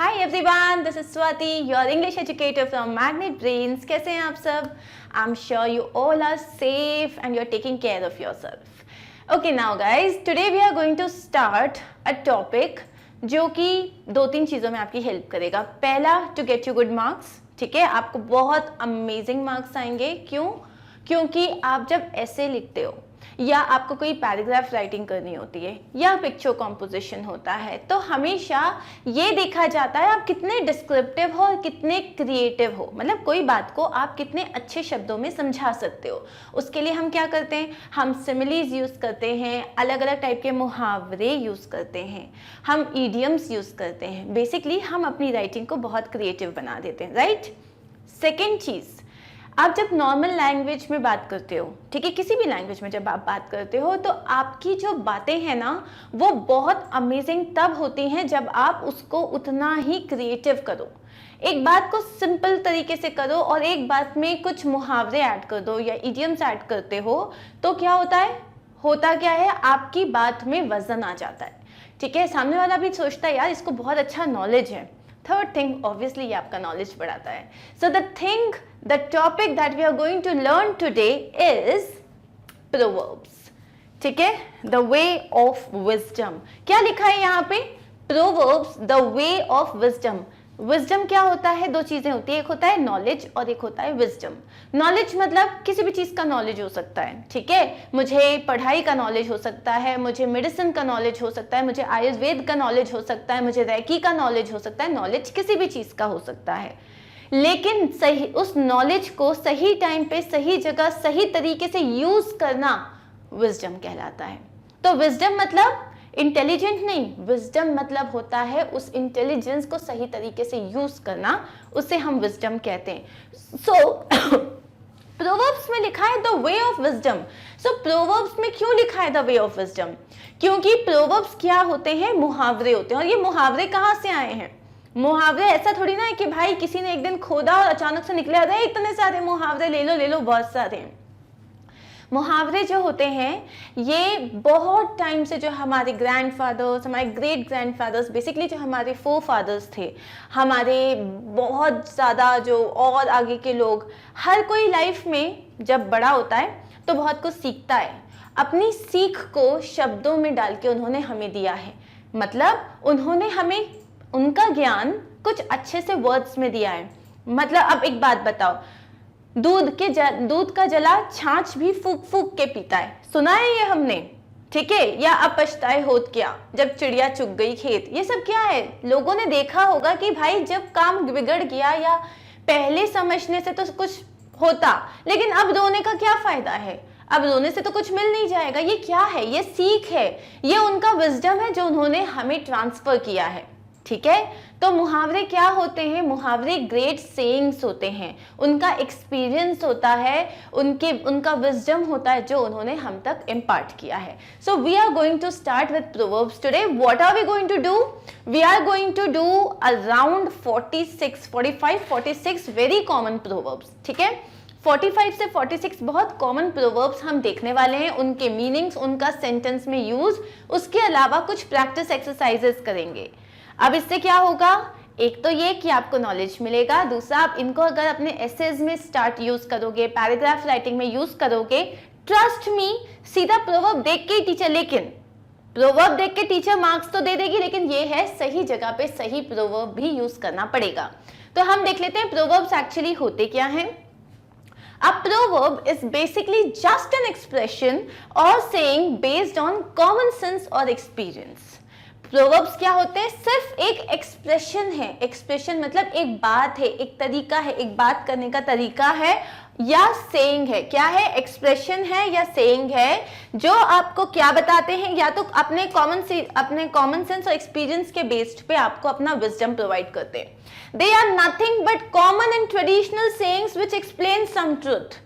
Hi everyone, this is Swati, your English educator from Magnet Brains. कैसे हैं आप सब? I'm sure you all are safe and you're taking care of yourself. Okay, now guys, today we are going to start a topic जो कि दो तीन चीज़ों में आपकी हेल्प करेगा. पहला, to get you good marks. ठीक है, आपको बहुत अमेजिंग मार्क्स आएंगे. क्यों? क्योंकि आप जब ऐसे लिखते हो या आपको कोई पैराग्राफ राइटिंग करनी होती है या पिक्चर कॉम्पोजिशन होता है तो हमेशा ये देखा जाता है आप कितने डिस्क्रिप्टिव हो और कितने क्रिएटिव हो. मतलब कोई बात को आप कितने अच्छे शब्दों में समझा सकते हो. उसके लिए हम क्या करते हैं, हम सिमिलीज यूज़ करते हैं, अलग अलग टाइप के मुहावरे यूज़ करते हैं, हम ईडियम्स यूज़ करते हैं. बेसिकली हम अपनी राइटिंग को बहुत क्रिएटिव बना देते हैं. राइट. सेकेंड चीज़, आप जब नॉर्मल लैंग्वेज में बात करते हो, ठीक है, किसी भी लैंग्वेज में जब आप बात करते हो तो आपकी जो बातें हैं ना वो बहुत अमेजिंग तब होती हैं जब आप उसको उतना ही क्रिएटिव करो. एक बात को सिंपल तरीके से करो और एक बात में कुछ मुहावरे ऐड कर दो या इडियम्स ऐड करते हो तो क्या होता है, होता क्या है, आपकी बात में वजन आ जाता है. ठीक है, सामने वाला भी सोचता है यार इसको बहुत अच्छा नॉलेज है. थर्ड थिंग, ऑब्वियसली ये आपका नॉलेज बढ़ाता है. सो the topic that we are going to learn today is proverbs. ठीक है, the way of wisdom. क्या लिखा है यहाँ पे? Proverbs, the way of wisdom. Wisdom क्या होता है? दो चीजें होती है, एक होता है नॉलेज और एक होता है विजडम. नॉलेज मतलब किसी भी चीज का नॉलेज हो सकता है. ठीक है, मुझे पढ़ाई का नॉलेज हो सकता है, मुझे मेडिसिन का नॉलेज हो सकता है, मुझे आयुर्वेद का नॉलेज हो सकता है, मुझे रेकी का नॉलेज हो सकता है. नॉलेज किसी भी चीज का हो सकता है, लेकिन सही उस नॉलेज को सही टाइम पे सही जगह सही तरीके से यूज करना विजडम कहलाता है. तो विजडम मतलब इंटेलिजेंट नहीं, विजडम मतलब होता है उस इंटेलिजेंस को सही तरीके से यूज करना, उसे हम विजडम कहते हैं. सो प्रोवर्ब्स में लिखा है the way of wisdom. So proverbs में क्यों लिखा है द वे ऑफ विजडम? क्योंकि प्रोवर्ब्स क्या होते हैं, मुहावरे होते हैं. और ये मुहावरे कहाँ से आए हैं? मुहावरे ऐसा थोड़ी ना है कि भाई किसी ने एक दिन खोदा और अचानक से निकले अरे इतने सारे मुहावरे ले लो बहुत सारे. मुहावरे जो होते हैं ये बहुत टाइम से जो हमारे ग्रैंडफादर्स, हमारे ग्रेट ग्रैंडफादर्स, बेसिकली जो हमारे फोरफादर्स थे, हमारे बहुत ज़्यादा जो और आगे के लोग, हर कोई लाइफ में जब बड़ा होता है तो बहुत कुछ सीखता है. अपनी सीख को शब्दों में डाल के उन्होंने हमें दिया है. मतलब उन्होंने हमें उनका ज्ञान कुछ अच्छे से वर्ड्स में दिया है. मतलब अब एक बात बताओ, दूध का जला छाछ भी फूक फूक के पीता है. सुना है ये हमने? ठीक है. या अब पछताए होत क्या जब चिड़िया चुग गई खेत. ये सब क्या है? लोगों ने देखा होगा कि भाई जब काम बिगड़ गया या पहले समझने से तो कुछ होता, लेकिन अब रोने का क्या फायदा है, अब रोने से तो कुछ मिल नहीं जाएगा. ये क्या है? ये सीख है, ये उनका विजडम है जो उन्होंने हमें ट्रांसफर किया है. ठीक है, तो मुहावरे क्या होते हैं? मुहावरे ग्रेट सेइंग्स होते हैं, उनका एक्सपीरियंस होता है, उनका विजडम होता है जो उन्होंने हम तक इम्पार्ट किया है. So we are going to start with proverbs today. What are we going to do? We are going to do around 45-46 very common proverbs. ठीक है, 45 से 46 बहुत कॉमन प्रोवर्ब्स हम देखने वाले हैं, उनके मीनिंग्स, उनका सेंटेंस में यूज, उसके अलावा कुछ प्रैक्टिस एक्सरसाइजेस करेंगे. अब इससे क्या होगा? एक तो ये कि आपको नॉलेज मिलेगा, दूसरा आप इनको अगर अपने एसेज में स्टार्ट यूज करोगे, पैराग्राफ राइटिंग में यूज करोगे, ट्रस्ट मी, सीधा प्रोवर्ब देख के टीचर, लेकिन प्रोवर्ब देख के टीचर मार्क्स तो दे देगी, लेकिन ये है सही जगह पे सही प्रोवर्ब भी यूज करना पड़ेगा. तो हम देख लेते हैं प्रोवर्ब्स एक्चुअली होते क्या हैं. A proverb is basically just an expression or saying based on common sense or experience. Proverbs क्या होते हैं? सिर्फ एक एक्सप्रेशन है. एक्सप्रेशन मतलब एक बात है, एक तरीका है, एक बात करने का तरीका है या सेइंग है. क्या है? एक्सप्रेशन है या सेइंग है जो आपको क्या बताते हैं, या तो अपने कॉमन सेंस और एक्सपीरियंस के बेस्ड पे आपको अपना विजडम प्रोवाइड करते हैं. They are nothing but common and traditional sayings which explain some truth.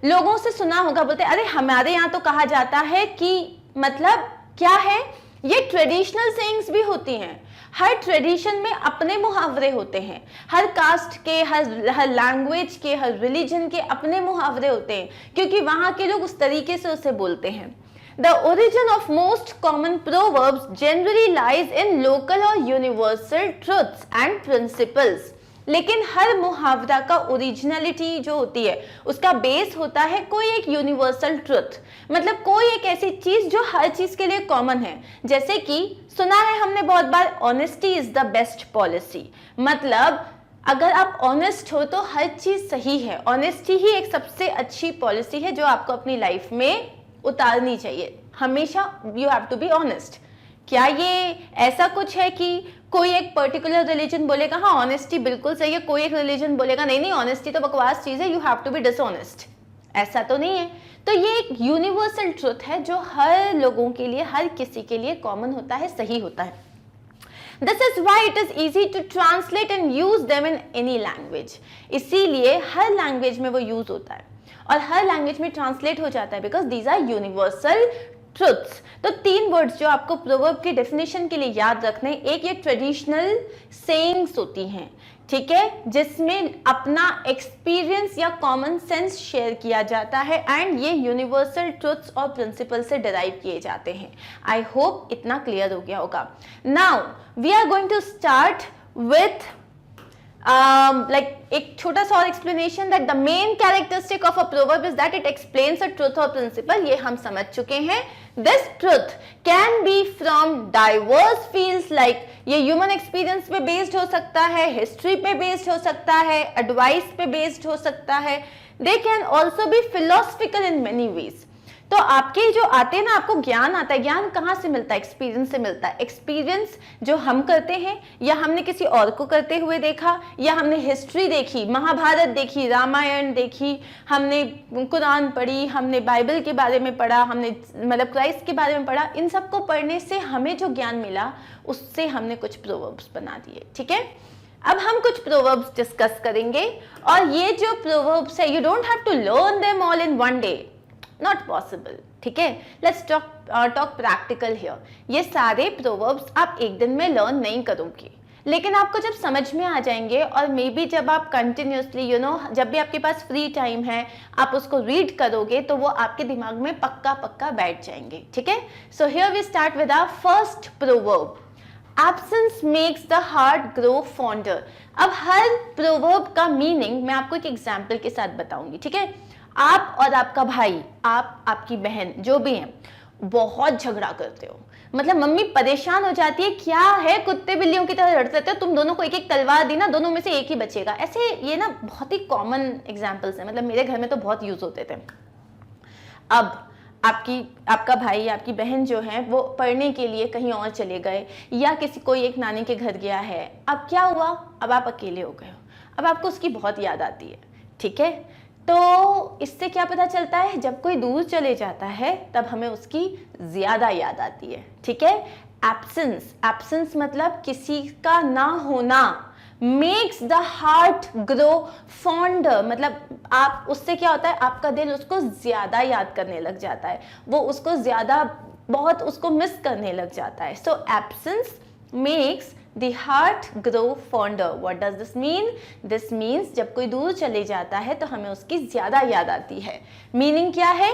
लोगों से सुना होगा, बोलते अरे हमारे यहाँ तो कहा जाता है कि, मतलब क्या है, ये ट्रेडिशनल सेइंग्स भी होती हैं. हर ट्रेडिशन में अपने मुहावरे होते हैं, हर कास्ट के, हर लैंग्वेज के, हर रिलीजन के अपने मुहावरे होते हैं, क्योंकि वहाँ के लोग उस तरीके से उसे बोलते हैं. The origin of most common proverbs generally lies in local or universal truths and principles. लेकिन हर मुहावरा का ओरिजिनलिटी जो होती है उसका बेस होता है कोई एक यूनिवर्सल ट्रुथ, मतलब कोई एक ऐसी चीज जो हर चीज के लिए कॉमन है। जैसे कि सुना है हमने बहुत बार, honesty is the best policy, मतलब अगर आप ऑनेस्ट हो तो हर चीज सही है। ऑनेस्टी ही एक सबसे अच्छी पॉलिसी है जो आपको अपनी लाइफ में उतारनी चाहिए। हमेशा you have to be honest. क्या ये ऐसा कुछ है कि कोई एक पर्टिकुलर रिलीजन बोलेगा हाँ ऑनेस्टी बिल्कुल सही है, कोई एक रिलीजन बोलेगा नहीं नहीं ऑनेस्टी तो बकवास चीज है, you have to be dishonest? ऐसा तो नहीं है। तो ये एक यूनिवर्सल ट्रुथ है जो हर लोगों के लिए, हर किसी के लिए कॉमन होता है, सही होता है। This is why it is easy to translate and use them in any language. इसीलिए हर लैंग्वेज में वो यूज होता है और हर लैंग्वेज में ट्रांसलेट हो जाता है, because these are universal truths. तो 3 वर्ड्स जो आपको प्रोवर्ब की डेफिनेशन के लिए याद रखने, एक ये ट्रेडिशनल सेइंग्स होती हैं, ठीक है, जिसमें अपना एक्सपीरियंस या कॉमन सेंस शेयर किया जाता है, एंड ये यूनिवर्सल ट्रुथ्स और प्रिंसिपल से डिराइव किए जाते हैं। आई होप इतना क्लियर हो गया होगा। Now we are going to start with एक छोटा सा और explanation that the main characteristic of a proverb is that it explains a truth और प्रिंसिपल। ये हम समझ चुके हैं। This truth can be from diverse fields, like ये ह्यूमन एक्सपीरियंस पे बेस्ड हो सकता है, हिस्ट्री पे बेस्ड हो सकता है, एडवाइस पे बेस्ड हो सकता है। They can also be philosophical in many ways. तो आपके जो आते हैं ना, आपको ज्ञान आता है, ज्ञान कहाँ से मिलता है? एक्सपीरियंस से मिलता है। एक्सपीरियंस जो हम करते हैं या हमने किसी और को करते हुए देखा, या हमने हिस्ट्री देखी, महाभारत देखी, रामायण देखी, हमने कुरान पढ़ी, हमने बाइबल के बारे में पढ़ा, हमने मतलब क्राइस्ट के बारे में पढ़ा, इन सब को पढ़ने से हमें जो ज्ञान मिला उससे हमने कुछ प्रोवर्ब्स बना दिए। ठीक है, अब हम कुछ प्रोवर्ब्स डिस्कस करेंगे, और ये जो प्रोवर्ब्स है, you don't have to learn them all in one day, not possible. ठीक है, लेट्स टॉक प्रैक्टिकल हियर। ये सारे प्रोवर्ब्स आप एक दिन में लर्न नहीं करोगे, लेकिन आपको जब समझ में आ जाएंगे, और मे बी जब आप कंटिन्यूसली जब भी आपके पास फ्री टाइम है आप उसको रीड करोगे तो वो आपके दिमाग में पक्का पक्का बैठ जाएंगे। ठीक है, so here we start with our first proverb, absence makes the heart grow fonder. अब हर प्रोवर्ब का मीनिंग मैं आपको एक एग्जाम्पल के साथ बताऊंगी। ठीक है, आप और आपका भाई, आप आपकी बहन जो भी हैं, बहुत झगड़ा करते हो, मतलब मम्मी परेशान हो जाती है, क्या है कुत्ते बिल्लियों की तरह लड़ते हो, तुम दोनों को एक एक तलवार दी ना, दोनों में से एक ही बचेगा। ऐसे ये ना बहुत ही कॉमन एग्जाम्पल्स हैं, मतलब मेरे घर में तो बहुत यूज होते थे। अब आपका भाई, आपकी बहन जो है वो पढ़ने के लिए कहीं और चले गए, या किसी कोई एक नानी के घर गया है। अब क्या हुआ, अब आप अकेले हो गए हो, अब आपको उसकी बहुत याद आती है। ठीक है, तो इससे क्या पता चलता है, जब कोई दूर चले जाता है तब हमें उसकी ज्यादा याद आती है। ठीक है, एब्सेंस मतलब किसी का ना होना, makes the heart grow fonder, मतलब आप उससे क्या होता है, आपका दिल उसको ज्यादा याद करने लग जाता है, वो उसको ज्यादा बहुत उसको मिस करने लग जाता है। So absence makes the heart grow fonder. What does this mean? This means जब कोई दूर चले जाता है तो हमें उसकी ज्यादा याद आती है। मीनिंग क्या है?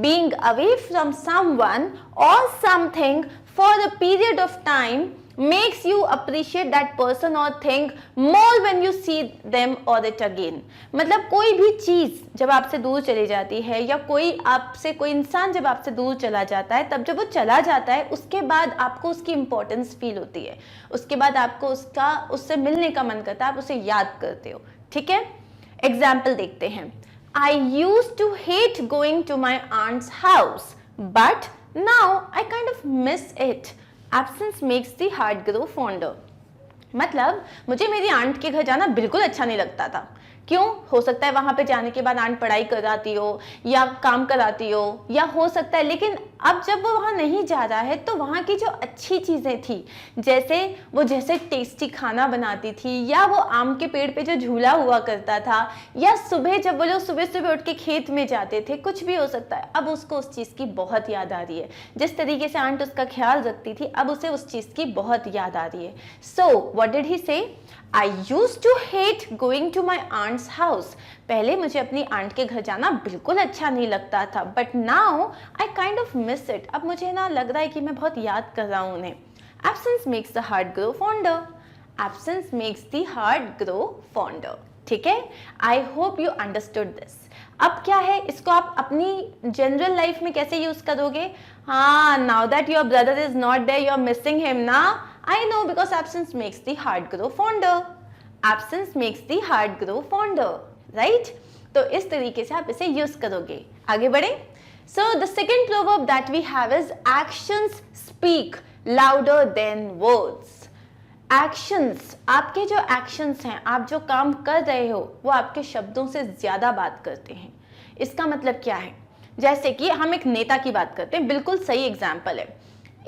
Being away from someone or something for a period of time makes you appreciate that person or thing more when you see them or it again. मतलब कोई भी चीज जब आपसे दूर चली जाती है, या कोई इंसान जब आपसे दूर चला जाता है, तब जब वो चला जाता है उसके बाद आपको उसकी इंपॉर्टेंस फील होती है, उसके बाद आपको उससे मिलने का मन करता है, आप उसे याद करते हो। ठीक है, एग्जाम्पल देखते हैं। I used to hate going to my aunt's house, but now I kind of miss it. Absence makes the heart grow fonder. मतलब मुझे मेरी आंट के घर जाना बिल्कुल अच्छा नहीं लगता था। क्यों? हो सकता है वहां पे जाने के बाद आंट पढ़ाई कराती हो या काम कराती हो, या हो सकता है, लेकिन अब जब वो वहां नहीं जा रहा है तो वहां की जो अच्छी चीजें थी, जैसे टेस्टी खाना बनाती थी, या वो आम के पेड़ पे जो झूला हुआ करता था, या सुबह जब वो लोग सुबह उठ के खेत में जाते थे, कुछ भी हो सकता है, अब उसको उस चीज की बहुत याद आ रही है। जिस तरीके से आंट उसका ख्याल रखती थी, अब उसे उस चीज की बहुत याद आ रही है। सो व्हाट डिड ही से? I used to hate going to my aunt's house. पहले मुझे अपनी आंट के घर जाना बिल्कुल अच्छा नहीं लगता था, but now I kind of miss miss it, अब मुझे ना लग रहा है कि मैं बहुत याद कर रहा हूँ उन्हें. Absence makes the heart grow fonder. Absence makes the heart grow fonder. ठीक है, आई होप यू अंडरस्टूड दिस. अब क्या है, इसको आप अपनी जनरल लाइफ में कैसे यूज करोगे? हाँ, now that your brother is not there, you are missing him ना. I know, because absence makes the heart grow fonder. Absence makes the heart grow fonder, right? तो इस तरीके से आप इसे यूज करोगे. आगे बढ़े. So the second proverb that we have is actions speak louder than words. Actions, आपके जो एक्शंस हैं, आप जो काम कर रहे हो, वो आपके शब्दों से ज्यादा बात करते हैं. इसका मतलब क्या है? जैसे कि हम एक नेता की बात करते हैं, बिल्कुल सही एग्जाम्पल है.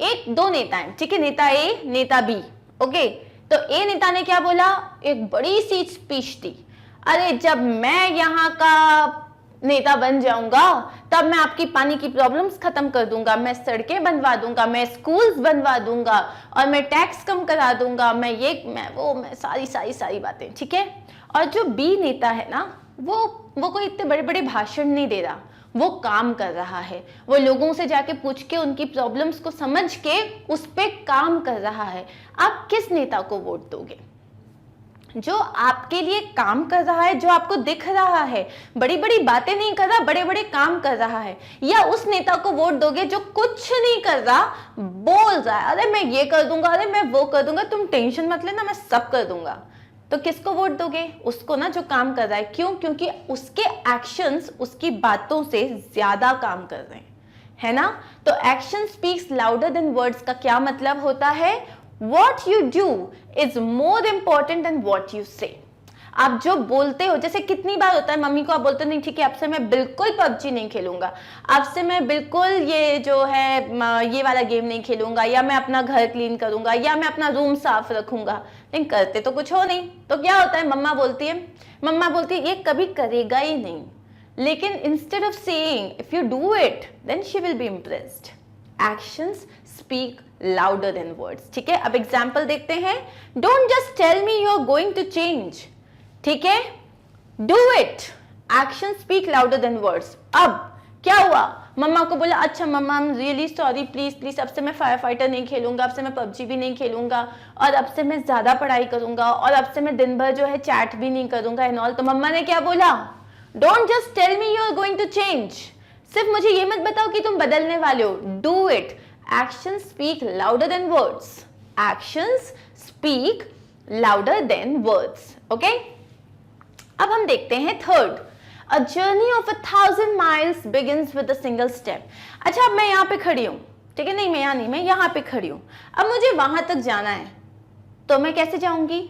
एक दो नेता हैं, ठीक है, नेता ए नेता बी. ओके, तो ए नेता ने क्या बोला? एक बड़ी सी स्पीच दी. अरे जब मैं यहाँ का नेता बन जाऊंगा तब मैं आपकी पानी की प्रॉब्लम्स खत्म कर दूंगा, मैं सड़कें बनवा दूंगा, मैं स्कूल्स बनवा दूंगा और मैं टैक्स कम करा दूंगा, मैं ये मैं वो मैं सारी सारी सारी बातें. ठीक है. और जो बी नेता है ना, वो कोई इतने बड़े बड़े भाषण नहीं दे रहा, वो काम कर रहा है. वो लोगों से जाके पूछ के उनकी प्रॉब्लम्स को समझ के उस पर काम कर रहा है. आप किस नेता को वोट दोगे? जो आपके लिए काम कर रहा है, जो आपको दिख रहा है, बड़ी बड़ी बातें नहीं कर रहा, बड़े बड़े काम कर रहा है? या उस नेता को वोट दोगे जो कुछ नहीं कर रहा, बोल रहा है अरे मैं ये कर दूंगा, अरे मैं वो कर दूंगा, तुम टेंशन मत लेना, मैं सब कर दूंगा? तो किसको वोट दोगे? उसको ना, जो काम कर रहा है. क्यों? क्योंकि उसके एक्शंस उसकी बातों से ज्यादा काम कर रहे हैं, है ना. तो action speaks louder than words का क्या मतलब होता है? What you do is more important than what you say. आप जो बोलते हो, जैसे कितनी बार होता है मम्मी को आप बोलते हो नहीं ठीक है आपसे मैं बिल्कुल पबजी नहीं खेलूंगा, आपसे मैं बिल्कुल ये जो है ये वाला गेम नहीं खेलूंगा, या मैं अपना घर क्लीन करूंगा, या मैं अपना रूम साफ रखूंगा. लेकिन करते तो कुछ हो नहीं. तो क्या होता है? मम्मा बोलती है ये कभी करेगा ही नहीं. लेकिन instead of saying if you do it then she will be impressed. Actions speak louder than words. ठीक है, अब एग्जाम्पल देखते हैं. Don't just tell me you are going to change. ठीक है, do it. Action speak louder than words. अब क्या हुआ? मम्मा को बोला अच्छा मम्मा I am really sorry, please please अब से मैं फायर फाइटर नहीं खेलूंगा, अब से मैं पबजी भी नहीं खेलूंगा, और अब से मैं ज्यादा पढ़ाई करूंगा, और अब से मैं दिन भर जो है चैट भी नहीं करूंगा एंड ऑल. तो मम्मा ने क्या बोला? Don't just tell me you are going to change. सिर्फ मुझे ये मत बताओ कि तुम बदलने वाले हो. Do it. Actions speak louder than words. Actions speak louder than words. Okay? अब हम देखते हैं third. A journey of 1,000 miles begins with a single step. अच्छा, अब मैं यहाँ पे खड़ी हूँ, ठीक है, नहीं मैं यहाँ नहीं, मैं यहाँ पे खड़ी हूँ. अब मुझे वहां तक जाना है, तो मैं कैसे जाऊंगी?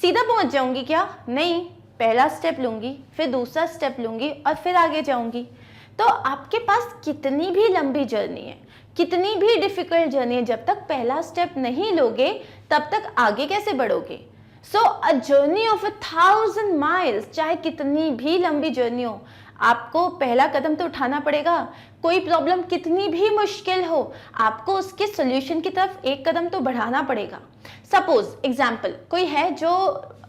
सीधा पहुंच जाऊंगी क्या? नहीं, पहला स्टेप लूंगी, फिर दूसरा स्टेप लूंगी और फिर आगे जाऊंगी. तो आपके पास कितनी भी लंबी जर्नी है, कितनी भी डिफिकल्ट जर्नी है, जब तक पहला स्टेप नहीं लोगे तब तक आगे कैसे बढ़ोगे? सो अ जर्नी ऑफ 1,000 माइल्स, चाहे कितनी भी लंबी जर्नी हो, आपको पहला कदम तो उठाना पड़ेगा. कोई प्रॉब्लम कितनी भी मुश्किल हो, आपको उसके सोल्यूशन की तरफ एक कदम तो बढ़ाना पड़ेगा. सपोज एग्जाम्पल, कोई है जो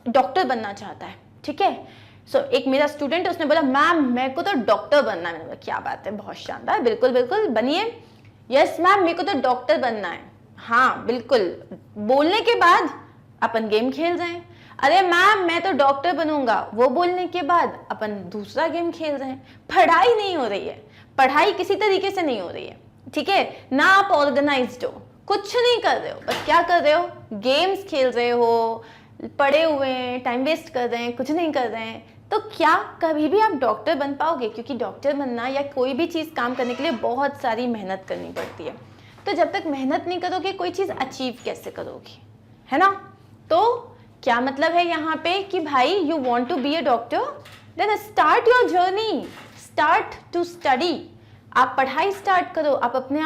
डॉक्टर बनना चाहता है. ठीक है, सो एक मेरा स्टूडेंट है, उसने बोला मैम मेरे को तो डॉक्टर बनना है. मैंने बोला क्या बात है, बहुत शानदार, बिल्कुल बिल्कुल बनिए. यस मैम मेरे को तो डॉक्टर बनना है. हाँ बिल्कुल. बोलने के बाद अपन गेम खेल रहे हैं. अरे मैम मैं तो डॉक्टर बनूंगा, वो बोलने के बाद अपन दूसरा गेम खेल रहे हैं. पढ़ाई नहीं हो रही है, पढ़ाई किसी तरीके से नहीं हो रही है. ठीक है ना, आप ऑर्गेनाइज्ड हो, कुछ नहीं कर रहे हो, बस क्या कर रहे हो? गेम्स खेल रहे हो, पड़े हुए हैं, टाइम वेस्ट कर रहे हैं, कुछ नहीं कर रहे हैं. तो क्या कभी भी आप डॉक्टर बन पाओगे? क्योंकि डॉक्टर बनना या कोई भी चीज़ काम करने के लिए बहुत सारी मेहनत करनी पड़ती है. तो जब तक मेहनत नहीं करोगे कोई चीज़ अचीव कैसे करोगे, है ना. तो क्या मतलब है यहाँ पे कि भाई you want to be a doctor, then start your journey, start to study. आप पढ़ाई स्टार्ट करो, आप अपने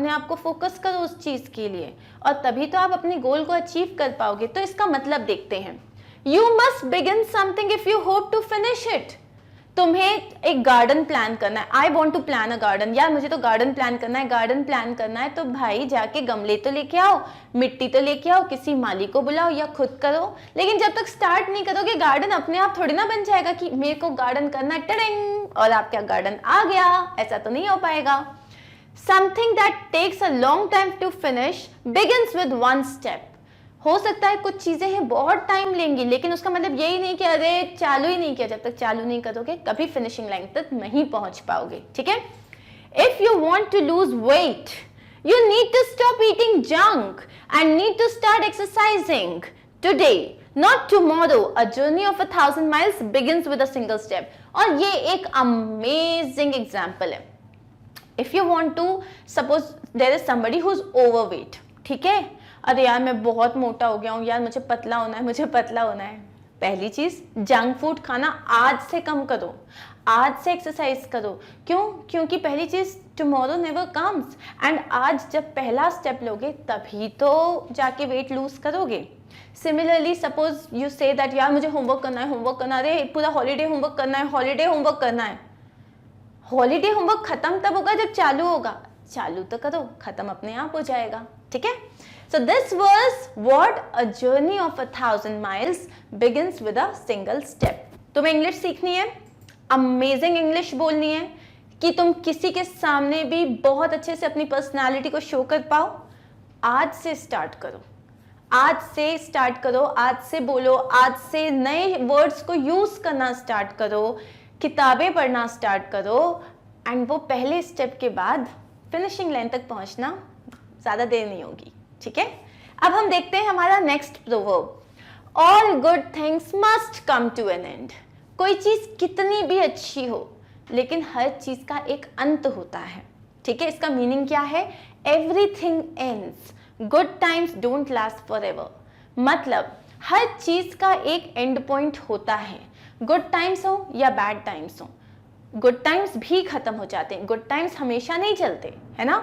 आप को फोकस करो उस चीज़ के लिए, और तभी तो आप अपने गोल को अचीव कर पाओगे. तो इसका मतलब देखते हैं. You must begin something if you hope to finish it. तुम्हें एक गार्डन प्लान करना है. I want to plan a garden. यार मुझे तो गार्डन प्लान करना है, गार्डन प्लान करना है. तो भाई जाके गमले तो लेके आओ, मिट्टी तो लेके आओ, किसी माली को बुलाओ या खुद करो. लेकिन जब तक स्टार्ट नहीं करोगे गार्डन अपने आप थोड़ी ना बन जाएगा कि मेरे को गार्डन करना है टडिंग और आपका गार्डन आ गया. ऐसा तो नहीं हो पाएगा. Something that takes a long time to finish begins with one step. हो सकता है कुछ चीजें हैं बहुत टाइम लेंगी, लेकिन उसका मतलब यही नहीं कि अरे चालू ही नहीं किया, जब तक चालू नहीं करोगे कभी फिनिशिंग लाइन तक नहीं पहुंच पाओगे. ठीक है. If you want to lose weight, you need to stop eating junk and need to start exercising today, not tomorrow. A journey of 1,000 miles begins with a single step. और ये एक amazing example है. If you want to, suppose there is somebody who's overweight, ठीक है. अरे यार मैं बहुत मोटा हो गया हूँ यार, मुझे पतला होना है, मुझे पतला होना है. पहली चीज, जंक फूड खाना आज से कम करो, आज से एक्सरसाइज करो. क्यों? क्योंकि पहली चीज, टुमारो नेवर कम्स, एंड आज जब पहला स्टेप लोगे तभी तो जाके वेट लूज करोगे. Similarly suppose you say that यार मुझे होमवर्क करना है, होमवर्क करना, अरे पूरा हॉलीडे होमवर्क करना है, हॉलीडे होमवर्क करना है. हॉलीडे होमवर्क खत्म तब होगा जब चालू होगा. चालू तो करो, खत्म अपने आप हो जाएगा. ठीक है. So this was what a journey of 1,000 miles begins with a single step. तुम्हें इंग्लिश सीखनी है, अमेजिंग इंग्लिश बोलनी है कि तुम किसी के सामने भी बहुत अच्छे से अपनी पर्सनालिटी को शो कर पाओ. आज से स्टार्ट करो, आज से स्टार्ट करो, आज से बोलो, आज से नए वर्ड्स को यूज करना स्टार्ट करो, किताबें पढ़ना स्टार्ट करो, एंड वो पहले स्टेप के बाद फिनिशिंग लाइन तक पहुंचना ज़्यादा देर नहीं होगी. ठीक है. अब हम देखते हैं हमारा next proverb. All good things must come to an end. कोई चीज़ कितनी भी अच्छी हो, लेकिन हर चीज़ का एक अंत होता है. ठीक है. इसका मीनिंग क्या है? Everything ends, good times don't last for ever. मतलब हर चीज़ का एक एंड पॉइंट होता है. गुड टाइम्स हो या बैड टाइम्स हो, गुड टाइम्स भी खत्म हो जाते हैं, गुड टाइम्स हमेशा नहीं चलते, है ना.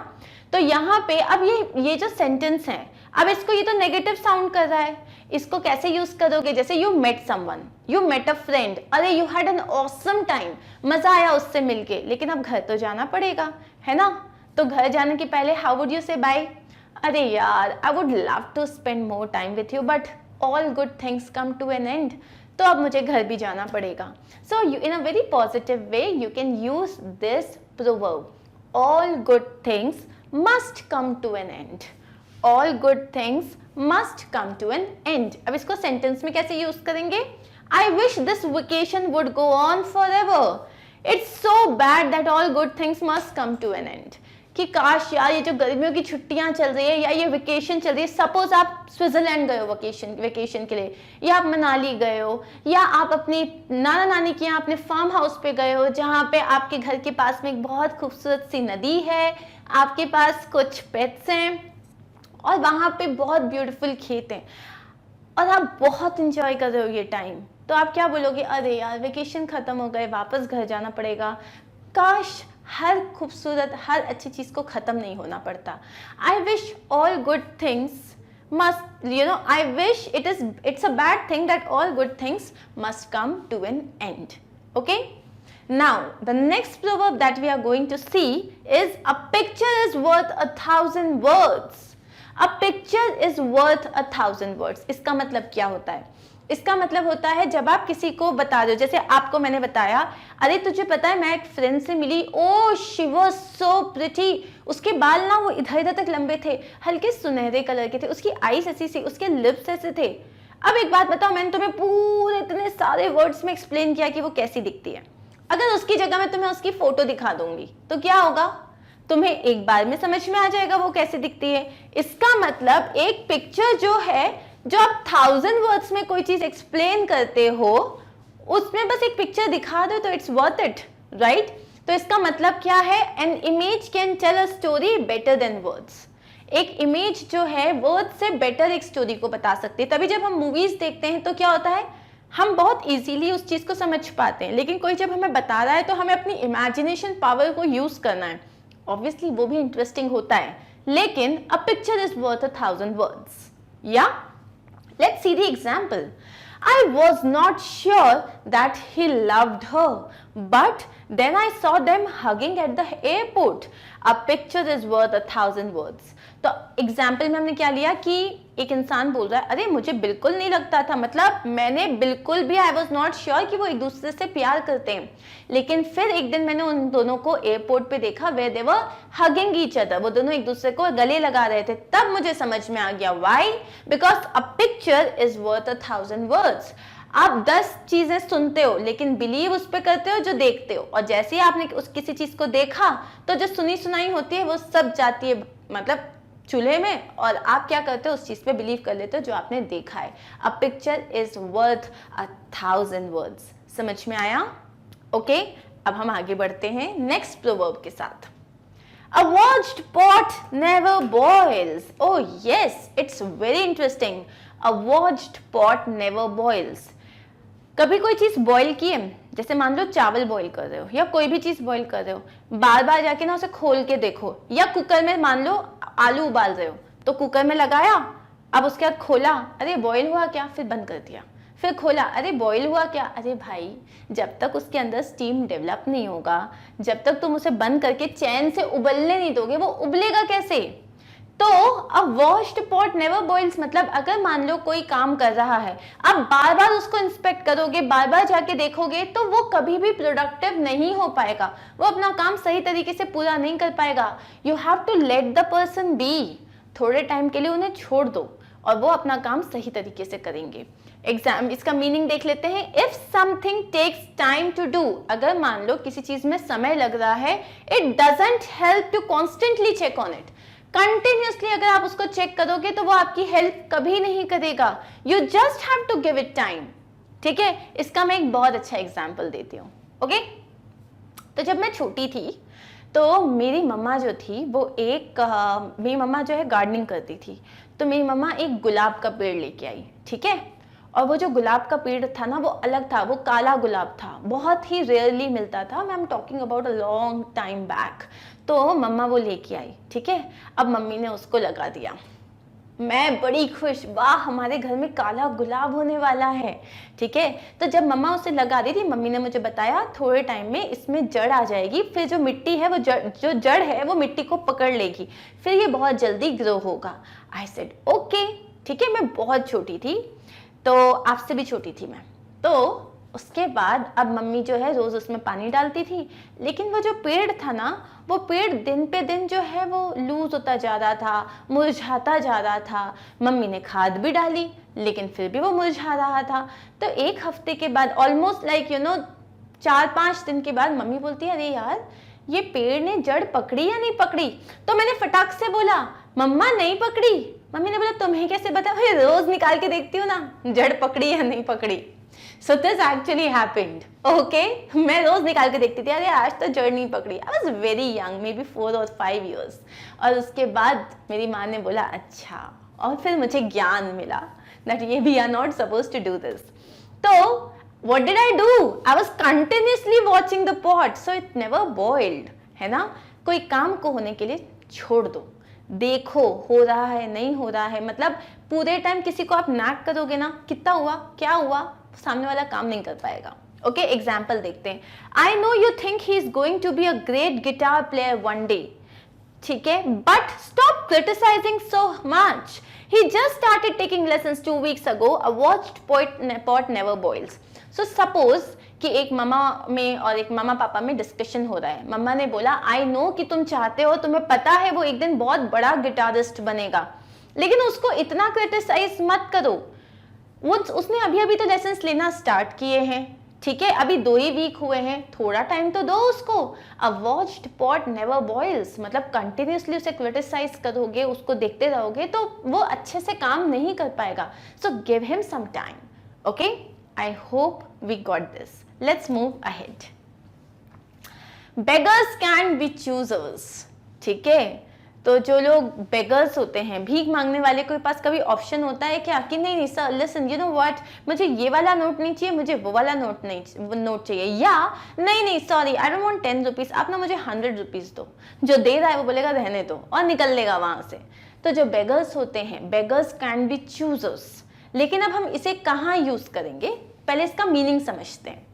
तो यहाँ पे अब ये जो सेंटेंस है, अब इसको, ये तो नेगेटिव साउंड कर रहा है, इसको कैसे यूज करोगे? जैसे you met someone, you met a friend, अरे you had an awesome time, मजा आया उससे मिलके, लेकिन अब घर तो जाना पड़ेगा, है ना. तो घर जाने के पहले how would you say bye? अरे यार I would love to spend more time with you but all good things come to an end, तो अब मुझे घर भी जाना पड़ेगा. So you in a very positive way you can use this proverb. All good things must come to an end. All good things must come to an end. अब इसको sentence में कैसे यूज करेंगे? आई wish this vacation would go on forever. It's so bad that all good things must come to an end. कि काश यार ये जो गर्मियों की छुट्टियां चल रही है या ये वेकेशन चल रही है, सपोज आप स्विट्जरलैंड गए हो वेकेशन के लिए, या आप मनाली गए हो, या आप अपनी नाना नानी के यहाँ अपने फार्म हाउस पे गए हो, जहाँ पे आपके घर के पास में एक बहुत खूबसूरत सी नदी है, आपके पास कुछ पेट्स हैं और वहाँ पे बहुत ब्यूटीफुल खेत हैं और आप बहुत इंजॉय कर रहे हो ये टाइम. तो आप क्या बोलोगे? अरे यार वेकेशन खत्म हो गए, वापस घर जाना पड़ेगा. काश हर खूबसूरत, हर अच्छी चीज को खत्म नहीं होना पड़ता. I wish all good things must, you know, I wish it's a bad thing that all good things must come to an end. Okay. Now the next proverb that we are going to see is a picture is worth 1,000 words. A picture is worth 1,000 words. इसका मतलब क्या होता है? इसका मतलब होता है जब आप किसी को बता दो, जैसे आपको मैंने बताया, अरे तुझे पता है मैं एक फ्रेंड से मिली, oh she was so pretty, उसके बाल ना वो इधर इधर तक लंबे थे, हल्के सुनहरे कलर के थे, उसकी आईज ऐसी सी, उसके लिप्स ऐसे थे. अब एक बात बताओ, मैंने तुम्हें पूरे इतने सारे वर्ड्स में एक्सप्लेन किया कि वो कैसी दिखती है. अगर उसकी जगह मैं तुम्हें उसकी फोटो दिखा दूंगी तो क्या होगा? तुम्हें एक बार में समझ में आ जाएगा वो कैसी दिखती है. इसका मतलब एक पिक्चर जो है, जो आप 1,000 वर्ड्स में कोई चीज एक्सप्लेन करते हो, उसमें बस एक पिक्चर दिखा दो तो इट्स वर्थ इट, राइट. तो इसका मतलब क्या है? An image can tell a story better than words. एक इमेज जो है वर्ड से बेटर एक स्टोरी को बता सकती है. तभी जब हम मूवीज देखते हैं तो क्या होता है, हम बहुत इजीली उस चीज को समझ पाते हैं, लेकिन कोई जब हमें बता रहा है तो हमें अपनी इमेजिनेशन पावर को यूज करना है. ऑब्वियसली वो भी इंटरेस्टिंग होता है, लेकिन a picture is worth 1,000 words. या let's see the example. I was not sure that he loved her, but then I saw them hugging at the airport. A picture is worth 1,000 words. तो example में हमने क्या लिया कि एक इंसान बोल रहा है अरे मुझे बिल्कुल नहीं लगता था, मतलब मैंने बिल्कुल भी, आई वॉज नॉट श्योर कि वो एक दूसरे से प्यार करते हैं, लेकिन फिर एक दिन मैंने उन दोनों को एयरपोर्ट पे देखा, वे दे वर हगिंग ईच अदर, वो दोनों एक दूसरे को गले लगा रहे थे, तब मुझे समझ में आ गया why, because a picture is worth 1,000 words. आप 10 चीजें सुनते हो लेकिन बिलीव उस पर करते हो जो देखते हो, और जैसे ही आपने उस किसी चीज को देखा तो जो सुनी सुनाई होती है वो सब जाती है मतलब चूल्हे में, और आप क्या करते हो, उस चीज पे बिलीव कर लेते हो जो आपने देखा है। A picture is worth 1,000 words. समझ में आया? ओके, अब हम आगे बढ़ते हैं नेक्स्ट प्रोवर्ब के साथ। A watched pot never boils. Oh yes, it's very interesting. A watched pot never boils. कभी कोई चीज बॉईल की है, जैसे मान लो चावल बॉईल कर रहे हो या कोई भी चीज बॉईल कर रहे हो, बार बार जाके ना उसे खोल के देखो, या कुकर में मान लो आलू उबाल रहे हो तो कुकर में लगाया, अब उसके बाद खोला, अरे बॉईल हुआ क्या, फिर बंद कर दिया, फिर खोला, अरे बॉईल हुआ क्या, अरे भाई जब तक उसके अंदर स्टीम डेवलप नहीं होगा, जब तक तुम उसे बंद करके चैन से उबलने नहीं दोगे, वो उबलेगा कैसे? तो अ वॉश्ड पॉट नेवर बॉइल्स मतलब अगर मान लो कोई काम कर रहा है, आप बार बार उसको इंस्पेक्ट करोगे, बार बार जाके देखोगे, तो वो कभी भी प्रोडक्टिव नहीं हो पाएगा, वो अपना काम सही तरीके से पूरा नहीं कर पाएगा। You have to let the person be, थोड़े टाइम के लिए उन्हें छोड़ दो और वो अपना काम सही तरीके से करेंगे। एग्जाम, इसका मीनिंग देख लेते हैं। If something takes time to do, अगर मान लो किसी चीज में समय लग रहा है, it doesn't help to constantly check on it, continuously अगर आप उसको चेक करोगे तो वो आपकी हेल्प कभी नहीं करेगा। You just have to give it time. ठीक है, इसका मैं एक बहुत अच्छा एग्जाम्पल देती हूँ। ओके, तो जब मैं छोटी थी तो मेरी मम्मा जो थी वो मेरी मम्मा जो है गार्डनिंग करती थी, तो मेरी मम्मा एक गुलाब का पेड़ लेके आई। ठीक है, और वो जो गुलाब का पेड़ था ना वो अलग था, वो काला गुलाब था, बहुत ही रेयरली मिलता था। मैं am talking about a long time back. तो मम्मा वो लेके आई। ठीक है, अब मम्मी ने उसको लगा दिया, मैं बड़ी खुश, वाह हमारे घर में काला गुलाब होने वाला है। ठीक है, तो जब मम्मा उसे लगा दी थी, मम्मी ने मुझे बताया थोड़े टाइम में इसमें जड़ आ जाएगी, फिर जो मिट्टी है वो जो जड़ है वो मिट्टी को पकड़ लेगी, फिर ये बहुत जल्दी ग्रो होगा। I said okay. ठीक है, मैं बहुत छोटी थी, तो आपसे भी छोटी थी मैं। तो उसके बाद अब मम्मी जो है रोज उसमें पानी डालती थी, लेकिन वो जो पेड़ था ना, वो पेड़ दिन पे दिन जो है वो लूज होता जा रहा था, मुरझाता जा रहा था। मम्मी ने खाद भी डाली लेकिन फिर भी वो मुरझा रहा था। तो एक हफ्ते के बाद, ऑलमोस्ट लाइक 4-5 दिन के बाद मम्मी बोलती है अरे यार ये पेड़ ने जड़ पकड़ी या नहीं पकड़ी? तो मैंने फटाक से बोला मम्मा नहीं पकड़ी। मम्मी ने बोला तुम्हें कैसे पता? भाई रोज निकाल के देखती हूँ ना जड़ पकड़ी या नहीं पकड़ी। So this actually happened. Okay, मैं रोज निकाल के देखती थी, अरे आज तो जड़ नहीं पकड़ी। I was very young, maybe 4 or 5 years. और उसके बाद मेरी माँ ने बोला अच्छा, और फिर मुझे ज्ञान मिला that ये we are not supposed to do this. तो what did I do? I was continuously watching the pot, so it never boiled. है ना, कोई काम को होने के लिए छोड़ दो, देखो हो रहा है नहीं हो रहा है। मतलब पूरे टाइम किसी को आप नैक करोगे ना, कितना हुआ क्या हुआ, सामने वाला काम नहीं कर पाएगा। ओके, एग्जाम्पल देखते हैं। I know you think he is going to be a great guitar player one day. ठीक है, but stop criticizing so much, he just started taking lessons 2 weeks ago, a watched pot never boils. So suppose कि एक मम्मा में और एक मम्मा पापा में discussion हो रहा है। मम्मा ने बोला आई नो कि तुम चाहते हो, तुम्हें पता है वो एक दिन बहुत बड़ा गिटारिस्ट बनेगा, लेकिन उसको इतना क्रिटिसाइज मत करो, वो उसने अभी अभी तो लेसन्स लेना स्टार्ट किए हैं। ठीक है, अभी 2 ही वीक हुए हैं, थोड़ा टाइम तो दो उसको। अ वॉच्ड पॉट नेवर बॉइल्स मतलब कंटिन्यूसली उसे क्रिटिसाइज करोगे, उसको देखते रहोगे तो वो अच्छे से काम नहीं कर पाएगा। So give him some time. Okay, I hope we got this. Let's move ahead. Beggars can be choosers. ठीक है, तो जो लोग बेगर्स होते हैं, भीख मांगने वाले के पास कभी ऑप्शन होता है क्या कि नहीं sir listen you know what, मुझे ये वाला नोट नहीं चाहिए, मुझे वो वाला नोट चाहिए, या नहीं sorry I don't want 10 rupees, आप ना मुझे 100 रुपीज दो। जो दे रहा है वो बोलेगा रहने दो और निकल लेगा वहां से। तो जो बेगर्स होते हैं, बेगर्स कैन बी चूजर्स। लेकिन अब हम इसे कहाँ यूज करेंगे, पहले इसका मीनिंग समझते हैं।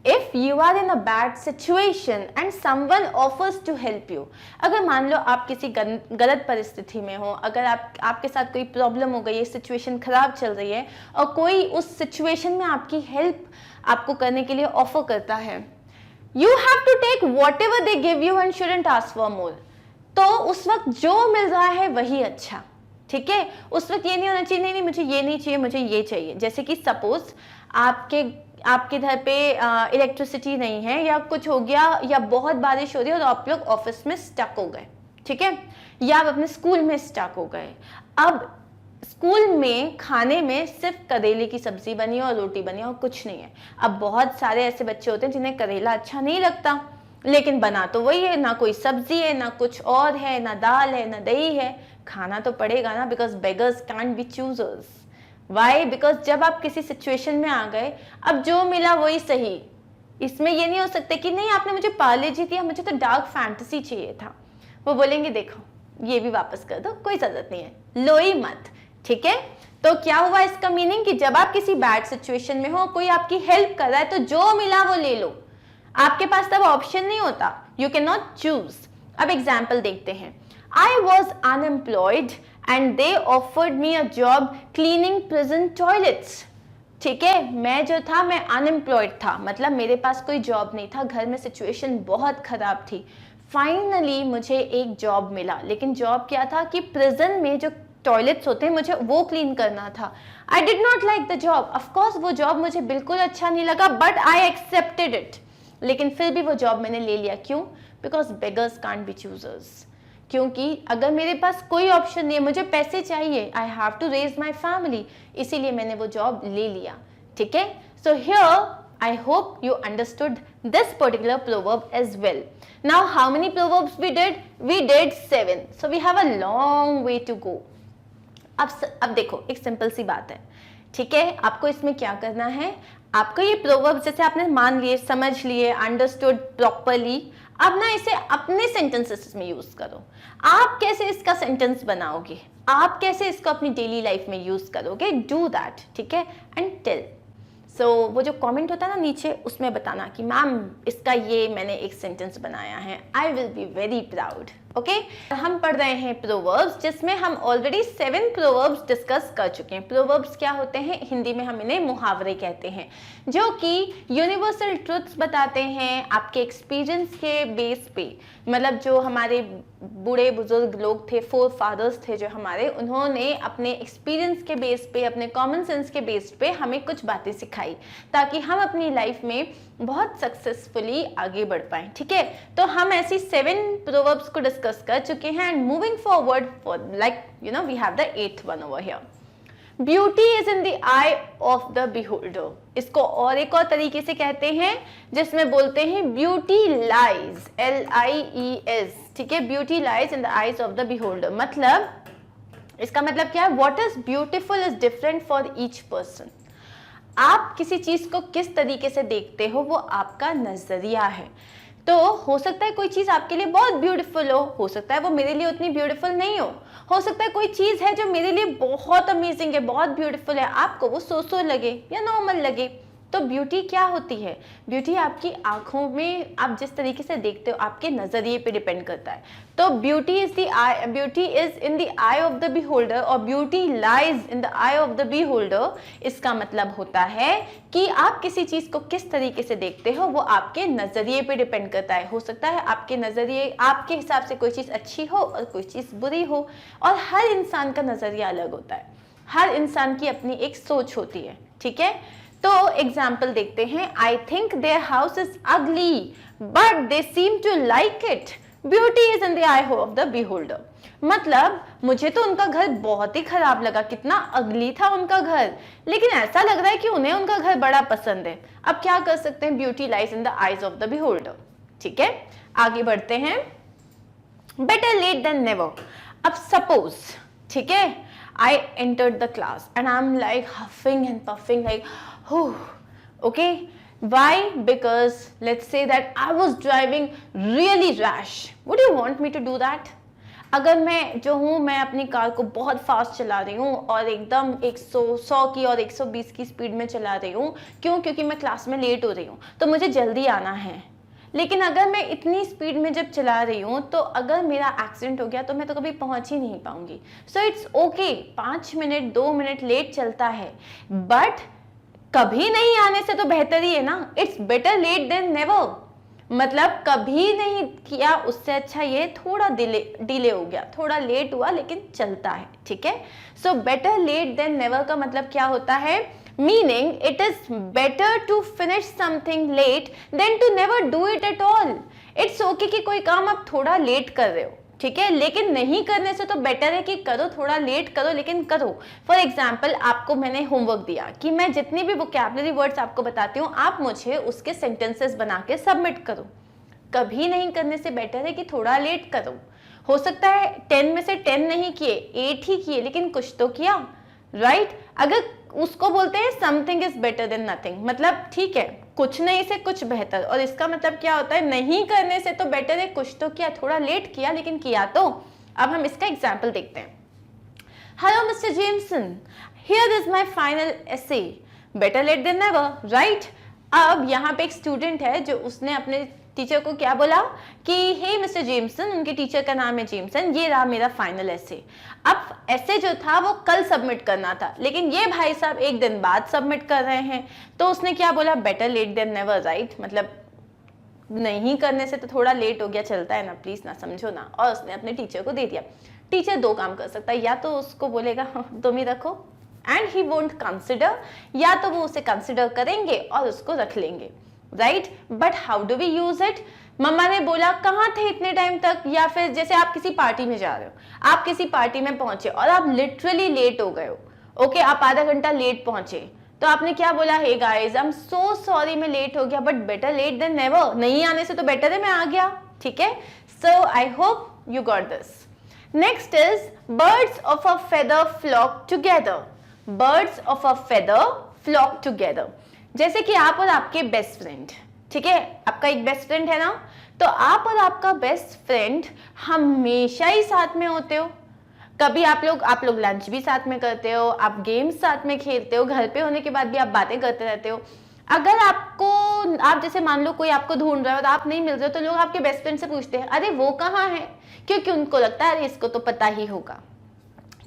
If you are in a bad situation and someone offers to help you, अगर मान लो आप किसी गलत परिस्थिति में हो, अगर आपके साथ कोई प्रॉब्लम हो गई है, सिचुएशन खराब चल रही है और कोई उस सिचुएशन में आपकी हेल्प आपको करने के लिए ऑफर करता है, you have to take whatever they give you and shouldn't ask for more. तो उस वक्त जो मिल रहा है वही अच्छा, ठीक है। उस वक्त ये नहीं होना चाहिए नहीं मुझे ये नहीं चाहिए, मुझे ये चाहिए। जैसे कि सपोज आपके घर पे इलेक्ट्रिसिटी नहीं है या कुछ हो गया या बहुत बारिश हो रही है और आप लोग ऑफिस में स्टक हो गए, ठीक है, या आप अपने स्कूल में स्टक हो गए। अब स्कूल में खाने में सिर्फ करेले की सब्जी बनी और रोटी बनी और कुछ नहीं है। अब बहुत सारे ऐसे बच्चे होते हैं जिन्हें करेला अच्छा नहीं लगता, लेकिन बना तो वही है, ना कोई सब्जी है, ना कुछ और है, ना दाल है, ना दही है, खाना तो पड़ेगा ना, because beggars can't be choosers. Why? Because जब आप किसी सिचुएशन में आ गए, अब जो मिला वही सही। इसमें ये नहीं हो सकता कि नहीं आपने मुझे पार्ले जी दिया, मुझे तो डार्क फैंटेसी चाहिए था। वो बोलेंगे देखो ये भी वापस कर दो, कोई जरूरत नहीं है, लो ही मत, ठीक है। तो क्या हुआ इसका मीनिंग कि जब आप किसी बैड सिचुएशन में हो, कोई आपकी हेल्प कर रहा है, तो जो मिला वो ले लो। आपके पास तब ऑप्शन नहीं होता, यू कैन नॉट चूज। अब एग्जाम्पल देखते हैं। I was unemployed and they offered me a job cleaning prison toilets. ठीक है, मैं जो था मैं अनएम्प्लॉयड था, मतलब मेरे पास कोई जॉब नहीं था, घर में सिचुएशन बहुत खराब थी। फाइनली मुझे एक जॉब मिला, लेकिन जॉब क्या था कि प्रिजन में जो टॉयलेट्स होते हैं मुझे वो क्लीन करना था। I did not like the job, of course वो जॉब मुझे बिल्कुल अच्छा नहीं लगा, बट आई एक्सेप्टेड इट। लेकिन फिर भी वो जॉब मैंने ले लिया, क्यों? Because beggars can't be choosers. क्योंकि अगर मेरे पास कोई ऑप्शन नहीं है, मुझे पैसे चाहिए, I have to raise my family, इसीलिए मैंने वो जॉब ले लिया, ठीक है। So here I hope you understood this particular proverb as well. Now how many proverbs we did? We did 7. So we have a long way to go. अब देखो एक सिंपल सी बात है, ठीक है। आपको इसमें क्या करना है, आपको ये प्रोवर्ब्स जैसे आपने मान लिए, समझ लिए, अंडरस्टूड प्रॉपरली, अब ना इसे अपने सेंटेंसेस में यूज करो। आप कैसे इसका सेंटेंस बनाओगे, आप कैसे इसको अपनी डेली लाइफ में यूज करोगे, डू दैट, ठीक है, एंड टेल। सो वो जो कमेंट होता है ना नीचे, उसमें बताना कि मैम इसका ये मैंने एक सेंटेंस बनाया है, I will be very proud, okay. हम पढ़ रहे हैं प्रोवर्ब्स, जिसमें हम ऑलरेडी 7 प्रोवर्ब्स डिस्कस कर चुके हैं। प्रोवर्ब्स क्या होते हैं? हिंदी में हम इन्हें मुहावरे कहते हैं, जो कि यूनिवर्सल ट्रुथ्स बताते हैं आपके एक्सपीरियंस के बेस पे। मतलब जो हमारे बूढ़े बुजुर्ग लोग थे, फोर फादर्स थे जो हमारे, उन्होंने अपने एक्सपीरियंस के बेस पे, अपने कॉमन सेंस के बेस पे हमें कुछ बातें सिखाई, ताकि हम अपनी लाइफ में बहुत सक्सेसफुली आगे बढ़ पाएं, ठीक है। तो हम ऐसी 7 प्रोवर्ब्स को डिस्कस कर चुके हैं, and moving forward for like you know we have the 8th one over here. Beauty is in the eye of the beholder. इसको और एक और तरीके से कहते हैं, जिसमें बोलते हैं ब्यूटी लाइज, LIES, ठीक है। Beauty lies in the eyes of the beholder, मतलब इसका मतलब क्या है? What is beautiful is different for each person. आप किसी चीज को किस तरीके से देखते हो, वो आपका नजरिया है। तो हो सकता है कोई चीज आपके लिए बहुत ब्यूटीफुल हो सकता है वो मेरे लिए उतनी ब्यूटीफुल नहीं हो सकता है कोई चीज है जो मेरे लिए बहुत अमेजिंग है, बहुत ब्यूटीफुल है, आपको वो सो लगे या नॉर्मल लगे। तो ब्यूटी क्या होती है? ब्यूटी आपकी आंखों में आप जिस तरीके से देखते हो, आपके नजरिए पे डिपेंड करता है। तो beauty is in the eye of the beholder, और beauty lies in the eye of the beholder. इसका मतलब होता है कि आप किसी चीज को किस तरीके से देखते हो, वो आपके नजरिए पे डिपेंड करता है। हो सकता है आपके नजरिए, आपके हिसाब से कोई चीज अच्छी हो और कोई चीज बुरी हो, और हर इंसान का नजरिया अलग होता है, हर इंसान की अपनी एक सोच होती है, ठीक है। तो एग्जाम्पल देखते हैं। I think their house is ugly but they seem to like it, beauty is in the eye of the beholder. मतलब मुझे तो उनका घर बहुत ही खराब लगा, कितना अगली था उनका घर, लेकिन ऐसा लग रहा है कि उन्हें उनका घर बड़ा पसंद है। अब क्या कर सकते हैं? Beauty lies in the eyes of the beholder, ठीक है। आगे बढ़ते हैं। Better late than never. अब सपोज, ठीक है, I entered the class and I'm like huffing and puffing like, oh, okay. Why? Because let's say that I was driving really rash. Would you want me to do that? अगर मैं जो हूँ, मैं अपनी car को बहुत fast चला रही हूँ और एकदम 100 की और 120 की स्पीड में चला रही हूँ, क्यों? क्योंकि मैं क्लास में लेट हो रही हूँ, तो मुझे जल्दी आना है। लेकिन अगर मैं इतनी स्पीड में जब चला रही हूँ, तो अगर मेरा एक्सीडेंट हो गया तो मैं तो कभी पहुँच ही नहीं पाऊंगी। So it's okay, 5 minute 2 minute late चलता है, बट कभी नहीं आने से तो बेहतर ही है ना। It's better late than never. मतलब कभी नहीं किया उससे अच्छा ये थोड़ा डिले हो गया, थोड़ा लेट हुआ लेकिन चलता है, ठीक है। So better late than never का मतलब क्या होता है? Meaning it is better to finish something late than to never do it at all. It's okay कि कोई काम आप थोड़ा लेट कर रहे हो, ठीक है, लेकिन नहीं करने से तो बेटर है कि करो, थोड़ा लेट करो लेकिन करो। फॉर एग्जाम्पल, आपको मैंने होमवर्क दिया कि मैं जितनी भी वोकैबुलरी वर्ड्स आपको बताती हूँ, आप मुझे उसके सेंटेंसेस बना के सबमिट करो। कभी नहीं करने से बेटर है कि थोड़ा लेट करो। हो सकता है 10 में से 10 नहीं किए, 8 ही किए, लेकिन कुछ तो किया, राइट? अगर उसको बोलते हैं something is better then nothing, मतलब ठीक है, कुछ नहीं से कुछ बेहतर। और इसका मतलब क्या होता है? नहीं करने से तो बेटर है कुछ तो किया, थोड़ा लेट किया लेकिन किया तो। अब हम इसका एग्जाम्पल देखते हैं। Hello Mister Jameson, here is my final essay, better late than never, right? अब यहाँ पे एक स्टूडेंट है जो उसने अपने टीचर को क्या बोला कि हे मिस्टर जेमसन, उनके टीचर का नाम है जेमसन, ये रहा मेरा फाइनल एसे। अब एसे जो था वो कल सबमिट करना था, लेकिन ये भाई साहब एक दिन बाद सबमिट कर रहे हैं, तो उसने क्या बोला? Better late than never, right? मतलब नहीं करने से तो थोड़ा लेट हो गया, चलता है ना, प्लीज ना समझो ना। और उसने अपने टीचर को दे दिया। टीचर दो काम कर सकता है, या तो उसको बोलेगा तुम ही रखो एंड ही वोंट कंसिडर, या तो वो उसे कंसिडर करेंगे और उसको रख लेंगे, right? But how do we use it? मम्मा ने बोला कहाँ थे इतने टाइम तक, या फिर जैसे आप किसी पार्टी में जा रहे हो, आप किसी पार्टी में पहुंचे और आप लिटरली लेट हो गए हो, ओके, आप आधा घंटा लेट पहुंचे, तो आपने क्या बोला? Hey guys, I am so sorry, मैं लेट हो गया, but better late than never. नहीं आने से तो बेटर है मैं आ गया, ठीक है। So I hope you got this. Next is birds of a feather flock together. Birds of a feather flock together, जैसे कि आप और आपके बेस्ट फ्रेंड, ठीक है, आपका एक बेस्ट फ्रेंड है ना, तो आप और आपका बेस्ट फ्रेंड हमेशा ही साथ में होते हो। कभी आप लोग लंच भी साथ में करते हो, आप गेम्स साथ में खेलते हो, घर पे होने के बाद भी आप बातें करते रहते हो। अगर आप जैसे मान लो कोई आपको ढूंढ रहा है और आप नहीं मिल रहे हो, तो लोग आपके बेस्ट फ्रेंड से पूछते हैं अरे वो कहाँ है, क्योंकि उनको लगता है अरे इसको तो पता ही होगा।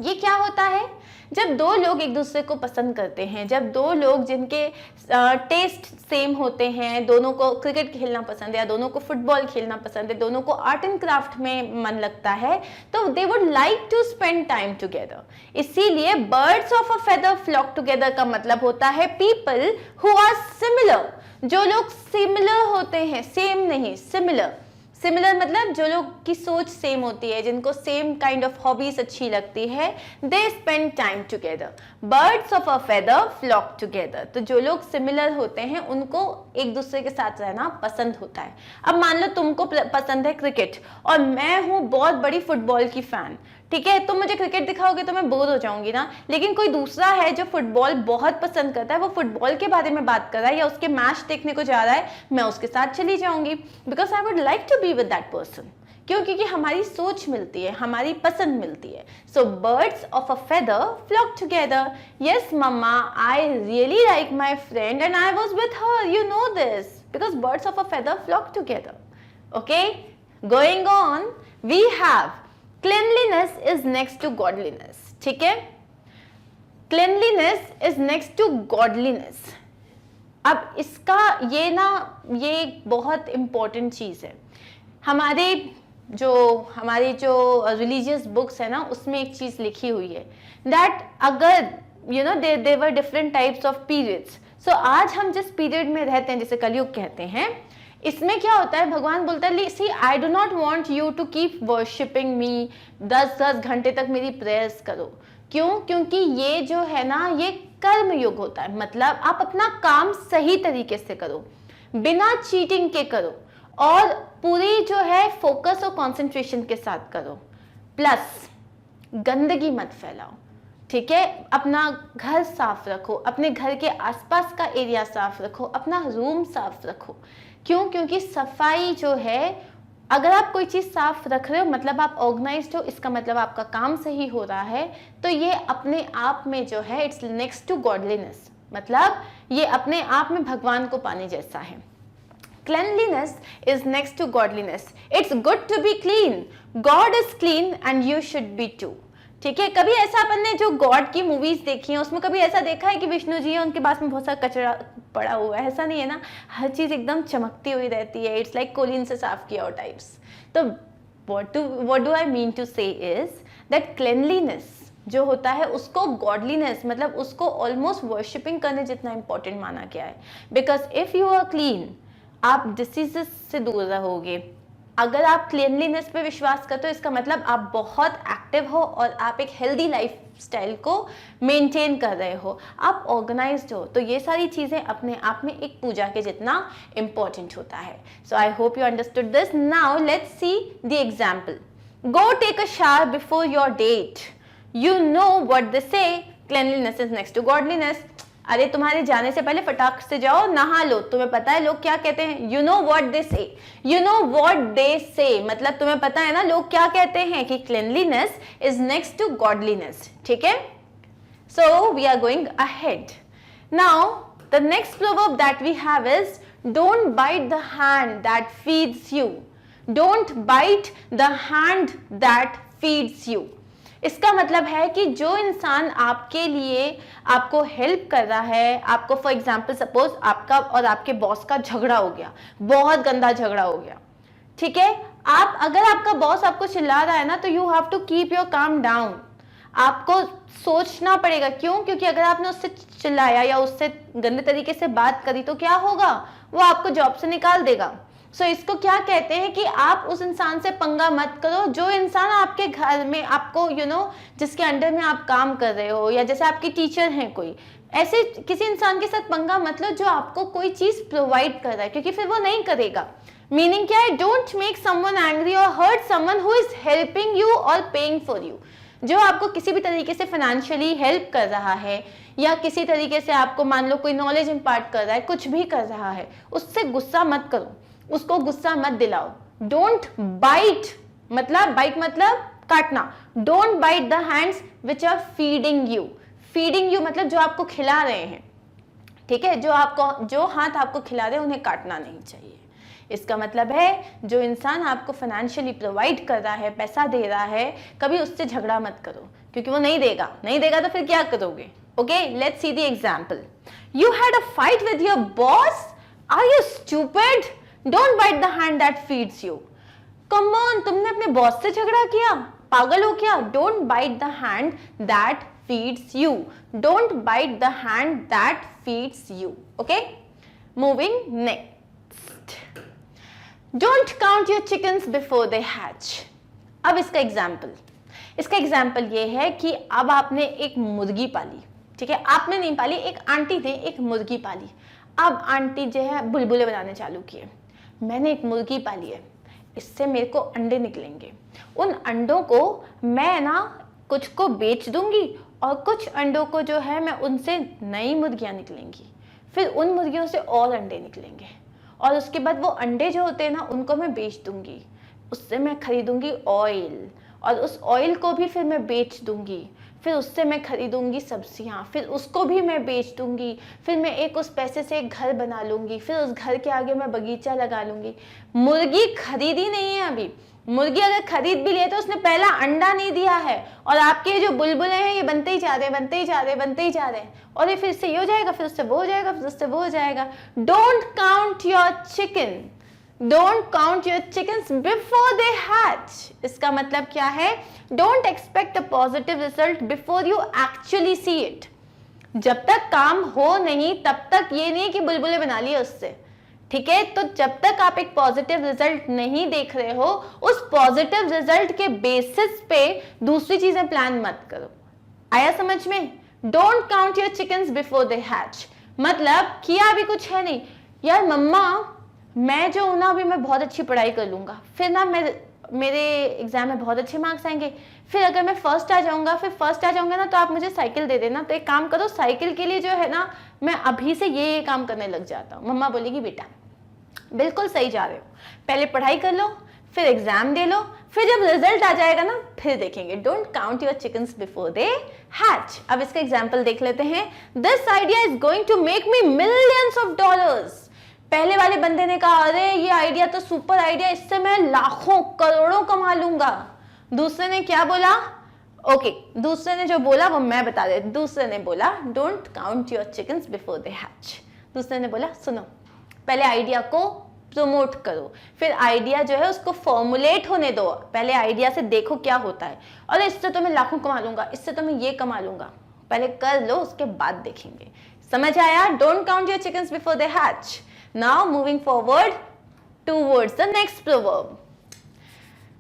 ये क्या होता है? जब दो लोग एक दूसरे को पसंद करते हैं, जब दो लोग जिनके टेस्ट सेम होते हैं, दोनों को क्रिकेट खेलना पसंद है या दोनों को फुटबॉल खेलना पसंद है, दोनों को आर्ट एंड क्राफ्ट में मन लगता है, तो they would like to spend time together. इसीलिए birds of a feather flock together का मतलब होता है पीपल हु आर सिमिलर। जो लोग सिमिलर होते हैं, सेम नहीं, सिमिलर। सिमिलर मतलब जो लोग की सोच सेम होती है, जिनको सेम काइंड ऑफ हॉबीज अच्छी लगती है, they spend time together. Birds of a feather flock together, तो जो लोग सिमिलर होते हैं उनको एक दूसरे के साथ रहना पसंद होता है। अब मान लो तुमको पसंद है क्रिकेट और मैं हूँ बहुत बड़ी फुटबॉल की फैन, ठीक है, तुम मुझे क्रिकेट दिखाओगे तो मैं बोर हो जाऊंगी ना। लेकिन कोई दूसरा है जो फुटबॉल बहुत पसंद करता है, वो फुटबॉल के बारे में बात कर रहा है या उसके मैच देखने को जा रहा है, मैं उसके साथ चली जाऊंगी, because I would like to be with that person. क्यों? क्योंकि हमारी सोच मिलती है, हमारी पसंद मिलती है। So birds of a feather flock together. Yes मम्मा, I really like my friend and I was with her, you know this, because birds of a feather flock together. Okay, going on, we have cleanliness is next to godliness, ठीक है, cleanliness is next to godliness। अब इसका ये बहुत important चीज है। हमारी जो रिलीजियस बुक्स है ना, उसमें एक चीज लिखी हुई है दैट अगर there were different types of periods। सो आज हम जिस पीरियड में रहते हैं, जिसे कलयुग कहते हैं, इसमें क्या होता है, भगवान बोलता है see I do not want you to keep worshipping me, 10-10 घंटे तक मेरी प्रेयर्स करो। क्यों? क्योंकि ये जो है ना, ये कर्म युग होता है। मतलब आप अपना काम सही तरीके से करो, बिना चीटिंग के करो, और पूरी जो है फोकस और कंसंट्रेशन के साथ करो। प्लस गंदगी मत फैलाओ, ठीक है, अपना घर साफ रखो, अपने घर के आसपास का एरिया साफ रखो, अपना रूम साफ रखो। क्यों? क्योंकि सफाई जो है अगर आप कोई चीज़ साफ रख रहे हो मतलब आप ऑर्गेनाइज्ड हो, इसका मतलब आपका काम सही हो रहा है। तो ये अपने आप में जो है इट्स नेक्स्ट टू गॉडलीनेस, मतलब ये अपने आप में भगवान को पाने जैसा है। Cleanliness is next to godliness. It's good to be clean. God is clean and you should be too. ठीक है, कभी ऐसा अपन ने जो गॉड की मूवीज देखी हैं उसमें कभी ऐसा देखा है कि विष्णु जी है उनके पास में बहुत सारा कचरा पड़ा हुआ है? ऐसा नहीं है ना, हर चीज एकदम चमकती हुई रहती है। इट्स लाइक कोलिन से साफ किया हो टाइप्स। तो what do I mean to say is that cleanliness जो होता है उसको गॉडलीनेस मतलब उसको ऑलमोस्ट वर्शिपिंग करने जितना इंपॉर्टेंट माना गया है। Because if you are clean आप डिसीजेस से दूर रहोगे। अगर आप क्लीनलीनेस पे विश्वास करते हो इसका मतलब आप बहुत एक्टिव हो और आप एक हेल्दी लाइफ स्टाइल को मेंटेन कर रहे हो, आप ऑर्गेनाइज्ड हो। तो ये सारी चीज़ें अपने आप में एक पूजा के जितना इम्पोर्टेंट होता है। So I hope you understood this. Now let's see the example. Go take a shower before your date. You know what they say, cleanliness is next to godliness. अरे तुम्हारे जाने से पहले फटाक से जाओ नहा लो। तुम्हें पता है लोग क्या कहते हैं? यू नो व्हाट दे से, यू नो व्हाट दे से, मतलब तुम्हें पता है ना लोग क्या कहते हैं कि cleanliness is next to godliness. ठीक है, so we are going ahead. Now the next proverb that we have is don't bite the hand that feeds you. Don't bite the hand that feeds you. इसका मतलब है कि जो इंसान आपके लिए आपको हेल्प कर रहा है, आपको फॉर एग्जाम्पल सपोज आपका और आपके बॉस का झगड़ा हो गया, बहुत गंदा झगड़ा हो गया, ठीक है, आप अगर आपका बॉस आपको चिल्ला रहा है ना तो you have to keep your calm down. आपको सोचना पड़ेगा, क्यों? क्योंकि अगर आपने उससे चिल्लाया या उससे गंदे तरीके से बात करी तो क्या होगा, वो आपको जॉब से निकाल देगा। सो इसको क्या कहते हैं कि आप उस इंसान से पंगा मत करो जो इंसान आपके घर में आपको जिसके अंडर में आप काम कर रहे हो, या जैसे आपकी टीचर हैं कोई, ऐसे किसी इंसान के साथ पंगा मत लो जो आपको कोई चीज प्रोवाइड कर रहा है, क्योंकि फिर वो नहीं करेगा। मीनिंग क्या है? डोंट मेक समवन एंग्री और hurt someone who is helping you और पेइंग फॉर यू। जो आपको किसी भी तरीके से फाइनेंशियली हेल्प कर रहा है या किसी तरीके से आपको मान लो कोई नॉलेज इंपार्ट कर रहा है, कुछ भी कर रहा है, उससे गुस्सा मत करो, उसको गुस्सा मत दिलाओ। डोंट बाइट, मतलब बाइट मतलब काटना। Don't bite the hands which are feeding you. Feeding you मतलब जो आपको खिला रहे हैं, ठीक है, जो हाथ आपको खिला रहे हैं उन्हें काटना नहीं चाहिए। इसका मतलब है जो इंसान आपको फाइनेंशियली प्रोवाइड कर रहा है, पैसा दे रहा है, कभी उससे झगड़ा मत करो, क्योंकि वो नहीं देगा तो फिर क्या करोगे? Okay, let's see the example. You had a fight with your boss, are you stupid? Don't bite the hand that feeds you. Come on, तुमने अपने बॉस से झगड़ा किया, पागल हो क्या? Don't bite the hand that feeds you. Don't bite the hand that feeds you. Okay, moving next. Don't count your chickens before they hatch. अब इसका एग्जाम्पल ये है कि अब आपने एक मुर्गी पाली, ठीक है, आपने नहीं पाली, एक आंटी ने एक मुर्गी पाली। अब आंटी जो है बुलबुले बनाने चालू किए। मैंने एक मुर्गी पाली है, इससे मेरे को अंडे निकलेंगे, उन अंडों को मैं ना कुछ को बेच दूंगी और कुछ अंडों को जो है मैं उनसे नई मुर्गियां निकलेंगी, फिर उन मुर्गियों से और अंडे निकलेंगे, और उसके बाद वो अंडे जो होते हैं ना उनको मैं बेच दूंगी, उससे मैं खरीदूंगी ऑयल, और उस ऑयल को भी फिर मैं बेच दूंगी, फिर उससे मैं खरीदूंगी सब्जियां, फिर उसको भी मैं बेच दूंगी, फिर मैं एक उस पैसे से एक घर बना लूंगी, फिर उस घर के आगे मैं बगीचा लगा लूंगी। मुर्गी खरीदी नहीं है अभी, मुर्गी अगर खरीद भी लिया तो उसने पहला अंडा नहीं दिया है, और आपके जो बुलबुले हैं ये बनते ही जा रहे हैं, और ये फिर से ये हो जाएगा, फिर उससे वो हो जाएगा, फिर उससे वो हो जाएगा। Don't count your chicken, don't count your chickens before they hatch. इसका मतलब क्या है? Don't expect a positive result before you actually see it. जब तक काम हो नहीं तब तक ये नहीं कि बुलबुले बना लिए उससे, ठीक है। तो जब तक आप एक पॉजिटिव रिजल्ट नहीं देख रहे हो, उस पॉजिटिव रिजल्ट के बेसिस पे दूसरी चीजें प्लान मत करो। आया समझ में? Don't count your chickens before they hatch मतलब किया अभी कुछ है नहीं, यार मम्मा मैं जो हूं ना अभी मैं बहुत अच्छी पढ़ाई कर लूंगा, फिर ना मेरे एग्जाम में बहुत अच्छे मार्क्स आएंगे, फिर अगर मैं फर्स्ट आ जाऊंगा ना तो आप मुझे साइकिल दे देना। तो एक काम करो, साइकिल के लिए जो है ना मैं अभी से ये काम करने लग जाता हूँ। मम्मा बोलेगी बेटा बिल्कुल सही जा रहे हो, पहले पढ़ाई कर लो, फिर एग्जाम दे लो, फिर जब रिजल्ट आ जाएगा ना फिर देखेंगे। Don't count your chickens before they hatch. अब इसका एग्जाम्पल देख लेते हैं। This idea is going to make me millions of dollars. पहले वाले बंदे ने कहा अरे ये आइडिया तो सुपर आइडिया, इससे मैं लाखों करोड़ों कमा लूंगा। दूसरे ने क्या बोला? ओके, दूसरे ने जो बोला वो मैं बता दे। दूसरे ने बोला don't count your chickens before they hatch. दूसरे ने बोला सुनो, पहले आइडिया को प्रमोट करो, फिर आइडिया जो है उसको फॉर्मुलेट होने दो, पहले आइडिया से देखो क्या होता है, और इससे तो मैं लाखों कमा लूंगा, इससे तो मैं ये कमा लूंगा, पहले कर लो उसके बाद देखेंगे। समझ आया? Don't count your chickens before they hatch. Now moving forward towards the next proverb,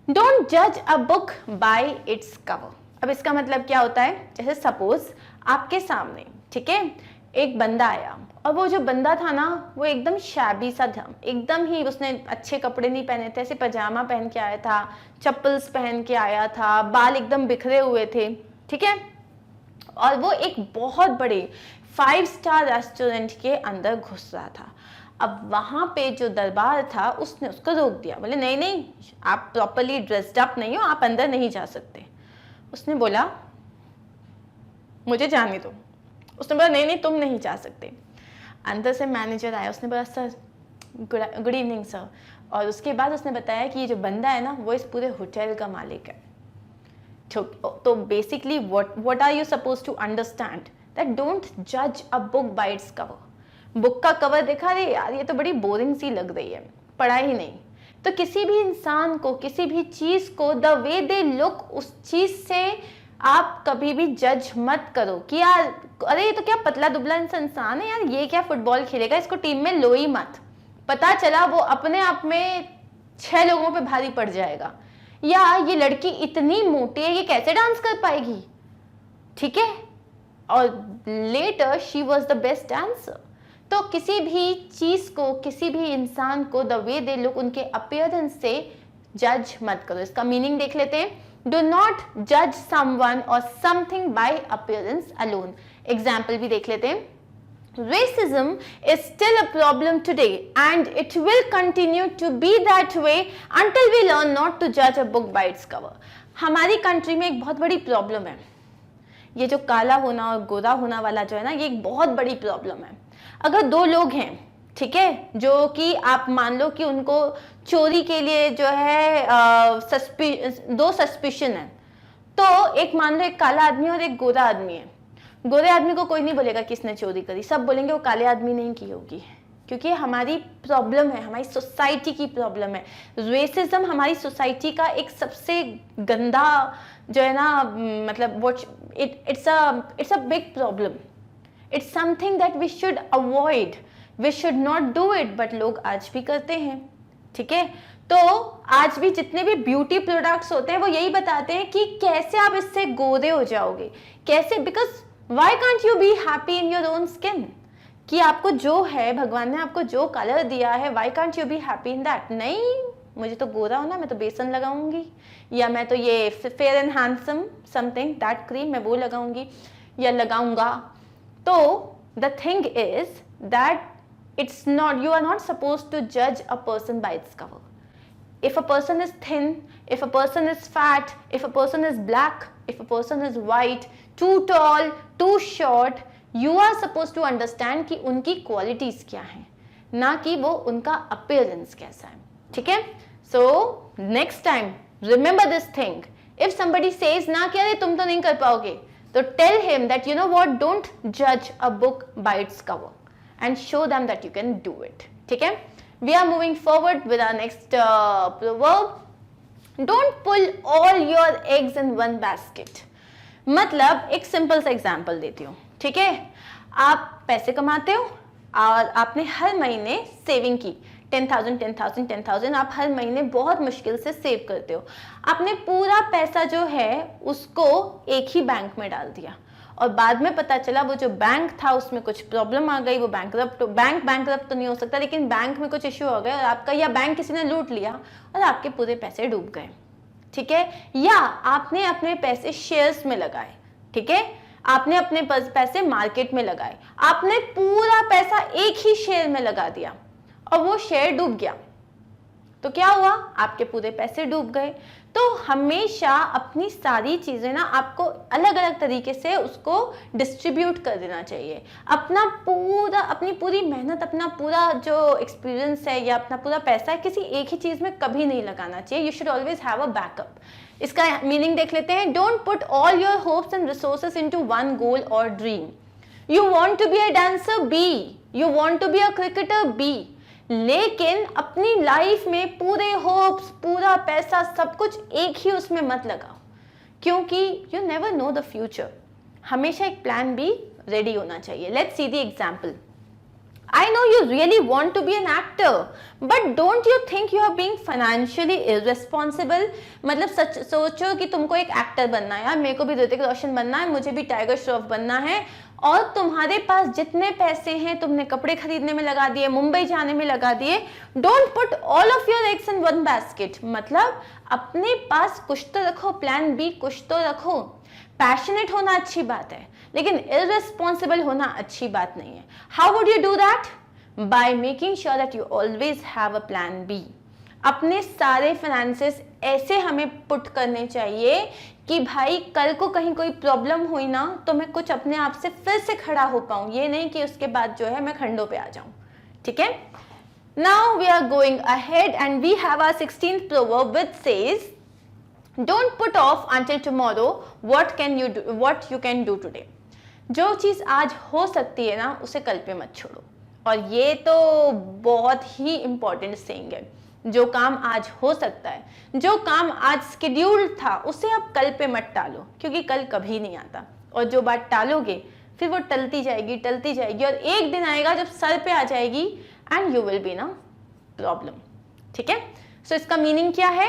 don't जज a book by its cover. अब इसका मतलब क्या होता है? जैसे सपोज आपके सामने, ठीक है, एक बंदा आया और वो जो बंदा था ना वो एकदम शैबी सा था, एकदम ही उसने अच्छे कपड़े नहीं पहने थे, ऐसे पजामा पहन के आया था, चप्पल्स पहन के आया था, बाल एकदम बिखरे हुए थे, ठीक है, और वो एक बहुत बड़े 5 स्टार रेस्टोरेंट के अंदर घुस रहा था। अब वहां पे जो दरबार था उसने उसको रोक दिया, बोले नहीं नहीं आप प्रॉपरली ड्रेस्ड अप नहीं हो, आप अंदर नहीं जा सकते। उसने बोला मुझे जाने दो। उसने बोला नहीं नहीं तुम नहीं जा सकते। अंदर से मैनेजर आया, उसने बोला सर गुड इवनिंग सर, और उसके बाद उसने बताया कि ये जो बंदा है ना वो इस पूरे होटल का मालिक है। तो basically what are you suppose to understand that don't जज a book by its cover. Book का कवर देखा, अरे यार ये तो बड़ी बोरिंग सी लग रही है, पढ़ा ही नहीं। तो किसी भी इंसान को, किसी भी चीज को द वे दे लुक, उस चीज से आप कभी भी जज मत करो कि यार अरे ये तो क्या पतला दुबला इंसान है यार, ये क्या फुटबॉल खेलेगा, इसको टीम में लो ही मत। पता चला वो अपने आप में 6 लोगों पे भारी पड़ जाएगा, या ये लड़की इतनी मोटी है ये कैसे डांस कर पाएगी, ठीक है, और later she was the best dancer. तो किसी भी चीज को, किसी भी इंसान को द वे दे लुक, उनके अपीयरेंस से जज मत करो। इसका मीनिंग देख लेते हैं। Do not judge someone or something by appearance alone. Example भी देख लेते हैं। Racism is still a problem today and it will continue to be that way until we learn not to judge a book by its cover. हमारी country में एक बहुत बड़ी problem है, ये जो काला होना और गोरा होना वाला जो है ना, ये एक बहुत बड़ी प्रॉब्लम है। अगर 2 लोग हैं, ठीक है, जो कि आप मान लो कि उनको चोरी के लिए जो है 2 सस्पिशन है, तो एक मान लो एक काला आदमी और एक गोरा आदमी है। गोरे आदमी को कोई नहीं बोलेगा किसने चोरी करी, सब बोलेंगे वो काले आदमी नहीं की होगी, क्योंकि हमारी प्रॉब्लम है, हमारी सोसाइटी की प्रॉब्लम है। रेसिज्म हमारी सोसाइटी का एक सबसे गंदा जो है ना, मतलब it's a big problem, it's something that we should avoid, we should not do it, but लोग आज भी करते हैं, ठीक है। तो आज भी जितने भी ब्यूटी प्रोडक्ट्स होते हैं वो यही बताते हैं कि कैसे आप इससे गोरे हो जाओगे, कैसे, because why can't you be happy in your own skin, कि आपको जो है, भगवान ने आपको जो कलर दिया है, why can't you be happy in that. नहीं मुझे तो गोरा होना, मैं तो बेसन लगाऊंगी, या मैं तो ये fair and handsome something that cream मैं वो लगाऊंगी या लगाऊंगा। तो the thing is that it's not, you are not supposed to judge a person by its cover. If a person is thin, if a person is fat, if a person is black, if a person is white, too tall, too short, you are supposed to understand कि उनकी qualities क्या हैं, ना कि वो उनका appearance कैसा है, ठीक है। So next time remember this thing. If somebody says ना कि अरे तुम तो नहीं कर पाओगे, तो tell him that you know what, don't judge a book by its cover and show them that you can do it, ठीक है। We are moving forward with our next proverb. Don't pull all your eggs in one basket. मतलब एक simple सा example देती हूँ, ठीक है। आप पैसे कमाते हो और आपने हर महीने सेविंग की 10,000 आप हर महीने बहुत मुश्किल से सेव करते हो। आपने पूरा पैसा जो है उसको एक ही बैंक में डाल दिया, और बाद में पता चला वो जो बैंक था उसमें कुछ प्रॉब्लम आ गई, वो बैंकरप्ट तो नहीं हो सकता, लेकिन बैंक में कुछ इश्यू हो गया और आपका, या बैंक किसी ने लूट लिया और आपके पूरे पैसे डूब गए, ठीक है। या आपने अपने पैसे शेयर्स में लगाए, ठीक है, आपने अपने पैसे मार्केट में लगाए, आपने पूरा पैसा एक ही शेयर में लगा दिया और वो शेयर डूब गया, तो क्या हुआ, आपके पूरे पैसे डूब गए। तो हमेशा अपनी सारी चीजें ना आपको अलग अलग तरीके से उसको डिस्ट्रीब्यूट कर देना चाहिए। अपनी पूरी मेहनत, अपना पूरा जो एक्सपीरियंस है या अपना पूरा पैसा है किसी एक ही चीज में कभी नहीं लगाना चाहिए। You should always have a backup. इसका मीनिंग देख लेते हैं। Don't put all your hopes and resources into one goal और dream. You want to be a dancer, be. You want to be a cricketer, be. लेकिन अपनी life में पूरे hopes, पूरा पैसा, सब कुछ एक ही उसमें मत लगाओ, क्योंकि you never know the future. हमेशा एक प्लान बी रेडी होना चाहिए। Let's see the example. I know you really want to be an actor, but don't you think you are being financially irresponsible? मतलब सच सोचो कि तुमको एक एक्टर बनना है। यार मेरे को भी ऋतिक रोशन बनना है, मुझे भी टाइगर श्रॉफ बनना है, और तुम्हारे पास जितने पैसे हैं तुमने कपड़े खरीदने में लगा दिए, मुंबई जाने में लगा दिए। Don't put all of your eggs in one basket. मतलब अपने पास कुछ तो रखो, प्लान बी कुछ तो रखो। पैशनेट होना अच्छी बात है, लेकिन इररिस्पॉन्सिबल होना अच्छी बात नहीं है। How would you do that? By making sure that you always have a plan B. अपने सारे फाइनेंसेस ऐसे हमें पुट करने चाहिए कि भाई कल को कहीं कोई प्रॉब्लम हुई ना तो मैं कुछ अपने आप से फिर से खड़ा हो पाऊं, ये नहीं कि उसके बाद जो है मैं खंडों पे आ जाऊं। ठीक है, now we are going ahead and we have our 16th proverb which says don't put off until tomorrow what you can do today। जो चीज आज हो सकती है ना उसे कल पे मत छोड़ो। और ये तो बहुत ही इंपॉर्टेंट सेइंग है। जो काम आज हो सकता है, जो काम आज स्केड्यूल्ड था, उसे आप कल पे मत टालो, क्योंकि कल कभी नहीं आता। और जो बात टालोगे फिर वो टलती जाएगी और एक दिन आएगा जब सर पे आ जाएगी एंड यू विल बी ना प्रॉब्लम। ठीक है, सो इसका मीनिंग क्या है?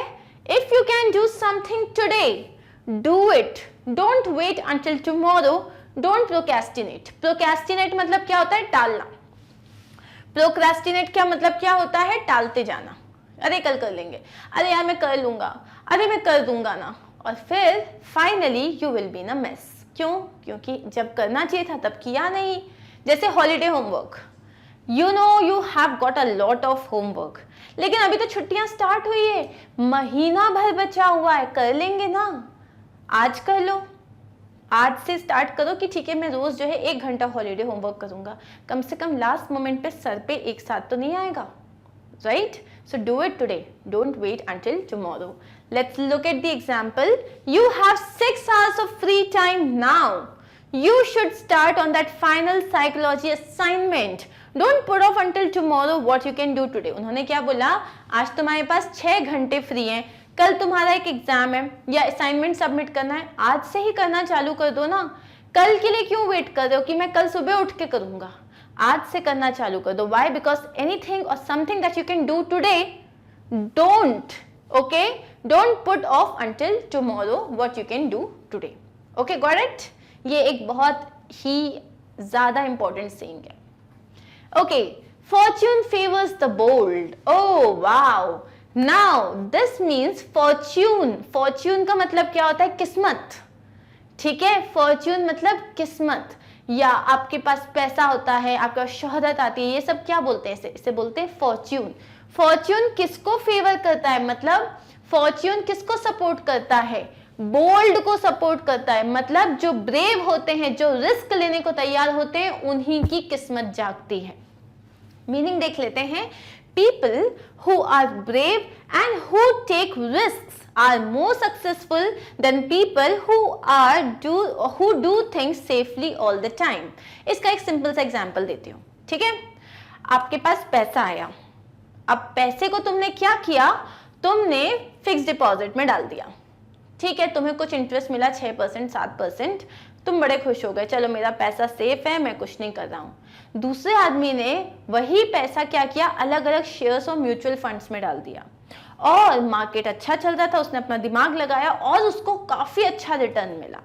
If you can do something today, do it. Don't wait until tomorrow. Don't procrastinate. Procrastinate मतलब क्या होता है? टालना। प्रोक्रेस्टिनेट क्या मतलब क्या होता है? टालते जाना। अरे कल कर लेंगे, अरे यार मैं कर लूंगा, अरे मैं कर दूंगा ना, और फिर finally you will be in a mess. क्यों? क्योंकि जब करना चाहिए था तब किया नहीं। जैसे holiday homework, you know you have got a lot of homework, लेकिन अभी तो छुट्टियां स्टार्ट हुई है, महीना भर बचा हुआ है, कर लेंगे ना, आज कर लो। आज से स्टार्ट करो कि ठीक है मैं रोज जो है 1 घंटा हॉलीडे होमवर्क करूंगा, कम से कम लास्ट मोमेंट पे सर पे एक साथ तो नहीं आएगा, right? So do it today, don't wait until tomorrow. Let's look at the example. You have 6 hours of free time now. You should start on that final psychology assignment. Don't put off until tomorrow what you can do today. उन्होंने क्या बोला? आज तुम्हारे पास 6 घंटे free हैं, कल तुम्हारा एक एग्जाम है या असाइनमेंट सबमिट करना है, आज से ही करना चालू कर दो ना। कल के लिए क्यों वेट कर रहे हो कि मैं कल सुबह उठ के करूंगा? आज से करना चालू कर दो। व्हाई? बिकॉज एनीथिंग और something that you can do today, don't don't put off until tomorrow what you can do today. Okay, got it? ये एक बहुत ही ज्यादा इंपॉर्टेंट सेइंग है। Okay, fortune favours the bold. Oh wow, now this means fortune. Fortune का मतलब क्या होता है? किस्मत। ठीक है, फॉर्च्यून मतलब किस्मत, या आपके पास पैसा होता है, आपके पास शोहरत आती है, ये सब क्या बोलते हैं? इसे बोलते हैं फॉर्च्यून। फॉर्च्यून किसको फेवर करता है? मतलब फॉर्च्यून किसको सपोर्ट करता है? बोल्ड को सपोर्ट करता है। मतलब जो ब्रेव होते हैं, जो रिस्क लेने को तैयार होते हैं, उन्हीं की किस्मत जागती है। मीनिंग देख लेते हैं। People who are brave and who take risks are more successful than people who do things safely all the time। इसका एक सिंपल सा एग्जांपल देती हूँ। ठीक है, आपके पास पैसा आया, अब पैसे को तुमने क्या किया? तुमने फिक्स डिपॉजिट में डाल दिया। ठीक है, तुम्हें कुछ इंटरेस्ट मिला 6%, 7%, तुम बड़े खुश हो गए, चलो मेरा पैसा सेफ है, मैं कुछ नहीं कर रहा हूँ। दूसरे आदमी ने वही पैसा क्या किया? अलग अलग शेयर्स और म्यूचुअल फंड्स में डाल दिया, और मार्केट अच्छा चल रहा था, उसने अपना दिमाग लगाया और उसको काफी अच्छा रिटर्न मिला।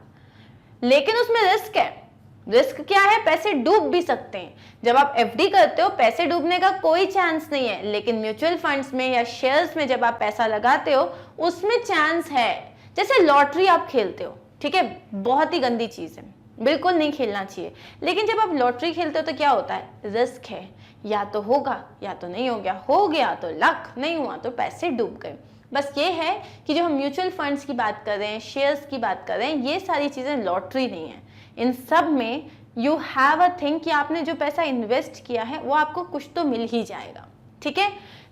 लेकिन उसमें रिस्क है। रिस्क क्या है? पैसे डूब भी सकते हैं। जब आप एफडी करते हो पैसे डूबने का कोई चांस नहीं है, लेकिन म्यूचुअल फंड्स में या शेयर्स में जब आप पैसा लगाते हो उसमें चांस है। जैसे लॉटरी आप खेलते हो, ठीक है, बहुत ही गंदी चीज है, बिल्कुल नहीं खेलना चाहिए। लेकिन जब आप लॉटरी खेलते हो तो क्या होता है? रिस्क है, या तो होगा या तो नहीं हो गया, हो गया तो लक, नहीं हुआ तो पैसे डूब गए। बस ये है कि जो हम म्यूचुअल फंड्स की बात कर रहे हैं, शेयर्स की बात कर रहे हैं, ये सारी चीज़ें लॉटरी नहीं है। इन सब में यू हैव अ थिंग कि आपने जो पैसा इन्वेस्ट किया है वो आपको कुछ तो मिल ही जाएगा, ठीक है।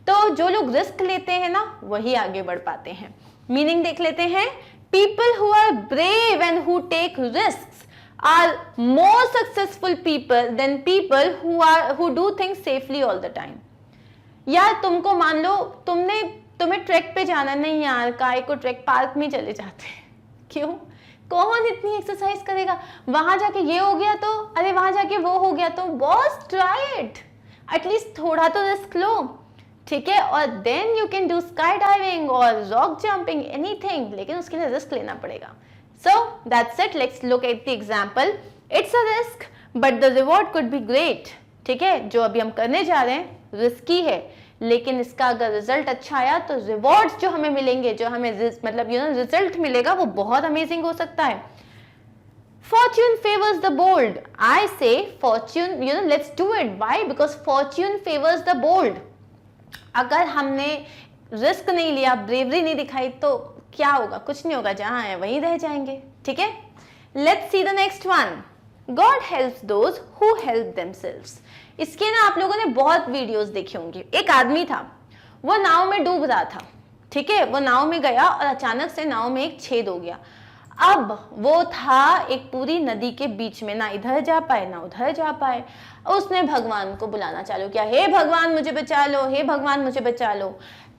तो जो लोग रिस्क लेते हैं ना वही आगे बढ़ पाते हैं। मीनिंग देख लेते हैं, people who are brave and who take risks are more successful people than people who do things safely all the time. यार तुमको मान लो तुम्हें ट्रैक पे जाना, नहीं यार काय को ट्रैक, पार्क में चले जाते हैं। क्यों? कौन इतनी एक्सरसाइज करेगा, वहां जाके ये हो गया तो, अरे वहां जाके वो हो गया तो। बॉस ट्राई इट, एटलीस्ट थोड़ा तो रिस्क लो, ठीक है। और then you can do sky diving और रॉक जंपिंग, एनीथिंग, लेकिन उसके लिए रिस्क लेना पड़ेगा। So that's it, let's look at the example. It's a risk but the reward could be great, ठीक है। जो अभी हम करने जा रहे हैं रिस्की है, लेकिन इसका अगर रिजल्ट अच्छा आया तो रिवॉर्ड्स जो हमें मिलेंगे, जो हमें मतलब रिजल्ट मिलेगा वो बहुत अमेजिंग हो सकता है। Fortune favors the bold. I say fortune, let's do it. Why? Because fortune favors the bold. अगर हमने रिस्क नहीं लिया, ब्रेवरी नहीं दिखाई तो क्या होगा? कुछ नहीं होगा, जहां है वहीं रह जाएंगे, ठीक है। Let's see the next one. God helps those who help themselves. इसके ना आप लोगों ने बहुत वीडियोस देखे होंगे। एक आदमी था, वो नाव में डूब रहा था, ठीक है। वो नाव में गया और अचानक से नाव में एक छेद हो गया। अब वो था एक पूरी नदी के बीच में, ना इधर जा पाए ना उधर जा पाए। उसने भगवान को बुलाना चालू किया, हे भगवान मुझे बचा लो, हे भगवान मुझे बचा लो।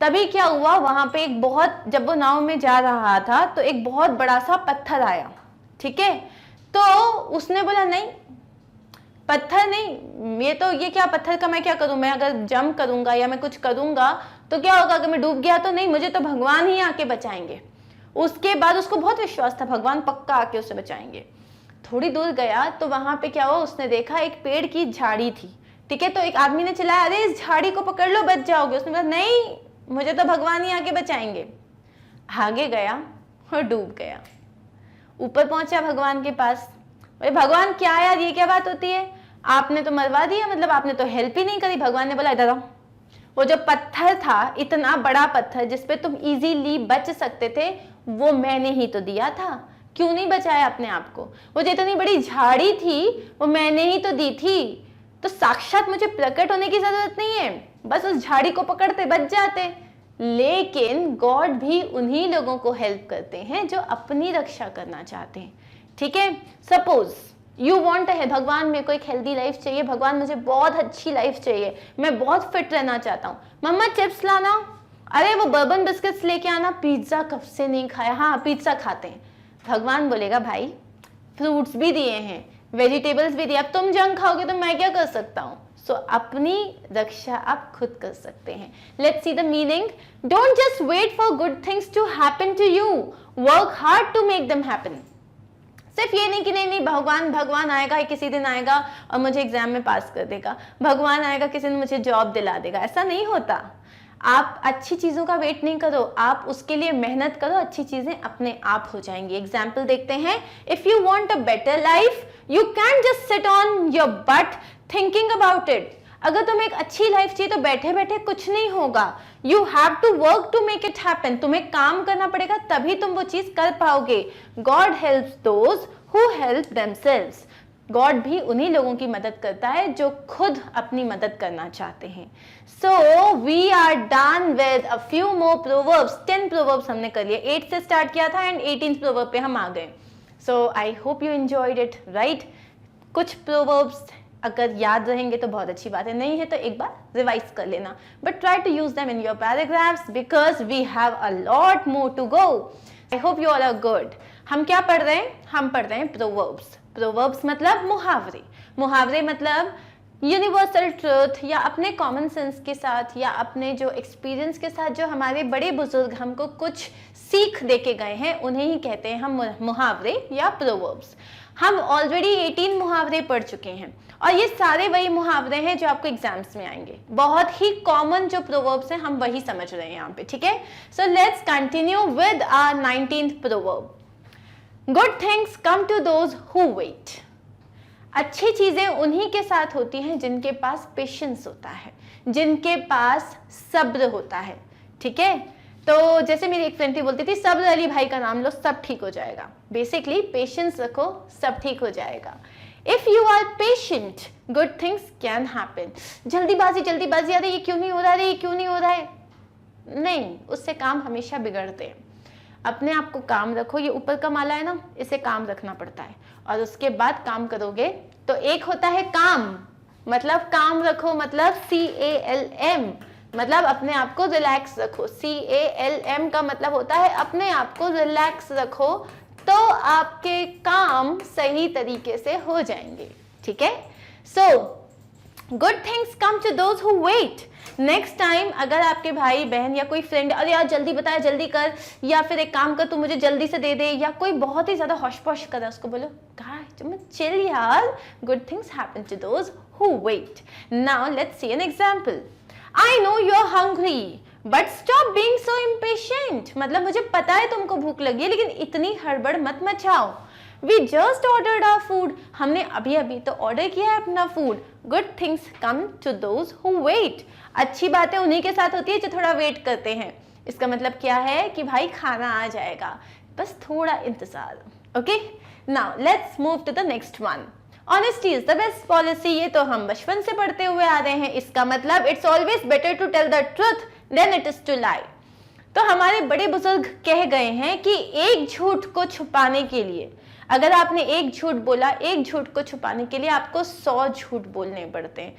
तभी क्या हुआ, वहां पे एक बहुत, जब वो नाव में जा रहा था तो एक बहुत बड़ा सा पत्थर आया, ठीक है। तो उसने बोला नहीं, पत्थर नहीं, ये क्या पत्थर का मैं क्या करूं, मैं अगर जंप करूंगा या मैं कुछ करूंगा तो क्या होगा, अगर मैं डूब गया तो नहीं, मुझे तो भगवान ही आके बचाएंगे। उसके बाद उसको बहुत विश्वास था भगवान पक्का आके उसे बचाएंगे। थोड़ी दूर गया तो वहां पे क्या हुआ, उसने देखा एक पेड़ की झाड़ी थी, ठीक है। तो एक आदमी ने चिल्लाया, अरे इस झाड़ी को पकड़ लो बच जाओगे। उसने कहा नहीं, मुझे तो भगवान ही आके बचाएंगे। आगे गया और डूब गया। ऊपर पहुंचा भगवान के पास, अरे भगवान क्या यार, ये क्या बात होती है, आपने तो मरवा दिया, मतलब आपने तो हेल्प ही नहीं करी। भगवान ने बोला इधर आओ, वो जो पत्थर था, इतना बड़ा पत्थर जिसपे तुम इजीली बच सकते थे, वो मैंने ही तो दिया था, क्यों नहीं बचाया अपने आप को। वो जो इतनी बड़ी झाड़ी थी वो मैंने ही तो दी थी, तो साक्षात मुझे प्रकट होने की जरूरत नहीं है, बस उस झाड़ी को पकड़ते बच जाते। लेकिन गॉड भी उन्हीं लोगों को हेल्प करते हैं जो अपनी रक्षा करना चाहते हैं, ठीक है। सपोज यू वॉन्ट है, भगवान मेरे को एक हेल्दी लाइफ चाहिए, भगवान मुझे बहुत अच्छी लाइफ चाहिए, मैं बहुत फिट रहना चाहता हूँ, मम्मा चिप्स लाना, अरे वो बर्बन बिस्किट्स लेके आना, पिज्जा कब से नहीं खाया, हाँ पिज्जा खाते हैं। भगवान बोलेगा भाई फ्रूट्स भी दिए हैं, वेजिटेबल्स भी दिए, अब तुम जंक खाओगे तो मैं क्या कर सकता हूँ। सो अपनी रक्षा आप खुद कर सकते हैं। Let's see the meaning, don't just wait for good things to happen to you, work hard to make them happen. सिर्फ ये नहीं कि नहीं भगवान आएगा किसी दिन आएगा और मुझे एग्जाम में पास कर देगा, भगवान आएगा किसी दिन मुझे जॉब दिला देगा, ऐसा नहीं होता। आप अच्छी चीजों का वेट नहीं करो, आप उसके लिए मेहनत करो, अच्छी चीजें अपने आप हो जाएंगी। एग्जाम्पल देखते हैं, if you want a better life you can just sit on your but thinking about it. अगर तुम्हें एक अच्छी लाइफ चाहिए तो बैठे बैठे कुछ नहीं होगा, you have to work to make it happen. तुम्हें काम करना पड़ेगा तभी तुम वो चीज कर पाओगे। God helps those who help themselves. God भी उन्हीं लोगों की मदद करता है जो खुद अपनी मदद करना चाहते हैं। So we are done with a few more proverbs. 10 proverbs हमने कर लिए, 8 से स्टार्ट किया था एंड 18th प्रोवर्ब पे हम आ गए। So I hope you enjoyed it, right. कुछ प्रोवर्ब्स अगर याद रहेंगे तो बहुत अच्छी बात है, नहीं है तो एक बार रिवाइज कर लेना, but try to use them in your paragraphs because we have a lot more to go. I hope you all are good. हम क्या पढ़ रहे हैं? हम पढ़ रहे हैं प्रोवर्ब्स। प्रोवर्ब्स मतलब मुहावरे, मुहावरे मतलब यूनिवर्सल ट्रूथ, या अपने कॉमन सेंस के साथ या अपने जो एक्सपीरियंस के साथ जो हमारे बड़े बुजुर्ग हमको कुछ सीख दे के गए हैं, उन्हें ही कहते हैं हम मुहावरे या प्रोवर्ब्स। हम ऑलरेडी 18 मुहावरे पढ़ चुके हैं और ये सारे वही मुहावरे हैं जो आपको एग्जाम्स में आएंगे। बहुत ही कॉमन जो प्रोवर्ब्स हैं हम वही समझ रहे हैं यहाँ पे, ठीक है। So let's continue with our 19th proverb. Good things come to those who wait. अच्छी चीजें उन्हीं के साथ होती हैं जिनके पास पेशेंस होता है, जिनके पास सब्र होता है, ठीक है। तो जैसे मेरी एक फ्रेंड थी, बोलती थी सब्र अली भाई का नाम लो सब ठीक हो जाएगा। बेसिकली पेशेंस रखो, सब ठीक हो जाएगा। If you are patient good things can happen. जल्दीबाजी जल्दीबाजी, अरे ये क्यों नहीं हो रहा, अरे ये क्यों नहीं हो रहा है, नहीं, उससे काम हमेशा बिगड़ते हैं। अपने आप को काम रखो, ये ऊपर का माला है ना, इसे काम रखना पड़ता है, और उसके बाद काम करोगे। तो एक होता है काम, मतलब काम रखो, मतलब CALM, मतलब अपने आप को रिलैक्स रखो। CALM का मतलब होता है अपने आप को रिलैक्स रखो, तो आपके काम सही तरीके से हो जाएंगे, ठीक है। So good things come to those who wait. Next time अगर आपके भाई बहन या कोई फ्रेंड, अरे यार जल्दी बता, जल्दी कर, या फिर एक काम कर तू मुझे जल्दी से दे दे, या कोई बहुत ही ज्यादा हौश पौश कर, उसको बोलो चिल यार, good things happen to those who wait. Now let's see an example. I know you are hungry but stop being so impatient. मतलब मुझे पता है तुमको भूख लगी है, लेकिन इतनी हड़बड़ मत मचाओ। We just ordered our food. हमने अभी अभी तो ऑर्डर किया है अपना food. Good things come to those who wait. अच्छी बातें उन्हीं के साथ होती है जो थोड़ा वेट करते हैं। इसका मतलब क्या है कि भाई खाना आ जाएगा, बस थोड़ा इंतजार। Okay, now let's move to the next one. Honesty is the best policy. ये तो हम बचपन से पढ़ते हुए आ रहे हैं। इसका मतलब it's always better to tell the truth than it is to lie. तो हमारे बड़े बुजुर्ग कह गए हैं कि एक झूठ को छुपाने के लिए, अगर आपने एक झूठ बोला, एक झूठ को छुपाने के लिए आपको 100 झूठ बोलने पड़ते हैं।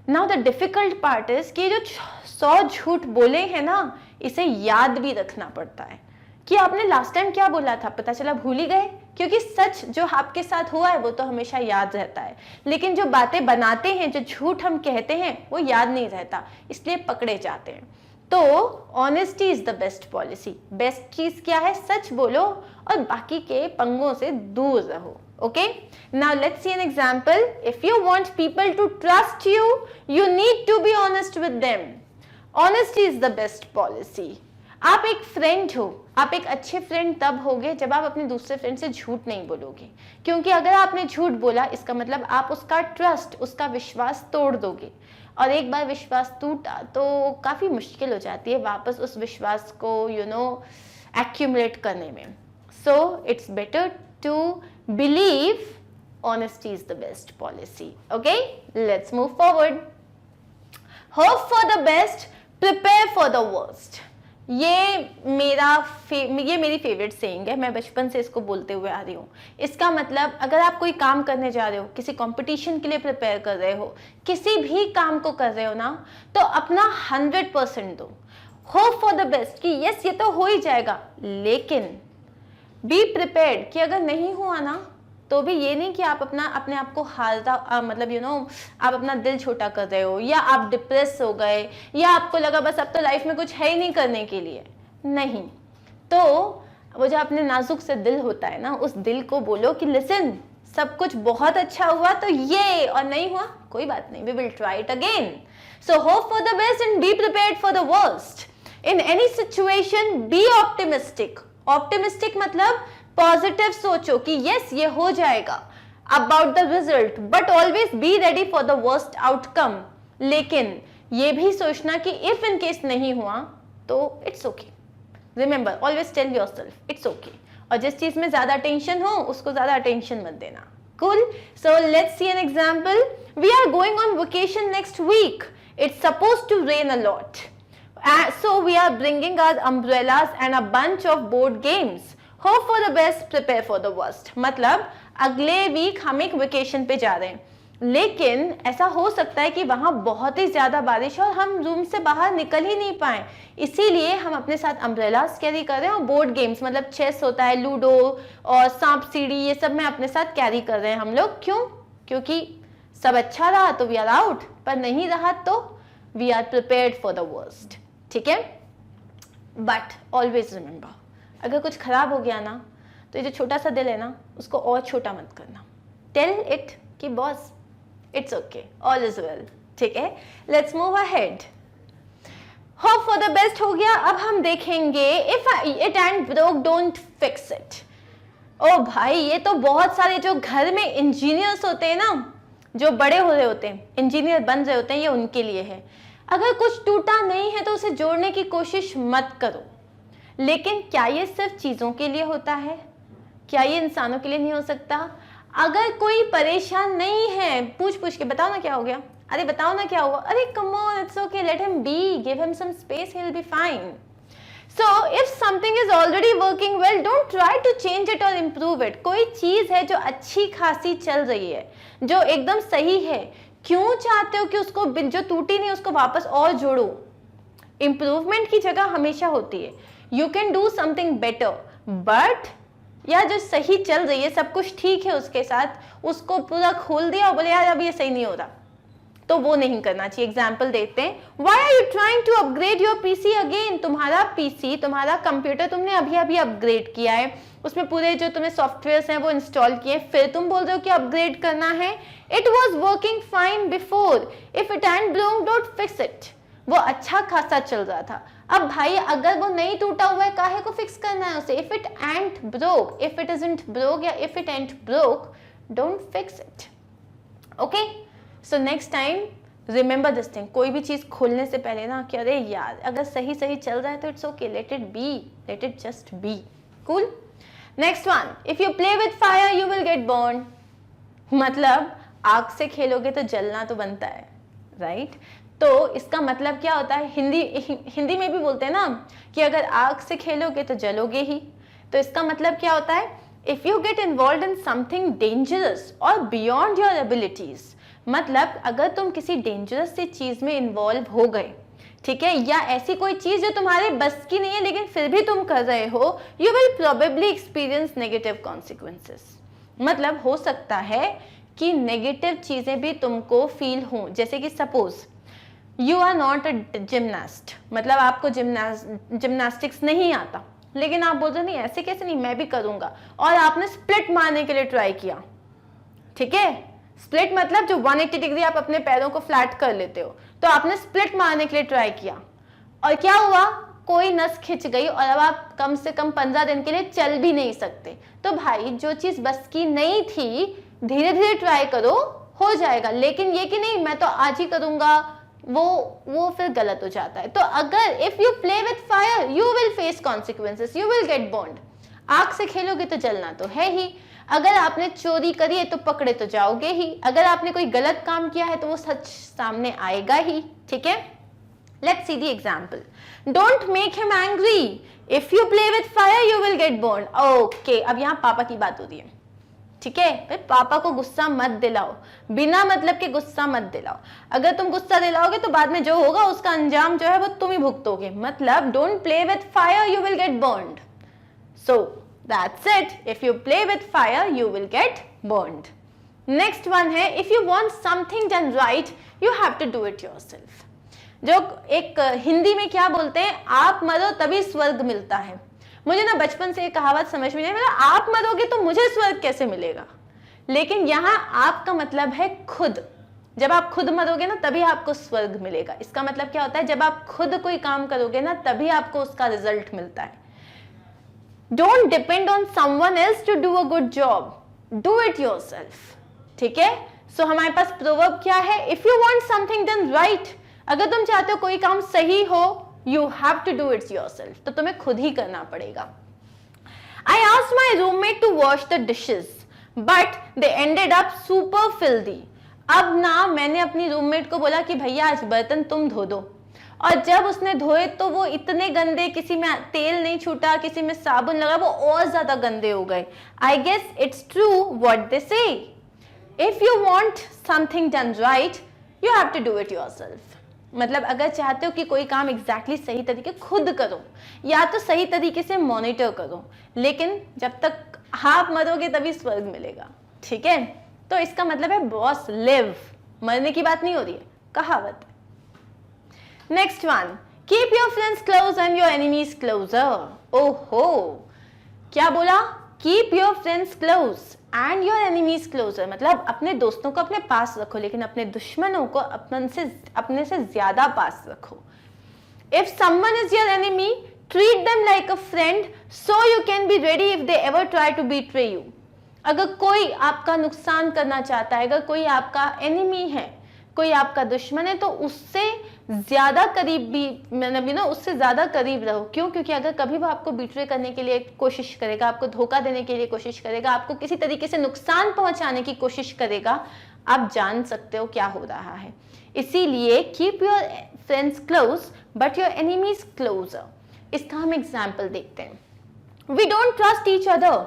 Now the difficult part is कि जो 100 झूठ बोले हैं ना, इसे याद भी रखना पड़ता है कि आपने लास्ट टाइम क्या बोला था, पता चला भूल ही गए। क्योंकि सच जो आपके साथ हुआ है वो तो हमेशा याद रहता है, लेकिन जो बातें बनाते हैं, जो झूठ हम कहते हैं, वो याद नहीं रहता, इसलिए पकड़े जाते हैं। तो honesty is the best policy. Best चीज क्या है, सच बोलो और बाकी के पंगों से दूर रहो। Okay, now let's see an example. If you want people to trust you, you need to be honest with them. Honesty is the best policy. आप एक फ्रेंड हो, आप एक अच्छे फ्रेंड तब होगे जब आप अपने दूसरे फ्रेंड से झूठ नहीं बोलोगे, क्योंकि अगर आपने झूठ बोला इसका मतलब आप उसका ट्रस्ट, उसका विश्वास तोड़ दोगे, और एक बार विश्वास टूटा तो काफी मुश्किल हो जाती है वापस उस विश्वास को एक्यूमुलेट करने में। So it's better to believe honesty is the best policy. Okay, let's move forward. Hope for the best, prepare for the worst. ये मेरी फेवरेट सेइंग है, मैं बचपन से इसको बोलते हुए आ रही हूँ। इसका मतलब अगर आप कोई काम करने जा रहे हो, किसी कंपटीशन के लिए प्रिपेयर कर रहे हो, किसी भी काम को कर रहे हो ना, तो अपना 100% दो। होप फॉर द बेस्ट कि यस ये तो हो ही जाएगा, लेकिन बी प्रिपेयर्ड कि अगर नहीं हुआ ना, तो भी ये नहीं कि आप अपने आप को हारता, मतलब आप अपना दिल छोटा कर रहे हो, या आप डिप्रेस हो गए, या आपको लगा बस अब तो लाइफ में कुछ है ही नहीं करने के लिए। नहीं, तो वो जो अपने नाजुक से दिल होता है ना, उस दिल को बोलो कि लिसन, सब कुछ बहुत अच्छा हुआ तो ये, और नहीं हुआ कोई बात नहीं, we will try it again. So hope for the best and be prepared for the worst. In any situation be optimistic. Optimistic मतलब पॉजिटिव सोचो कि यस ये हो जाएगा about the result, but always be ready for the worst outcome. लेकिन ये भी सोचना कि इफ इन केस नहीं हुआ तो it's okay. Remember, always tell yourself it's okay. और जिस चीज में ज्यादा टेंशन हो उसको ज्यादा अटेंशन मत देना। Cool, so let's see an example. We are going on vacation next week, it's supposed to rain a lot, so we are bringing our umbrellas and a bunch of board games. Hope for the best, prepare for the worst. मतलब अगले week हम एक vacation पे जा रहे हैं, लेकिन ऐसा हो सकता है कि वहां बहुत ही ज्यादा बारिश हो और हम रूम से बाहर निकल ही नहीं पाए, इसीलिए हम अपने साथ अम्ब्रेलास कैरी कर रहे हैं और बोर्ड गेम्स मतलब चेस होता है, लूडो और सांप सीढ़ी, ये सब मैं अपने साथ कैरी कर रहे हैं हम लोग। क्यों? क्योंकि सब अच्छा रहा तो वी आर आउट, पर नहीं रहा तो we are prepared for the worst. ठीक है, बट ऑलवेज रिमेंबर, अगर कुछ खराब हो गया ना, तो ये जो छोटा सा दिल है ना, उसको और छोटा मत करना। टेल इट कि boss it's okay, all is well. ठीक है, let's move ahead. Hope for the best हो गया। अब हम देखेंगे if it ain't broke don't fix it. ओ भाई, ये तो बहुत सारे जो घर में इंजीनियर्स होते हैं ना, जो बड़े हो रहे होते हैं, इंजीनियर बन रहे होते हैं, ये उनके लिए है। अगर कुछ टूटा नहीं है तो उसे जोड़ने की कोशिश मत करो। लेकिन क्या ये सिर्फ चीजों के लिए होता है? क्या ये इंसानों के लिए नहीं हो सकता? अगर कोई परेशान नहीं है, पूछ के बताओ ना क्या हो गया, अरे बताओ ना क्या हुआ, अरे come on, it's okay, let him be, give him some space, he will be fine. So if something is already working well, don't try to change it or improve it. कोई चीज है जो अच्छी खासी चल रही है, जो एकदम सही है, क्यों चाहते हो कि उसको जो टूटी नहीं उसको वापस और जोड़ो? इम्प्रूवमेंट की जगह हमेशा होती है, you can do something better, but या जो सही चल रही है, सब कुछ ठीक है उसके साथ, उसको पूरा खोल दिया और बोले यार अब ये सही नहीं हो रहा, तो वो नहीं करना चाहिए। एग्जाम्पल देते हैं, Why are you trying to upgrade your PC again? तुम्हारा पीसी, तुम्हारा कंप्यूटर तुमने अभी अभी अपग्रेड किया है, उसमें पूरे जो तुम्हें सॉफ्टवेयर्स हैं वो इंस्टॉल किए, फिर तुम बोल रहे हो कि अपग्रेड करना है। It was working fine before. If it ain't broke, don't fix it. वो अच्छा खासा चल रहा था, अब भाई अगर वो नहीं टूटा हुआ है, काहे को फिक्स करना है उसे? If it ain't broke, if it isn't broke या if it ain't broke, don't fix it. Okay? So next time remember this thing. कोई भी चीज खोलने से पहले ना कि अरे यार अगर सही सही चल रहा है तो it's okay, let it be, let it just be. Cool? Next one. If you play with fire, you will get burned. मतलब आग से खेलोगे तो जलना तो बनता है, राइट? तो इसका मतलब क्या होता है? हिंदी में भी बोलते हैं ना कि अगर आग से खेलोगे तो जलोगे ही। तो इसका मतलब क्या होता है? If you get involved in something dangerous or beyond your abilities, मतलब अगर तुम किसी डेंजरस सी चीज में इन्वॉल्व हो गए, ठीक है, या ऐसी कोई चीज जो तुम्हारे बस की नहीं है लेकिन फिर भी तुम कर रहे हो, you will probably experience negative consequences. मतलब हो सकता है कि नेगेटिव चीजें भी तुमको फील हो, जैसे कि suppose you are not a gymnast, मतलब आपको जिमनास्टिक्स नहीं आता, लेकिन आप बोल रहे नहीं ऐसे कैसे नहीं, मैं भी करूंगा, और आपने स्प्लिट मारने के लिए ट्राई किया, ठीक है, स्प्लिट मतलब जो 180 डिग्री आप अपने पैरों को फ्लैट कर लेते हो, तो आपने स्प्लिट मारने के लिए ट्राई किया और क्या हुआ? कोई नस खिंच गई और अब आप कम से कम 15 दिन के लिए चल भी नहीं सकते। तो भाई जो चीज बस की नहीं थी, धीरे धीरे ट्राई करो, हो जाएगा, लेकिन ये कि नहीं मैं तो आज ही करूंगा, वो फिर गलत हो जाता है। तो अगर if you play with fire you will face consequences, you will gate burned. आग से खेलोगे तो जलना तो है ही, अगर आपने चोरी करी है तो पकड़े तो जाओगे ही, अगर आपने कोई गलत काम किया है तो वो सच सामने आएगा ही, ठीक है। Let's see the example. Don't make him angry, if you play with fire you will gate burned. Okay, अब यहाँ पापा की बात हो रही है, ठीक है, भाई पापा को गुस्सा मत दिलाओ, बिना मतलब के गुस्सा मत दिलाओ। अगर तुम गुस्सा दिलाओगे तो बाद में जो होगा उसका अंजाम जो है वो तुम ही भुगतोगे। मतलब don't play with fire you will gate burned. So that's it, if you play with fire you will get burned. Next one है, if you want something done right you have to do it yourself. जो एक हिंदी में क्या बोलते हैं, आप मरो तभी स्वर्ग मिलता है। मुझे ना बचपन से ये कहावत समझ में नहीं आया, आप मरोगे तो मुझे स्वर्ग कैसे मिलेगा, लेकिन यहाँ आपका मतलब है खुद, जब आप खुद मरोगे ना तभी आपको स्वर्ग मिलेगा। इसका मतलब क्या होता है, जब आप खुद कोई काम करोगे ना तभी आपको उसका रिजल्ट मिलता है। Don't depend on someone else to do a good job. Do it yourself. ठीक है? So हमारे पास प्रोवर्ब क्या है? If you want something done right, अगर तुम चाहते हो कोई काम सही हो, you have to do it yourself. तो तुम्हें खुद ही करना पड़ेगा। I asked my roommate to wash the dishes, but they ended up super filthy. अब ना मैंने अपनी रूममेट को बोला कि भैया आज बर्तन तुम धो दो, और जब उसने धोए तो वो इतने गंदे, किसी में तेल नहीं छूटा, किसी में साबुन लगा, वो और ज्यादा गंदे हो गए। I guess it's true what they say, if you want something done right you have to do it yourself. मतलब अगर चाहते हो कि कोई काम एग्जैक्टली सही तरीके खुद करो, या तो सही तरीके से मॉनिटर करो, लेकिन जब तक आप मरोगे तभी स्वर्ग मिलेगा, ठीक है। तो इसका मतलब है बॉस लिव, मरने की बात नहीं हो रही है, कहावत। Next one, keep your friends close and your enemies closer. ओहो, क्या बोला? Keep your friends close and your enemies closer, मतलब अपने दोस्तों को अपने पास रखो लेकिन अपने दुश्मनों को अपने से ज्यादा पास रखो। If someone is your enemy Treat them like a friend so you can be ready if they ever try to betray you. अगर कोई आपका नुकसान करना चाहता है, अगर कोई आपका एनिमी है, कोई आपका दुश्मन है, तो उससे ज्यादा करीब भी मतलब उससे ज्यादा करीब रहो। क्यों? क्योंकि अगर कभी वो आपको बिट्रे करने के लिए कोशिश करेगा, आपको धोखा देने के लिए कोशिश करेगा, आपको किसी तरीके से नुकसान पहुंचाने की कोशिश करेगा, आप जान सकते हो क्या हो रहा है। इसीलिए keep your friends close but your enemies closer. इसका हम एग्जाम्पल देखते हैं। We don't trust each other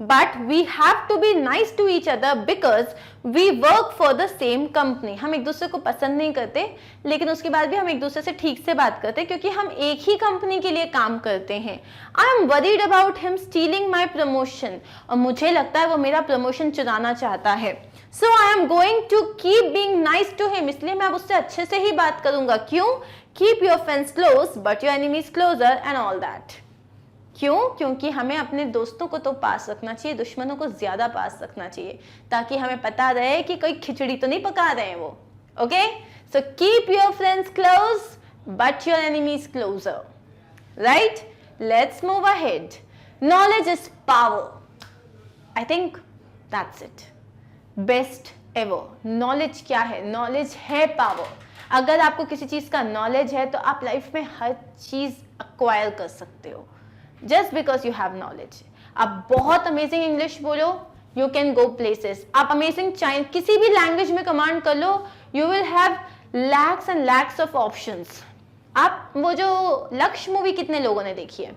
but we have to be nice to each other because we work for the same company. हम एक दूसरे को पसंद नहीं करते, लेकिन उसके बाद भी हम एक दूसरे से ठीक से बात करते हैं क्योंकि हम एक ही कंपनी के लिए काम करते हैं। I am worried about him stealing my promotion, और मुझे लगता है वो मेरा प्रमोशन चुराना चाहता है। So I am going to keep being nice to him, इसलिए मैं अब उससे अच्छे से ही बात करूंगा। क्यों? Keep your friends close but your enemies closer and all that. क्यों? क्योंकि हमें अपने दोस्तों को तो पास रखना चाहिए, दुश्मनों को ज्यादा पास रखना चाहिए, ताकि हमें पता रहे कि कोई खिचड़ी तो नहीं पका रहे हैं वो। Okay, so keep your friends close but your enemies closer, right? Let's move ahead. Knowledge is power. I think that's it, best ever. Knowledge क्या है? नॉलेज है पावर। अगर आपको किसी चीज का नॉलेज है तो आप लाइफ में हर चीज अक्वायर कर सकते हो, just because you have knowledge. आप बहुत अमेजिंग इंग्लिश बोलो, यू कैन गो प्लेसेस। आप अमेजिंग चाइनीज, किसी भी लैंग्वेज में कमांड कर लो, you will have lakhs and lakhs of options. आप वो जो लक्ष्य मूवी कितने लोगों ने देखी है?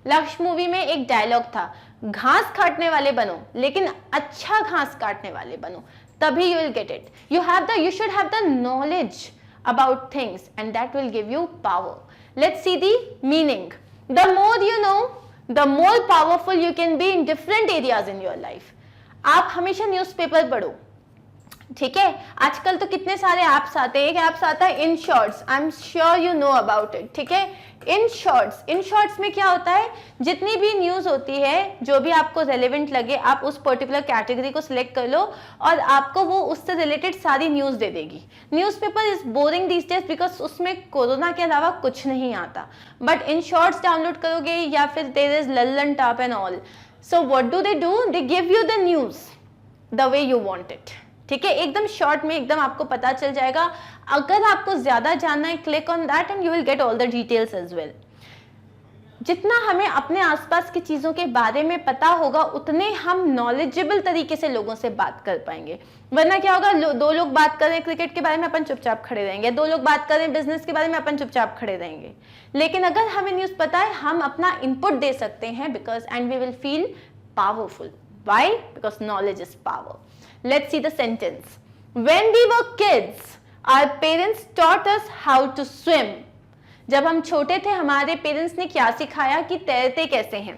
लक्ष्य मूवी में एक डायलॉग था, घास काटने वाले बनो लेकिन अच्छा घास काटने वाले बनो, तभी you will get it. You should have the knowledge about things and that will give you power. Let's see the meaning. The more you know, the more powerful you can be in different areas in your life. आप हमेशा newspaper पढ़ो, ठीक है? आजकल तो कितने सारे apps आते हैं। एक ऐप्स आता है in shorts, I am sure you know about it, ठीक है? इन शॉर्ट्स में क्या होता है, जितनी भी न्यूज होती है, जो भी आपको रेलेवेंट लगे, आप उस पर्टिकुलर कैटेगरी को सिलेक्ट कर लो और आपको वो उससे रिलेटेड सारी न्यूज दे देगी। Newspaper is boring these days because उसमें कोरोना के अलावा कुछ नहीं आता, बट इन शॉर्ट्स डाउनलोड करोगे या फिर there is Lallantop and all, so what do? They give you the news the way you want it, ठीक है? एकदम शॉर्ट में एकदम आपको पता चल जाएगा। अगर आपको ज्यादा जानना है, click on that and you will get all the details as well. जितना हमें अपने आसपास की चीजों के बारे में पता होगा, उतने हम नॉलेजेबल तरीके से लोगों से बात कर पाएंगे। वरना क्या होगा, दो लोग बात कर रहे हैं क्रिकेट के बारे में, अपन चुपचाप खड़े रहेंगे। दो लोग बात कर रहे हैं बिजनेस के बारे में, अपन चुपचाप खड़े रहेंगे। लेकिन अगर हमें न्यूज पता है, हम अपना इनपुट दे सकते हैं because and we will feel powerful. Why? Because knowledge is power. Let's see the sentence. When we were kids, our parents taught us how to swim. जब हम छोटे थे, हमारे पेरेंट्स ने क्या सिखाया कि तैरते कैसे हैं।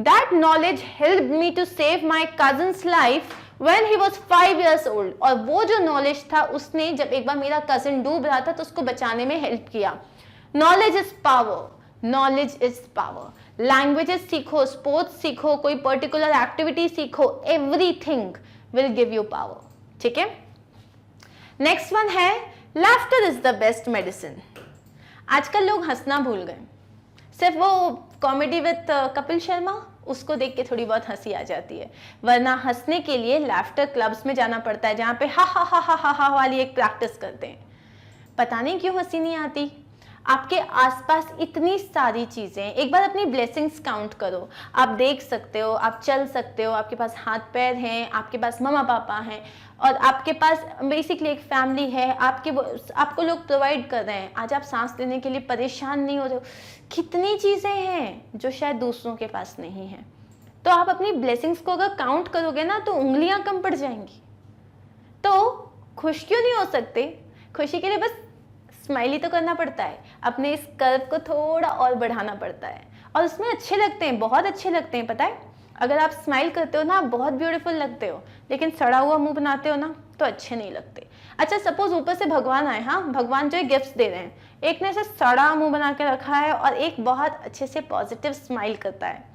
That knowledge helped me to save my cousin's life when he was 5 years old. और वो जो नॉलेज था, उसने जब एक बार मेरा कजिन डूब रहा था तो उसको बचाने में हेल्प किया। Knowledge is power, knowledge is power. Languages सीखो, स्पोर्ट्स सीखो, कोई पर्टिकुलर एक्टिविटी सीखो, everything will give you power, ठीक है? नेक्स्ट वन है laughter is the best medicine. आजकल लोग हंसना भूल गए। सिर्फ वो कॉमेडी विद कपिल शर्मा, उसको देख के थोड़ी बहुत हंसी आ जाती है, वरना हंसने के लिए लाफ्टर क्लब्स में जाना पड़ता है, जहाँ पे हा हा हा हा हा वाली एक प्रैक्टिस करते हैं। पता नहीं क्यों हंसी नहीं आती। आपके आसपास इतनी सारी चीजें, एक बार अपनी ब्लेसिंग्स काउंट करो। आप देख सकते हो, आप चल सकते हो, आपके पास हाथ पैर हैं, आपके पास मम्मा पापा हैं, और आपके पास बेसिकली एक फैमिली है, आपको लोग प्रोवाइड कर रहे हैं। आज आप सांस लेने के लिए परेशान नहीं हो रहे हो। कितनी चीजें हैं जो शायद दूसरों के पास नहीं है। तो आप अपनी ब्लेसिंग्स को अगर काउंट करोगे ना, तो उंगलियां कम पड़ जाएंगी। तो खुश क्यों नहीं हो सकते? खुशी के लिए बस स्माइली तो करना पड़ता है, अपने इस कर्व को थोड़ा और बढ़ाना पड़ता है, और उसमें अच्छे लगते हैं, बहुत अच्छे लगते हैं। पता है, अगर आप स्माइल करते हो ना, आप बहुत ब्यूटीफुल लगते हो, लेकिन सड़ा हुआ मुंह बनाते हो ना, तो अच्छे नहीं लगते। अच्छा, सपोज ऊपर से भगवान आए, हाँ, भगवान जो है गिफ्ट्स दे रहे हैं, एक ने ऐसे सड़ा मुंह बना के रखा है और एक बहुत अच्छे से पॉजिटिव स्माइल करता है।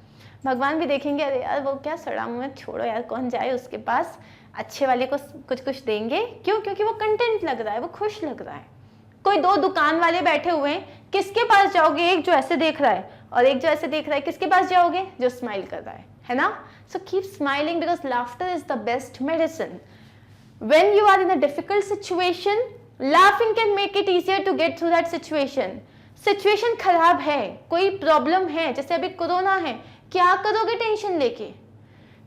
भगवान भी देखेंगे, अरे यार वो क्या सड़ा मुंह है, छोड़ो यार, कौन जाए उसके पास, अच्छे वाले को कुछ कुछ देंगे। क्यों? क्योंकि वो कंटेंट लग रहा है, वो खुश लग रहा है। कोई दो दुकान वाले बैठे हुए हैं, किसके पास जाओगे? एक जो ऐसे देख रहा है, और एक जो ऐसे देख रहा है, किसके पास जाओगे? जो स्माइल कर रहा है ना? So keep smiling because laughter is the best medicine. When you are in a difficult situation, laughing can make it easier to get through that situation. Situation खराब है, कोई प्रॉब्लम है, जैसे अभी कोरोना है, क्या करोगे टेंशन लेके?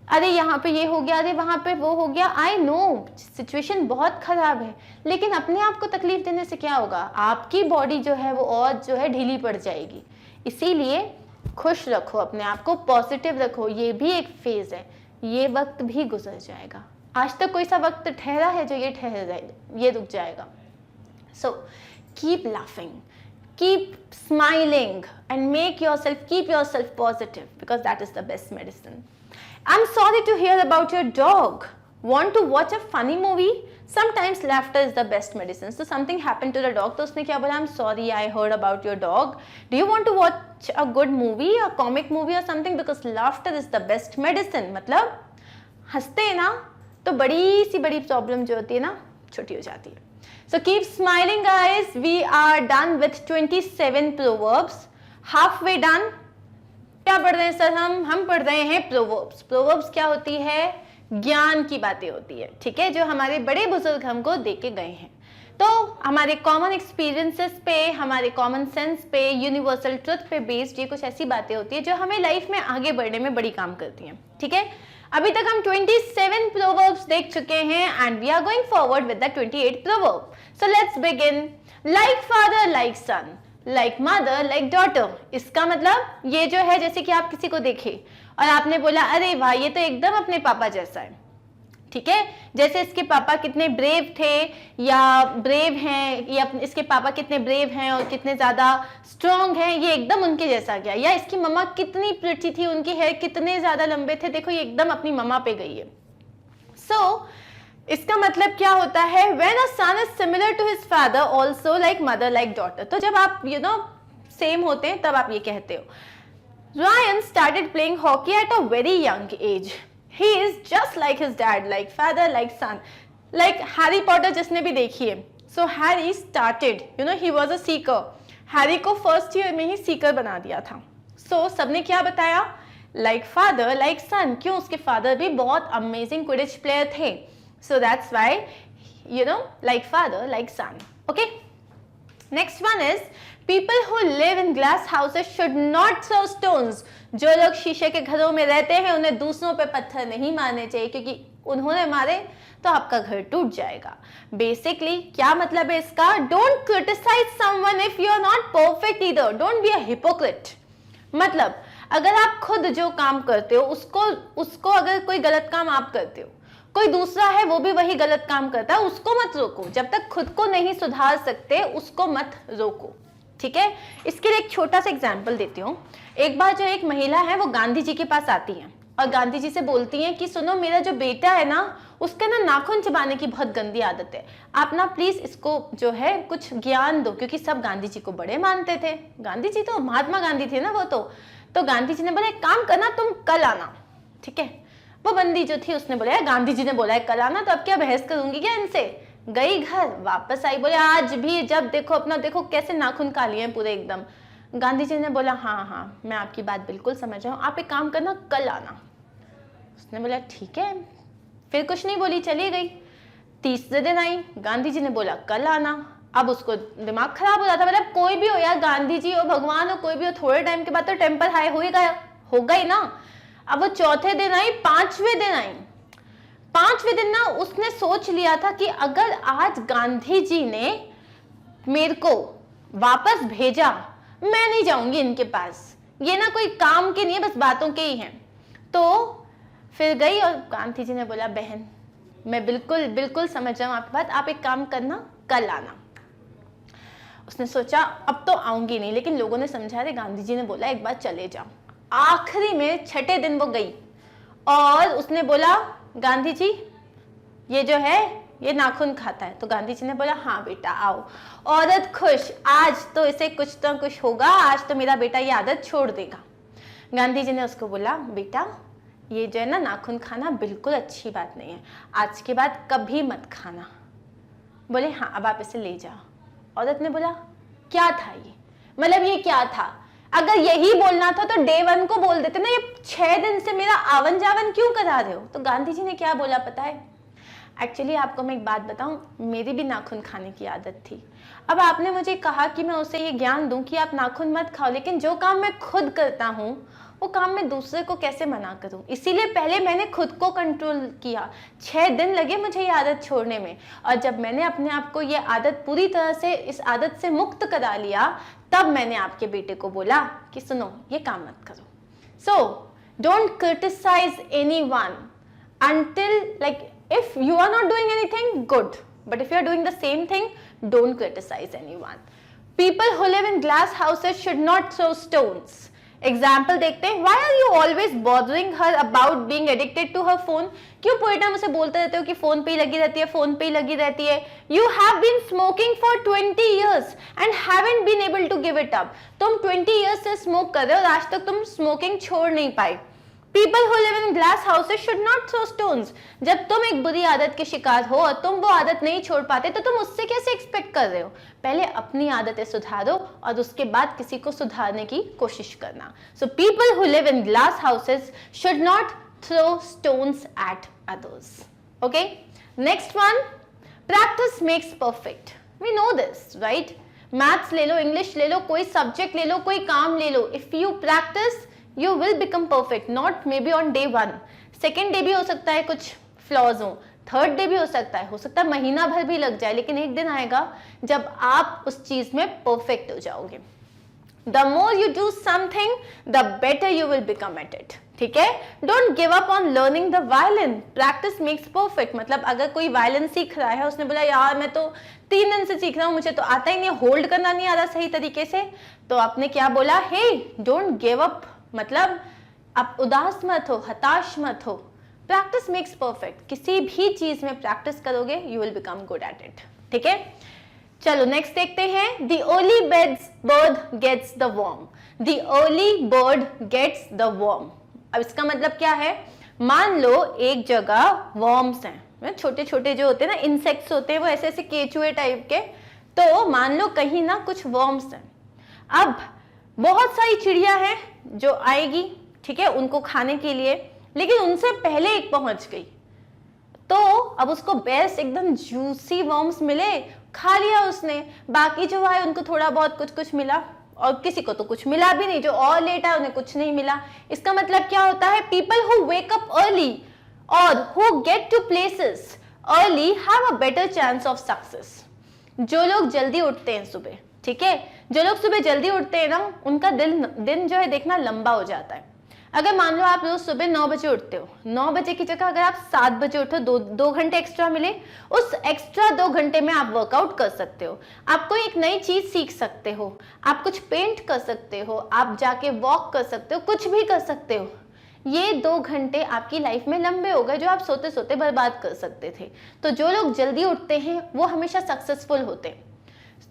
अरे यहाँ पे ये हो गया, अरे वहाँ पे वो हो गया. आई नो सिचुएशन बहुत खराब है, लेकिन अपने आप को तकलीफ देने से क्या होगा? आपकी बॉडी जो है वो और जो है ढीली पड़ जाएगी. इसीलिए खुश रखो अपने आप को, पॉजिटिव रखो. ये भी एक फेज है, ये वक्त भी गुजर जाएगा. आज तक कोई सा वक्त ठहरा है जो ये ठहर जाएगा, ये रुक जाएगा. So keep laughing, keep smiling and make yourself, keep yourself positive because that is the best medicine. I am sorry to hear about your dog. Want to watch a funny movie? Sometimes laughter is the best medicine. So something happened to the dog. तो उसने क्या बोला? I'm sorry, I heard about your dog. Do you want to watch a good movie, a comic movie or something? Because laughter is the best medicine. मतलब हंसते हैं ना तो बड़ी प्रॉब्लम जो होती है ना छोटी हो जाती है. So keep smiling guys. We are done with 27 proverbs. Halfway done. क्या पढ़ रहे हैं सर? हम पढ़ रहे हैं proverbs. Proverbs क्या होती है? ज्ञान की बातें होती है, ठीक है, जो हमारे बड़े बुजुर्ग हमको दे के गए हैं. तो हमारे कॉमन एक्सपीरियंसेस पे, हमारे कॉमन सेंस पे, यूनिवर्सल ट्रुथ पे बेस्ड ये कुछ ऐसी बातें होती है जो हमें लाइफ में आगे बढ़ने में बड़ी काम करती हैं. ठीक है, अभी तक हम 27 प्रोवर्ब्स देख चुके हैं and we are going forward with the 28th proverb. So let's begin. Like father like son, like mother like daughter. इसका मतलब ये जो है, जैसे कि आप किसी को देखे और आपने बोला अरे वाह ये तो एकदम अपने पापा जैसा है. ठीक है, जैसे इसके पापा कितने ब्रेव थे या ब्रेव हैं, या इसके पापा कितने ब्रेव हैं और कितने ज्यादा स्ट्रॉन्ग हैं, ये एकदम उनके जैसा गया. या इसकी मम्मा कितनी प्रिटी थी, उनके हेयर कितने ज्यादा लंबे थे, देखो ये एकदम अपनी मम्मा पे गई है. सो इसका मतलब क्या होता है? When a son is similar to his father, also like mother like daughter. तो जब आप सेम होते हैं तब आप ये कहते हो. Ryan started playing hockey at a very young age. He is just like his dad, like father, like son. Like Harry Potter जिसने भी देखी है. So Harry started, he was a seeker. Harry को first year में ही seeker बना दिया था. So सबने क्या बताया? Like father, like son. क्यों? उसके father भी बहुत amazing Quidditch player थे. So that's why, like father, like son. Okay? Next one is, people who live in glass houses should not throw stones. जो लोग शीशे के घरों में रहते हैं उन्हें दूसरों पे पत्थर नहीं मारने चाहिए, क्योंकि उन्होंने मारे तो आपका घर टूट जाएगा. बेसिकली क्या मतलब है इसका? Don't criticize someone if you are not perfect either. Don't be a hypocrite. मतलब अगर आप खुद जो काम करते हो उसको अगर कोई गलत काम आप करते हो, कोई दूसरा है वो भी वही गलत काम करता है, उसको मत रोको. जब तक खुद को नहीं सुधार सकते उसको मत रोको. ठीक है, इसके लिए एक छोटा सा एग्जाम्पल देती हूँ. एक बार जो एक महिला है वो गांधी जी के पास आती है और गांधी जी से बोलती हैं कि सुनो, मेरा जो बेटा है ना उसका ना नाखून चबाने की बहुत गंदी आदत है, आप ना प्लीज इसको जो है कुछ ज्ञान दो. क्योंकि सब गांधी जी को बड़े मानते थे. गांधी जी तो महात्मा गांधी थे ना वो तो गांधी जी ने बोला एक काम करना, तुम कल आना. ठीक है, वो बंदी जो थी उसने बोला गांधी जी ने बोला है कल आना, तो अब क्या बहस करूंगी क्या इनसे. गई घर, वापस आई, बोले आज भी जब देखो अपना देखो कैसे नाखून काले हैं पूरे एकदम. गांधी जी ने बोला हाँ मैं आपकी बात बिल्कुल समझ रहा हूँ, आप एक काम करना कल आना. उसने बोला ठीक है, फिर कुछ नहीं बोली, चली गई. तीसरे दिन आई, गांधी जी ने बोला कल आना. अब उसको दिमाग खराब हो जाता, मतलब कोई भी हो यार, गांधी जी हो, भगवान हो, कोई भी हो, थोड़े टाइम के बाद तो टेम्पर हाई होगा ही ना. अब वो चौथे दिन आई, पांचवें दिन ना उसने सोच लिया था कि अगर आज गांधी जी ने मेरे को वापस भेजा, मैं नहीं जाऊंगी इनके पास, ये ना कोई काम के नहीं है, बस बातों के ही हैं. तो फिर गई और गांधी जी ने बोला बहन मैं बिल्कुल समझ रहा हूँ आपकी बात, आप एक काम करना कल आना. उसने सोचा अब तो आऊंगी नहीं, लेकिन लोगों ने समझा रहे, गांधी जी ने बोला एक बार चले जाओ. आखिरी में छठे दिन वो गई और उसने बोला गांधी जी ये जो है ये नाखून खाता है. तो गांधी जी ने बोला हाँ बेटा आओ. औरत खुश, आज तो इसे कुछ तो कुछ होगा, आज तो मेरा बेटा ये आदत छोड़ देगा. गांधी जी ने उसको बोला बेटा ये जो है ना नाखून खाना बिल्कुल अच्छी बात नहीं है, आज के बाद कभी मत खाना. बोले हाँ अब आप इसे ले जाओ. औरत ने बोला क्या था ये, मतलब ये क्या था? अगर यही बोलना था तो डे 1 को बोल देते ना, ये 6 दिन से मेरा आवन जावन क्यों करा रहे हो। तो गांधी जी ने क्या बोला पता है? एक्चुअली आपको मैं एक बात बताऊं, मेरी भी नाखून खाने की आदत थी। अब आपने मुझे कहा कि मैं उसे ये ज्ञान दूं कि आप नाखून मत खाओ, लेकिन जो काम मैं खुद करता हूं वो काम मैं दूसरे को कैसे मना करूं। इसीलिए पहले मैंने खुद को कंट्रोल किया। 6 दिन लगे मुझे ये आदत छोड़ने में, और जब मैंने अपने आप को ये आदत पूरी तरह से इस आदत से मुक्त करा लिया, तब मैंने आपके बेटे को बोला कि सुनो ये काम मत करो। So don't criticise anyone until, like, if you are not doing anything, good, but if you are doing the same thing, don't criticize anyone. People who live in glass houses should not throw stones. Example देखते हैं। Why are you always bothering her about being addicted to her phone? क्यों पूरे time उसे बोलते रहते हो कि phone पे ही लगी रहती है, फोन पे ही लगी रहती है। You have been smoking for 20 years and haven't been able to give it up. तुम 20 years से स्मोक कर रहे हो और आज तक तुम स्मोकिंग छोड़ नहीं पाए। People who live in glass houses should not throw stones. जब तुम एक बुरी आदत के शिकार हो और तुम वो आदत नहीं छोड़ पाते, तो तुम उससे कैसे एक्सपेक्ट कर रहे हो? पहले अपनी आदतें सुधारो और उसके बाद किसी को सुधारने की कोशिश करना। So people who live in glass houses should not throw stones at others. Okay? Next one, practice makes perfect. We know this, right? Maths ले लो, English ले लो, कोई सब्जेक्ट ले लो, कोई काम ले लो। If you practice, you will become perfect, not maybe on day 1. Second day भी हो सकता है कुछ फ्लॉज हो, थर्ड डे भी हो सकता है महीना भर भी लग जाए, लेकिन एक दिन आएगा जब आप उस चीज में परफेक्ट हो जाओगे। The more you do something, the better you will become at it. ठीक है? Don't give up on learning the violin. Practice makes perfect. मतलब अगर कोई वायलिन सीख रहा है, उसने बोला यार मैं तो 3 दिन से सीख रहा हूँ, मुझे तो आता ही नहीं, होल्ड करना नहीं आ रहा सही तरीके से, तो आपने क्या बोला? हे, डोंट गिव अप, मतलब आप उदास मत हो, हताश मत हो। Practice makes perfect. किसी भी चीज में प्रैक्टिस करोगे, you will become good at it. ठीक है, चलो नेक्स्ट देखते हैं। The early bird gets the worm. The early bird gets the worm. अब इसका मतलब क्या है? मान लो एक जगह वर्म्स हैं, छोटे छोटे जो होते हैं ना, इंसेक्ट्स होते हैं, वो ऐसे ऐसे केचुए टाइप के। तो मान लो कहीं ना कुछ वर्म्स हैं। अब बहुत सारी चिड़िया हैं जो आएगी, ठीक है, उनको खाने के लिए, लेकिन उनसे पहले एक पहुंच गई, तो अब उसको बेस्ट एकदम जूसी वर्म्स मिले, खा लिया उसने। बाकी जो आए उनको थोड़ा बहुत कुछ कुछ मिला, और किसी को तो कुछ मिला भी नहीं, जो और लेट आए उन्हें कुछ नहीं मिला। इसका मतलब क्या होता है? People who wake up early और who get to places early have a better chance of success. जो लोग जल्दी उठते हैं सुबह, ठीक है, जो लोग सुबह जल्दी उठते हैं ना, उनका दिन जो है देखना लंबा हो जाता है। अगर मान लो आप रोज सुबह 9 बजे उठते हो, 9 बजे की जगह अगर आप 7 बजे उठो, 2 घंटे एक्स्ट्रा मिले, उस एक्स्ट्रा 2 घंटे में आप वर्कआउट कर सकते हो, आप कोई एक नई चीज सीख सकते हो, आप कुछ पेंट कर सकते हो, आप जाके वॉक कर सकते हो, कुछ भी कर सकते हो। ये 2 घंटे आपकी लाइफ में लंबे हो गए जो आप सोते सोते बर्बाद कर सकते थे। तो जो लोग जल्दी उठते हैं वो हमेशा सक्सेसफुल होते हैं।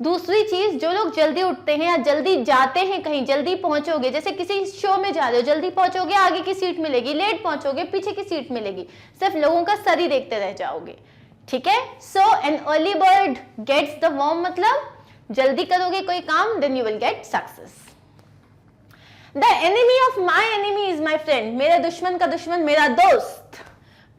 दूसरी चीज, जो लोग जल्दी उठते हैं या जल्दी जाते हैं, कहीं जल्दी पहुंचोगे, जैसे किसी शो में जा रहे हो, जल्दी पहुंचोगे, आगे की सीट मिलेगी, लेट पहुंचोगे, पीछे की सीट मिलेगी, सिर्फ लोगों का सर ही देखते रह जाओगे। ठीक है, so an early bird gets the worm, मतलब जल्दी करोगे कोई काम, then you will get success. The enemy of my enemy is my friend. मेरे दुश्मन का दुश्मन मेरा दोस्त,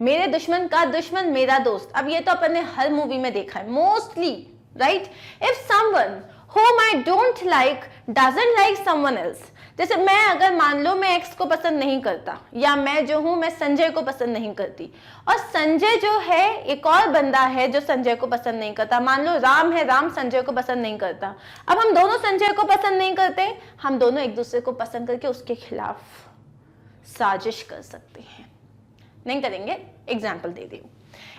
मेरे दुश्मन का दुश्मन मेरा दोस्त। अब ये तो अपन ने हर मूवी में देखा है mostly, right? If someone whom I don't like doesn't like someone else, जैसे मैं अगर मान लो मैं एक्स को पसंद नहीं करता, या मैं जो हूं मैं संजय को पसंद नहीं करती, और संजय जो है एक और बंदा है जो संजय को पसंद नहीं करता, मान लो राम है, राम संजय को पसंद नहीं करता। अब हम दोनों संजय को पसंद नहीं करते, हम दोनों एक दूसरे को पसंद करके उसके खिलाफ साजिश कर सकते हैं। नहीं करेंगे, example they the.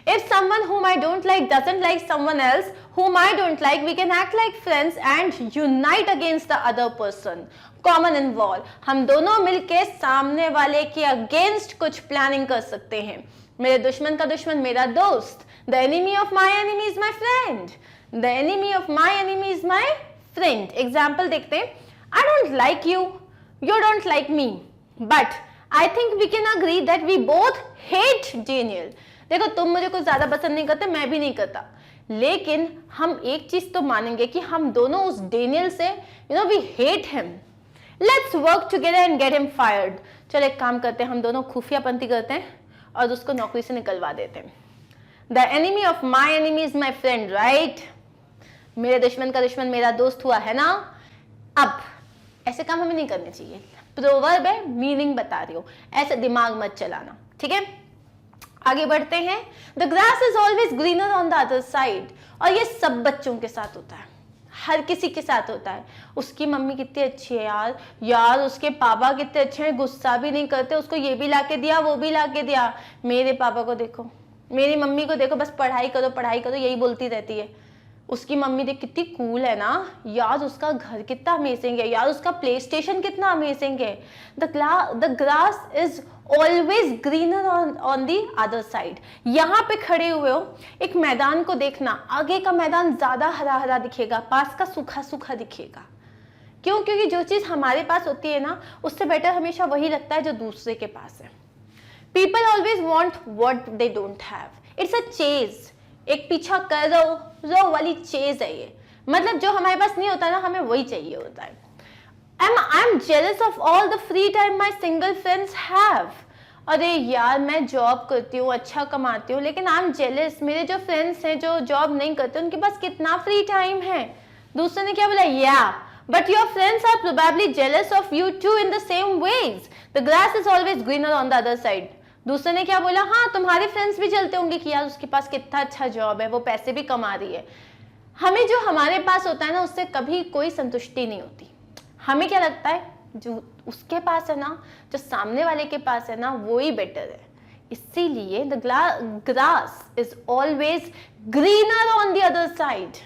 If someone whom I don't like doesn't like someone else whom I don't like, we can act like friends and unite against the other person. Common involve, हम दोनों मिलके सामने वाले के अगेंस्ट कुछ planning कर सकते हैं। मेरे दुश्मन का दुश्मन मेरा दोस्त। The enemy of my enemy is my friend. The enemy of my enemy is my friend. Example देखते हैं। I don't like you, you don't like me, but I think we can agree that we both hate Daniel. देखो, तुम मुझे कुछ ज्यादा पसंद नहीं करते, मैं भी नहीं करता, लेकिन हम एक चीज तो मानेंगे कि हम दोनों उस डेनियल से, we hate him. Let's work together and get him fired. चलो एक काम करते हैं, हम दोनों खुफियापंती करते हैं और उसको नौकरी से निकलवा देते हैं। The enemy of my enemy is my friend, right? मेरे दुश्मन का दुश्मन मेरा दोस्त हुआ है ना। अब ऐसे काम हमें नहीं करने चाहिए। प्रोवर्ब है, मीनिंग बता रही हो, ऐसे दिमाग मत चलाना, ठीक है? आगे बढ़ते हैं। The grass is always greener on the other side. और ये सब बच्चों के साथ होता है, हर किसी के साथ होता है। उसकी मम्मी कितनी अच्छी है यार, यार उसके पापा कितने अच्छे हैं, गुस्सा भी नहीं करते, उसको ये भी लाके दिया वो भी लाके दिया। मेरे पापा को देखो, मेरी मम्मी को देखो, बस पढ़ाई करो यही बोलती रहती है। उसकी मम्मी देख कितनी कूल है ना यार, उसका घर कितना अमेजिंग है यार, उसका प्ले स्टेशन कितना अमेजिंग है। The grass is always greener on the other side. यहाँ पे खड़े हुए हो, एक मैदान को देखना, आगे का मैदान ज्यादा हरा हरा दिखेगा, पास का सूखा सूखा दिखेगा। क्यों? क्योंकि जो चीज हमारे पास होती है ना, उससे बेटर हमेशा वही लगता है जो दूसरे के पास है। People always want what they don't have. It's a chase, एक पीछा कर रो वाली चेज है ये। मतलब जो हमारे पास नहीं होता ना, हमें वही चाहिए होता है। I'm jealous of all the free time my single friends have। अरे यार मैं जॉब करती हूँ, अच्छा कमाती हूँ, लेकिन I'm jealous, मेरे जो फ्रेंड्स हैं जो जॉब नहीं करते उनके पास कितना फ्री टाइम है। दूसरे ने क्या बोला? Yeah, but your friends are probably jealous of you too in the same ways। The grass is always greener on the other side। दूसरे ने क्या बोला? हाँ, तुम्हारे फ्रेंड्स भी चलते होंगे कि यार उसके पास कितना अच्छा जॉब है, वो पैसे भी कमा रही है। हमें जो हमारे पास होता है ना, उससे कभी कोई संतुष्टि नहीं होती। हमें क्या लगता है, जो उसके पास है ना, जो सामने वाले के पास है ना, वो ही बेटर है। इसीलिए the grass is always greener on the other side.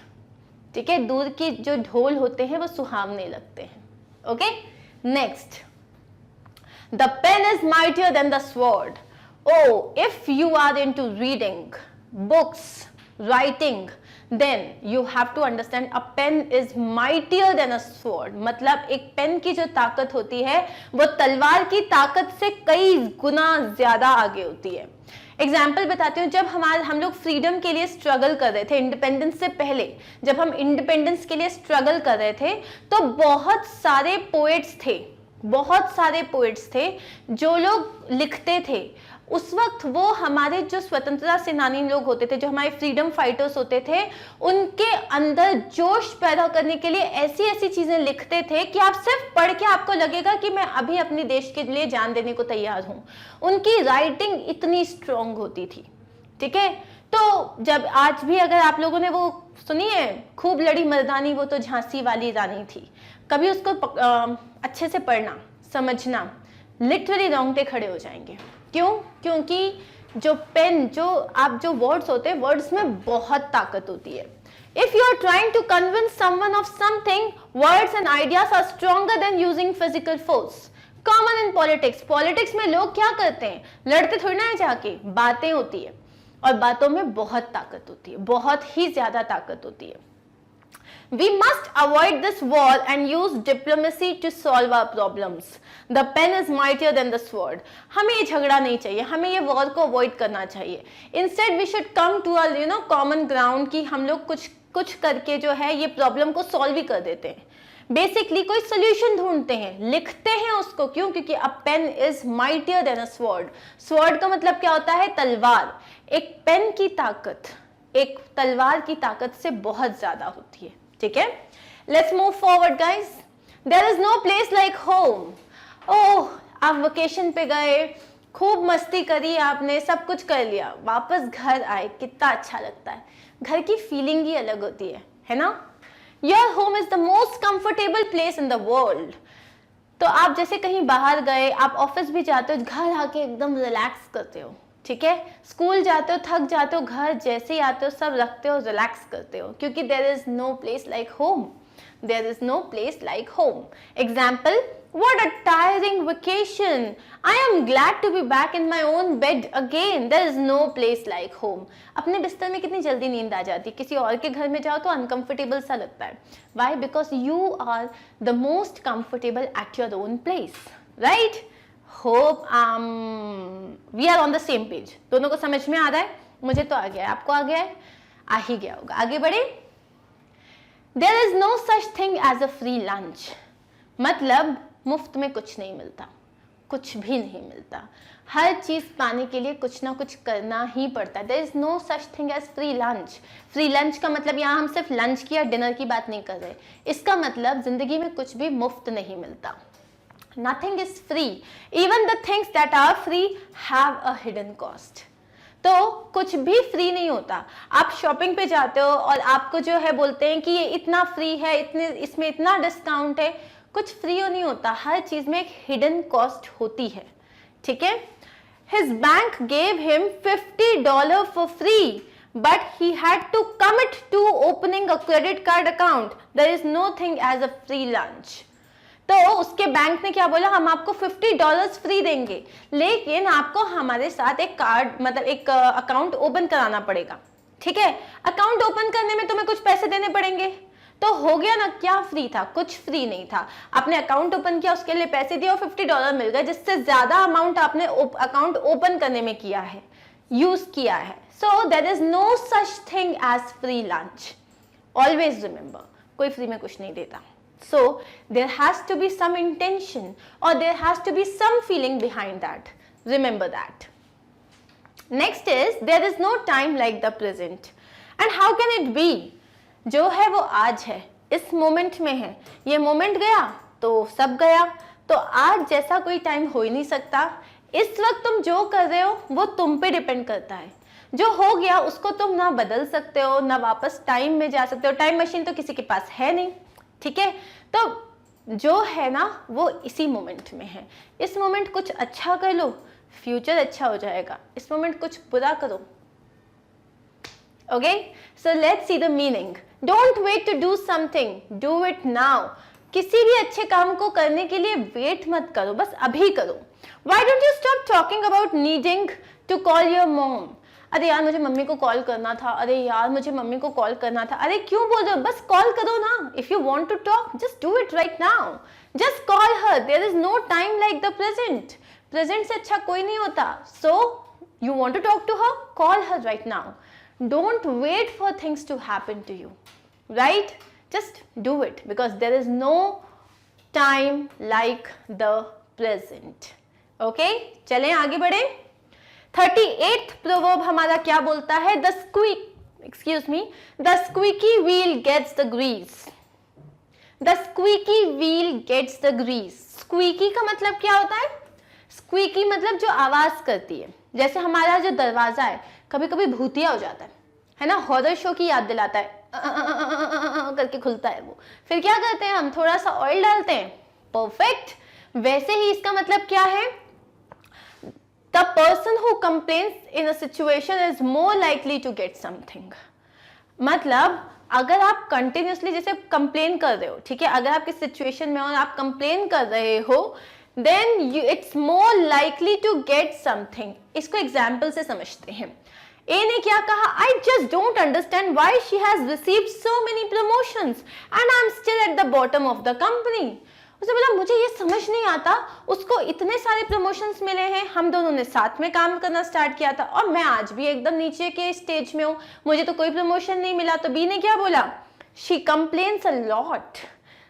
ठीक है, दूर की जो ढोल होते हैं वो सुहावने लगते हैं। Okay, next, the pen is mightier than the sword. Oh, if you are into reading books, writing, then you have to understand a pen is mightier than a sword। मतलब एक पेन की जो ताकत होती है वो तलवार की ताकत से कई गुना ज्यादा आगे होती है। एग्जाम्पल बताती हूँ, जब हम लोग फ्रीडम के लिए स्ट्रगल कर रहे थे, इंडिपेंडेंस से पहले जब हम इंडिपेंडेंस के लिए स्ट्रगल कर रहे थे, तो बहुत सारे पोएट्स थे जो लोग लिखते थे। उस वक्त वो हमारे जो स्वतंत्रता सेनानी लोग होते थे, जो हमारे फ्रीडम फाइटर्स होते थे, उनके अंदर जोश पैदा करने के लिए ऐसी ऐसी चीजें लिखते थे कि आप सिर्फ पढ़ के आपको लगेगा कि मैं अभी अपने देश के लिए जान देने को तैयार हूं। उनकी राइटिंग इतनी स्ट्रॉन्ग होती थी। ठीक है, तो जब आज भी अगर आप लोगों ने वो सुनी है, खूब लड़ी मर्दानी वो तो झांसी वाली रानी थी, कभी उसको अच्छे से पढ़ना, समझना, लिटरली रोंगटे खड़े हो जाएंगे। क्यों? क्योंकि जो पेन, जो वर्ड्स होते हैं, वर्ड्स में बहुत ताकत होती है। If you are trying to convince someone of something, words and ideas are stronger than using physical force. Common in politics. Politics में लोग क्या करते हैं? लड़ते थोड़ी ना है जाके, बातें होती है, और बातों में बहुत ताकत होती है, बहुत ही ज्यादा ताकत होती है। We must avoid this war and use diplomacy to solve our problems. The pen is mightier than the sword. हमें ये झगड़ा नहीं चाहिए, हमें ये वॉर को अवॉइड करना चाहिए। Instead we should come to a common ground कि हम लोग कुछ करके जो है ये प्रॉब्लम को सॉल्व ही कर देते हैं। बेसिकली कोई सोल्यूशन ढूंढते हैं, लिखते हैं उसको। क्यों? क्योंकि a pen is mightier than a sword. Sword का मतलब क्या होता है? तलवार। एक पेन की ताकत एक तलवार की ताकत से बहुत ज्यादा होती है। ठीक है, let's move forward guys. There is no place like home. Oh, आप वेकेशन पे गए, खूब मस्ती करी आपने, सब कुछ कर लिया, वापस घर आए, कितना अच्छा लगता है। घर की फीलिंग ही अलग होती है ना? Your home is the most comfortable place in the world. तो आप जैसे कहीं बाहर गए, आप ऑफिस भी जाते हो, घर आके एकदम रिलैक्स करते हो। ठीक है, स्कूल जाते हो, थक जाते हो, घर जैसे ही आते हो सब रखते हो, रिलैक्स करते हो, क्योंकि there is no place like home. There is no place like home. Example, what a tiring vacation, I am glad to be back in my own bed again, there is no place like home। अपने बिस्तर में कितनी जल्दी नींद आ जाती है, किसी और के घर में जाओ तो अनकंफर्टेबल सा लगता है। Why? Because you are the most comfortable at your own place, right? Hope we are on the same page। दोनों को समझ में आ रहा है? मुझे तो आ गया है, आपको आ गया है? आ ही गया होगा। आगे बढ़े। There is no such thing as a free lunch। मतलब मुफ्त में कुछ नहीं मिलता, कुछ भी नहीं मिलता। हर चीज़ पाने के लिए कुछ ना कुछ करना ही पड़ता है। There is no such thing as free lunch. Free lunch का मतलब यहाँ हम सिर्फ लंच की या डिनर की बात नहीं कर रहे, इसका मतलब जिंदगी में कुछ भी मुफ्त नहीं मिलता। Nothing is free, even the things that are free have a hidden cost. तो कुछ भी फ्री नहीं होता। आप शॉपिंग पे जाते हो और आपको जो है बोलते हैं कि ये इतना फ्री है, इतने इसमें इतना डिस्काउंट है, कुछ फ्री नहीं होता। हर चीज में एक हिडन कॉस्ट होती है, ठीक है। His bank gave him $50 for free, but he had to commit to opening a credit card account. There is no thing as a free lunch. तो उसके बैंक ने क्या बोला, हम आपको $50 फ्री देंगे, लेकिन आपको हमारे साथ एक कार्ड मतलब एक अकाउंट ओपन कराना पड़ेगा, ठीक है। अकाउंट ओपन करने में तुम्हें कुछ पैसे देने पड़ेंगे। तो हो गया ना, क्या फ्री था? कुछ फ्री नहीं था। आपने अकाउंट ओपन किया, उसके लिए पैसे दिए और $50 मिल गए, जिससे ज्यादा अमाउंट आपने अकाउंट ओपन करने में किया है, यूज किया है। So there is no such thing as free lunch. Always remember, कोई फ्री में कुछ नहीं देता। So there has to be some intention और there has to be some feeling behind that. Remember that. Next is there is no time like the present. And how can it be? जो है वो आज है, इस moment में है। ये मोमेंट गया तो सब गया। तो आज जैसा कोई टाइम हो ही नहीं सकता। इस वक्त तुम जो कर रहे हो वो तुम पे डिपेंड करता है। जो हो गया उसको तुम ना बदल सकते हो, ना वापस टाइम में जा सकते हो। टाइम मशीन तो किसी के पास है नहीं, ठीक है। तो जो है ना वो इसी मोमेंट में है। इस मोमेंट कुछ अच्छा कर लो, फ्यूचर अच्छा हो जाएगा। इस मोमेंट कुछ बुरा करो। Okay, so let's see the meaning. Don't wait to do something, do it now. किसी भी अच्छे काम को करने के लिए वेट मत करो, बस अभी करो। Why don't you stop talking about needing to call your mom? अरे यार मुझे मम्मी को कॉल करना था, अरे यार मुझे मम्मी को कॉल करना था। अरे क्यों बोल रहे हो? बस कॉल करो ना। If you want to talk, just do it right now. Just call her. There is no time like the present. Present से अच्छा कोई नहीं होता। So you want to talk to her? Call her right now. Don't wait for things to happen to you, right? Just do it because there is no time like the present. Okay? चलें आगे बढ़े। 38th proverb हमारा क्या बोलता है? The squeaky wheel gets the grease. The squeaky wheel gets the grease. Squeaky का मतलब क्या होता है? Squeaky मतलब जो आवाज करती है। जैसे हमारा जो दरवाजा है कभी कभी भूतिया हो जाता है ना, हॉरर शो की याद दिलाता है, करके खुलता है वो। फिर क्या करते हैं हम? थोड़ा सा ऑयल डालते हैं, परफेक्ट। वैसे ही इसका मतलब क्या है? The person who complains in a situation is more likely to get something. मतलब अगर आप कंटिन्यूसली जैसे कंप्लेन कर रहे हो, ठीक है, अगर आप किस सिचुएशन में हो और आप कंप्लेन कर रहे हो, then it's more likely to get something. इसको एग्जाम्पल से समझते हैं। ए ने क्या कहा? I just don't understand why she has received so many promotions and I'm still at the bottom of the company. उसने बोला मुझे ये समझ नहीं आता, उसको इतने सारे प्रमोशंस मिले हैं, हम दोनों ने साथ में काम करना स्टार्ट किया था और मैं आज भी एकदम नीचे के स्टेज में हूँ, मुझे तो कोई प्रमोशन नहीं मिला। तो बी ने क्या बोला? She complains a lot.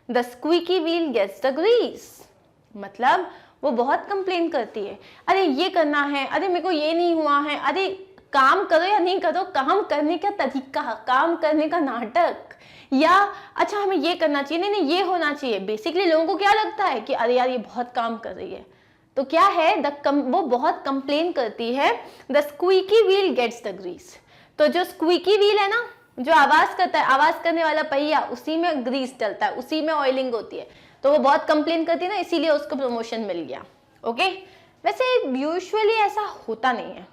The squeaky wheel gets the grease. मतलब वो बहुत कंप्लेन करती है, अरे ये करना है, अरे मेरे को ये नहीं हुआ है, अरे काम करो या नहीं करो, काम करने का तरीका, काम करने का नाटक, या अच्छा हमें ये करना चाहिए, नहीं नहीं ये होना चाहिए। बेसिकली लोगों को क्या लगता है कि अरे यार ये बहुत काम कर रही है, तो क्या है वो बहुत कंप्लेन करती है। The squeaky wheel gets the grease. तो जो स्क्वीकी व्हील है ना, जो आवाज करता है, आवाज करने वाला पहिया, उसी में ग्रीस डलता है, उसी में ऑयलिंग होती है। तो वो बहुत कंप्लेन करती है ना, इसीलिए उसको प्रमोशन मिल गया। ओके, वैसे यूजुअली ऐसा होता नहीं है।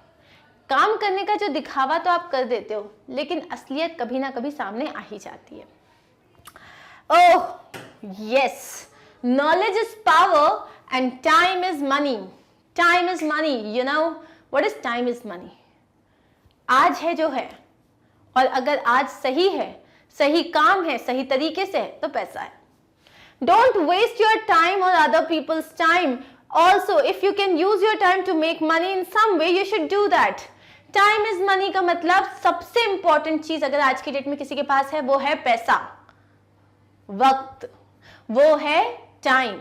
काम करने का जो दिखावा तो आप कर देते हो, लेकिन असलियत कभी ना कभी सामने आ ही जाती है। Oh yes, knowledge is power and time is money. Time is money, you know what is time is money. आज है जो है, और अगर आज सही है, सही काम है, सही तरीके से है, तो पैसा है। Don't waste your time on other people's time. Also, if you can use your time to make money in some way, you should do that. Time is money का मतलब सबसे इंपॉर्टेंट चीज अगर आज की डेट में किसी के पास है वो है पैसा, वक्त, वो है टाइम।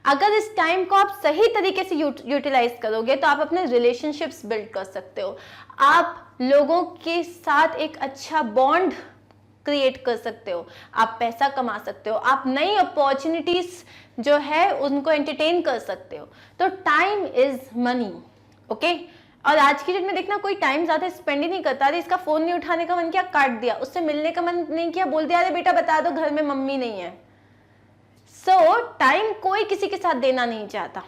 अगर इस टाइम को आप सही तरीके से यूटिलाइज करोगे तो आप अपने रिलेशनशिप्स बिल्ड कर सकते हो, आप लोगों के साथ एक अच्छा बॉन्ड क्रिएट कर सकते हो, आप पैसा कमा सकते हो, आप नई अपॉर्चुनिटीज जो है उनको एंटरटेन कर सकते हो। तो टाइम इज मनी, ओके। और आज की डेट में देखना कोई टाइम ज्यादा स्पेंड ही नहीं करता। अरे इसका फोन नहीं उठाने का मन किया, काट दिया। उससे मिलने का मन नहीं किया, बोल दिया अरे बेटा बता दो घर में मम्मी नहीं है। सो टाइम कोई किसी के साथ देना नहीं चाहता।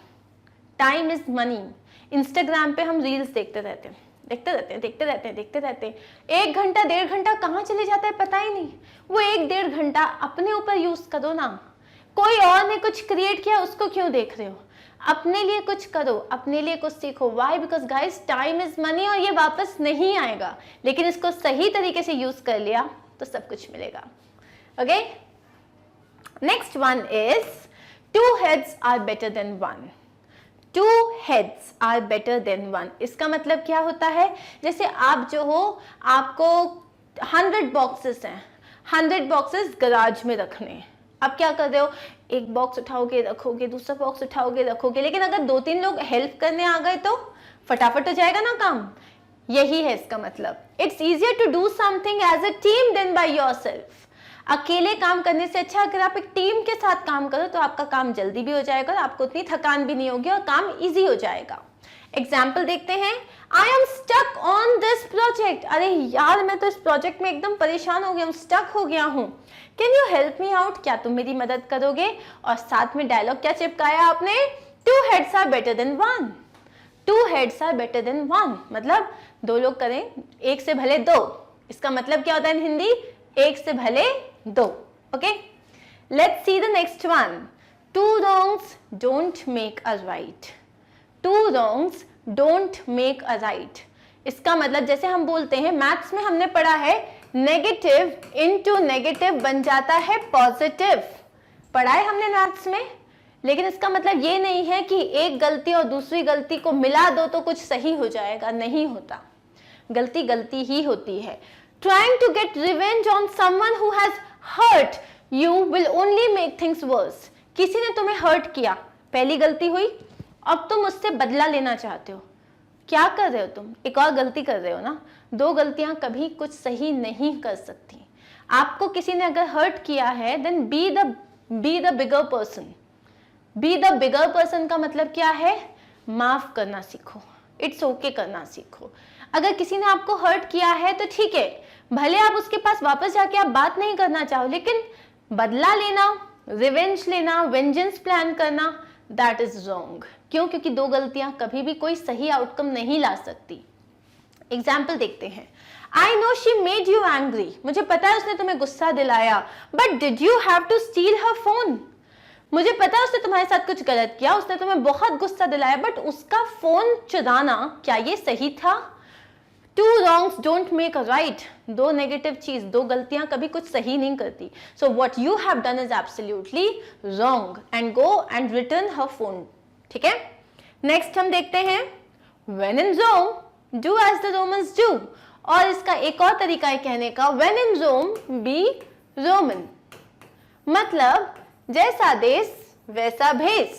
Time is money. इंस्टाग्राम पे हम रील्स देखते रहते हैं, देखते रहते हैं। 1 घंटा 1.5 घंटा कहाँ चले जाता है पता ही नहीं। वो 1-1.5 घंटा अपने ऊपर यूज करो ना। कोई और ने कुछ क्रिएट किया, उसको क्यों देख रहे हो? अपने लिए कुछ करो, अपने लिए कुछ सीखो। Why? Because guys time is money और ये वापस नहीं आएगा, लेकिन इसको सही तरीके से यूज कर लिया तो सब कुछ मिलेगा। Okay, next one is 2 heads are better than 1. 2 heads are better than 1. इसका मतलब क्या होता है? जैसे आप जो हो, आपको 100 बॉक्सेस हैं, 100 बॉक्सेस गराज में रखने हैं। आप क्या कर रहे हो? एक बॉक्स उठाओगे रखोगे, दूसरा बॉक्स उठाओगे रखोगे, लेकिन अगर 2-3 लोग हेल्प करने आ गए तो फटाफट हो जाएगा ना काम। यही है इसका मतलब। It's easier to do something as a team than by yourself. अकेले काम करने से अच्छा अगर आप एक टीम के साथ काम करो तो आपका काम जल्दी भी हो जाएगा और आपको उतनी थकान भी नहीं होगी और काम इजी हो जाएगा। एग्जाम्पल देखते हैं। I am stuck on this project. अरे यार मैं तो इस प्रोजेक्ट में एकदम परेशान हो गया हूँ, स्टक हो गया हूँ। Can you help me out? क्या तुम मेरी मदद करोगे? और साथ में डायलॉग क्या चिपकाया आपने? 2 heads are better than 1. 2 heads are better than 1 मतलब 2 लोग करें, 1 से भले 2। इसका मतलब क्या होता है इन हिंदी? 1 से भले 2। Okay, let's see the next one. 2 wrongs don't make a right. 2 wrongs don't make a right. इसका मतलब जैसे हम बोलते हैं, मैथ्स में हमने पढ़ा है नेगेटिव इनटू नेगेटिव बन जाता है पॉजिटिव। पढ़ा है हमने मैथ्स में, लेकिन इसका मतलब ये नहीं है कि एक गलती और दूसरी गलती को मिला दो तो कुछ सही हो जाएगा। नहीं होता, गलती गलती ही होती है। Trying to get revenge on someone who has hurt you will only make things worse. किसी ने तुम्हें हर्ट किया, पहली गलती हुई, अब तुम उससे बदला लेना चाहते हो। क्या कर रहे हो तुम? एक और गलती कर रहे हो ना। 2 गलतियां कभी कुछ सही नहीं कर सकती। आपको किसी ने अगर हर्ट किया है, then be the bigger person. Be the bigger person का मतलब क्या है? माफ करना सीखो, इट्स ओके करना सीखो। अगर किसी ने आपको हर्ट किया है तो ठीक है, भले आप उसके पास वापस जाके आप बात नहीं करना चाहो, लेकिन बदला लेना, रिवेंज लेना, वेंजेंस प्लान करना, दैट इज रॉन्ग। क्यों? क्योंकि 2 गलतियां कभी भी कोई सही आउटकम नहीं ला सकती। एग्जाम्पल देखते हैं। I know she made you angry. मुझे पता है उसने तुम्हें गुस्सा दिलाया, but did you have to steal her phone? मुझे पता है उसने तुम्हारे साथ कुछ गलत किया, उसने तुम्हें बहुत गुस्सा दिलाया, बट उसका फोन चुराना क्या ये सही था? 2 wrongs don't make a right. 2 negative चीज, 2 गलतियां कभी कुछ सही नहीं करती। So what you have done is absolutely wrong and go and return her phone. ठीक है? नेक्स्ट हम देखते हैं when in Rome do as the Romans do. और इसका एक और तरीका है कहने का, when in Rome be Roman. मतलब जैसा देश वैसा भेष।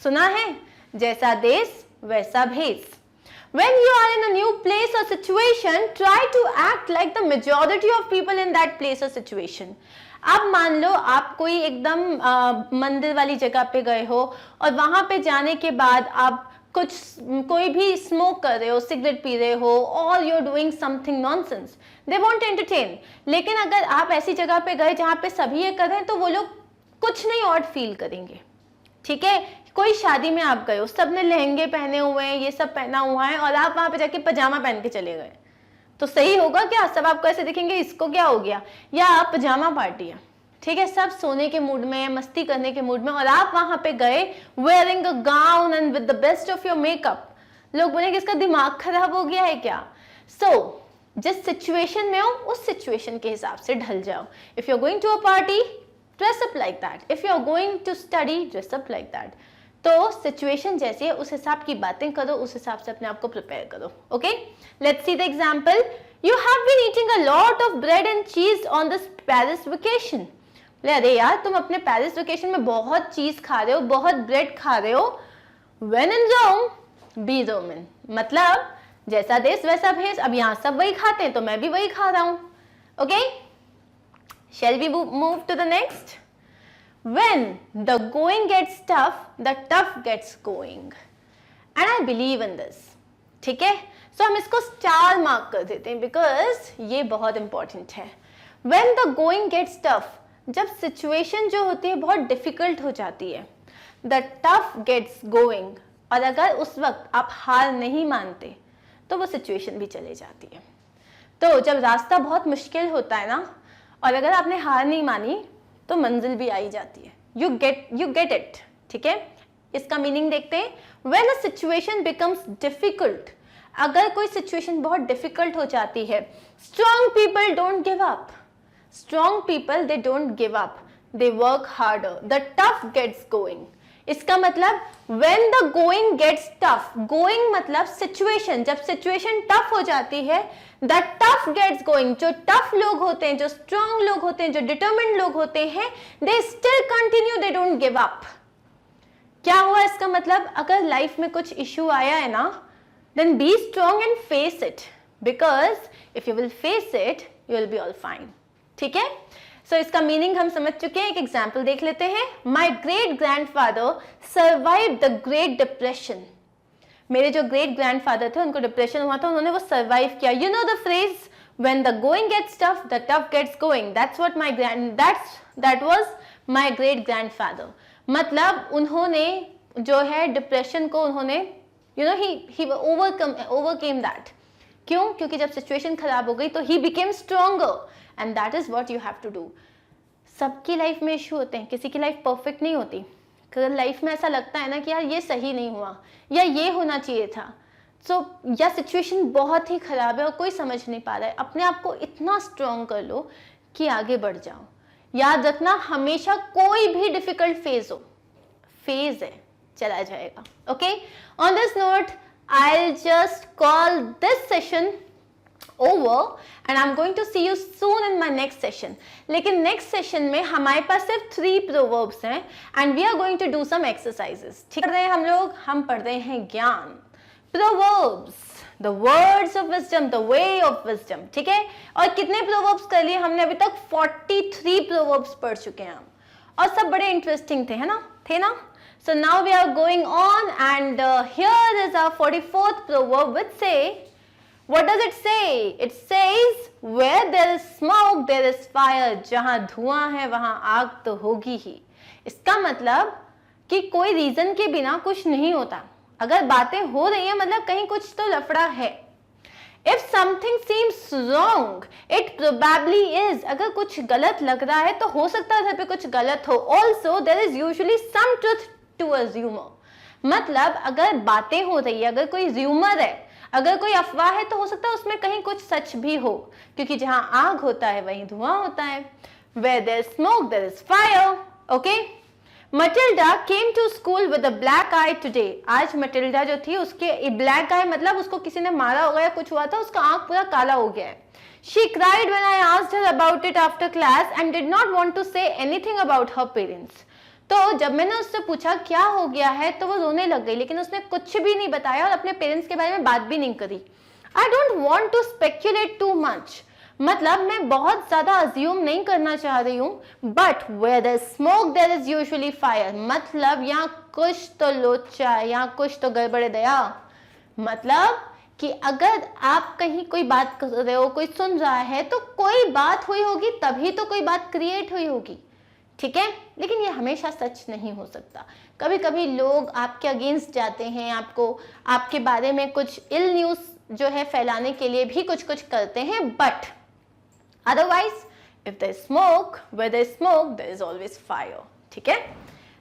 सुना है? जैसा देश वैसा भेष। When you are in a new place or situation, try to act like the majority of people in that place or situation. अब मान लो आप कोई एकदम मंदिर वाली जगह पे गए हो और वहां पे जाने के बाद आप कोई भी स्मोक कर रहे हो, सिगरेट पी रहे हो, और you are doing something nonsense, they want entertain. लेकिन अगर आप ऐसी जगह पे गए जहाँ पे सभी ये कर रहे हैं तो वो लोग कुछ नहीं ऑड फील करेंगे। ठीक है? कोई शादी में आप गए हो, सबने लहंगे पहने हुए हैं, ये सब पहना हुआ है, और आप वहां पे जाके पजामा पहन के चले गए, तो सही होगा क्या? सब आपको ऐसे दिखेंगे, इसको क्या हो गया? या आप पजामा पार्टी है, ठीक है, सब सोने के मूड में, मस्ती करने के मूड में, और आप वहां पे गए wearing a gown and with the best of your makeup, लोग बोलेंगे इसका दिमाग खराब हो गया है क्या? सो जिस सिचुएशन में हो उस सिचुएशन के हिसाब से ढल जाओ। If you are going to a party, dress up like that. If you are going to study, dress up like that. तो सिचुएशन जैसी है उस हिसाब की बातें करो, उस हिसाब से अपने आप को प्रिपेयर करो। Okay, let's see the example. You have been eating a lot of bread and cheese on this Paris vacation, ले अरे यार तुम अपने पेरिस वेकेशन में बहुत चीज खा रहे हो, बहुत ब्रेड खा रहे हो। When in Rome, be Roman, मतलब जैसा देश वैसा भेष। अब यहाँ सब वही खाते हैं तो मैं भी वही खा रहा हूँ। Okay, shall we move to the next? When the going gets tough, the tough gets going, and I believe in this. ठीक है, so हम इसको स्टार मार्क कर देते हैं बिकॉज ये बहुत इंपॉर्टेंट है। When the going gets tough, जब सिचुएशन जो होती है बहुत डिफिकल्ट हो जाती है, the tough gets going, और अगर उस वक्त आप हार नहीं मानते तो वो सिचुएशन भी चले जाती है। तो जब रास्ता बहुत मुश्किल होता है ना, और अगर आपने हार नहीं मानी तो मंजिल भी आई जाती है। You get it. ठीक है, इसका मीनिंग देखते हैं। When a situation becomes difficult, अगर कोई सिचुएशन बहुत डिफिकल्ट हो जाती है, strong people don't give up. Strong people, they don't give up. They work harder. The tough gets going. इसका मतलब when the going gets tough, going मतलब situation, जब सिचुएशन टफ हो जाती है, the tough gets going, जो tough लोग होते हैं, जो स्ट्रॉन्ग लोग होते हैं, जो डिटरमिन्ड लोग होते हैं, they still continue, they don't give up. क्या हुआ इसका मतलब? अगर लाइफ में कुछ इशू आया है ना, then be strong and face it, because if you will face it, you will be all fine. ठीक है, सो इसका मीनिंग हम समझ चुके हैं। एक एग्जाम्पल देख लेते हैं। माई great grandfather survive the great depression. मेरे जो ग्रेट ग्रैंडफादर थे उनको डिप्रेशन हुआ था, उन्होंने वो सर्वाइव किया। You know the phrase when the going gets tough, the tough gets going. That was my great grandfather. मतलब उन्होंने जो है डिप्रेशन को उन्होंने ही ओवरकेम दैट। क्यों? क्योंकि जब सिचुएशन खराब हो गई तो he became stronger, and that is what you have to do. सबकी लाइफ में इशू होते हैं, किसी की लाइफ परफेक्ट नहीं होती। अगर लाइफ में ऐसा लगता है ना कि यार ये सही नहीं हुआ या ये होना चाहिए था, या सिचुएशन बहुत ही खराब है और कोई समझ नहीं पा रहा है, अपने आप को इतना स्ट्रॉन्ग कर लो कि आगे बढ़ जाओ। याद रखना, हमेशा कोई भी डिफिकल्ट फेज हो, फेज है, चला जाएगा। Okay, on this note I'll just call this session over and I'm going to see you soon in my next session. लेकिन next session में हमारे पास सिर्फ 3 proverbs हैं and we are going to do some exercises. ठीक है, हम लोग पढ़ रहे हैं ज्ञान, proverbs, the words of wisdom, the way of wisdom. ठीक है, और कितने proverbs कर लिए हमने अभी तक? 43 proverbs पढ़ चुके हैं हम, और सब बड़े इंटरेस्टिंग थे, है ना? थे ना? So now we are going on, and here is our 44th proverb, which say, what does it say? It says, where there is smoke, there is fire. जहाँ धुआं है वहाँ आग तो होगी ही। इसका मतलब कि कोई रीजन के बिना कुछ नहीं होता। अगर बातें हो रही हैं मतलब कहीं कुछ तो लफड़ा है। If something seems wrong, it probably is. अगर कुछ गलत लग रहा है तो हो सकता है घर पे कुछ गलत हो। Also, there is usually some truth to a rumor. मतलब अगर बातें हो रही है, अगर कोई र्यूमर है, अगर कोई अफवाह है, तो हो सकता है उसमें कहीं कुछ सच भी हो, क्योंकि जहां आग होता है वहीं धुआं होता है। Where there is smoke, there is fire. Okay? Matilda came to school with a black eye today. आज मटिल्डा जो थी उसके ब्लैक आई मतलब उसको किसी ने मारा होगा या कुछ हुआ था, उसका आंख पूरा काला हो गया है। She cried when I asked her about it after class and did not want to say anything about her parents. तो जब मैंने उससे पूछा क्या हो गया है तो वो रोने लग गई, लेकिन उसने कुछ भी नहीं बताया और अपने पेरेंट्स के बारे में बात भी नहीं करी। I don't want to speculate too much. मतलब मैं बहुत ज्यादा अज्यूम नहीं करना चाह रही हूँ, but where there is smoke there is usually fire. मतलब यहाँ कुछ तो लोचा है, यहाँ कुछ तो गड़बड़ है दया। मतलब कि अगर आप कहीं कोई बात कर रहे हो, कोई सुन रहा है, तो कोई बात हुई होगी, तभी तो कोई बात क्रिएट हुई होगी। ठीक है, लेकिन ये हमेशा सच नहीं हो सकता। कभी कभी लोग आपके अगेंस्ट जाते हैं, आपके बारे में कुछ इल न्यूज जो है फैलाने के लिए भी कुछ कुछ करते हैं, but otherwise if there is smoke, where there is smoke there is always fire. ठीक है,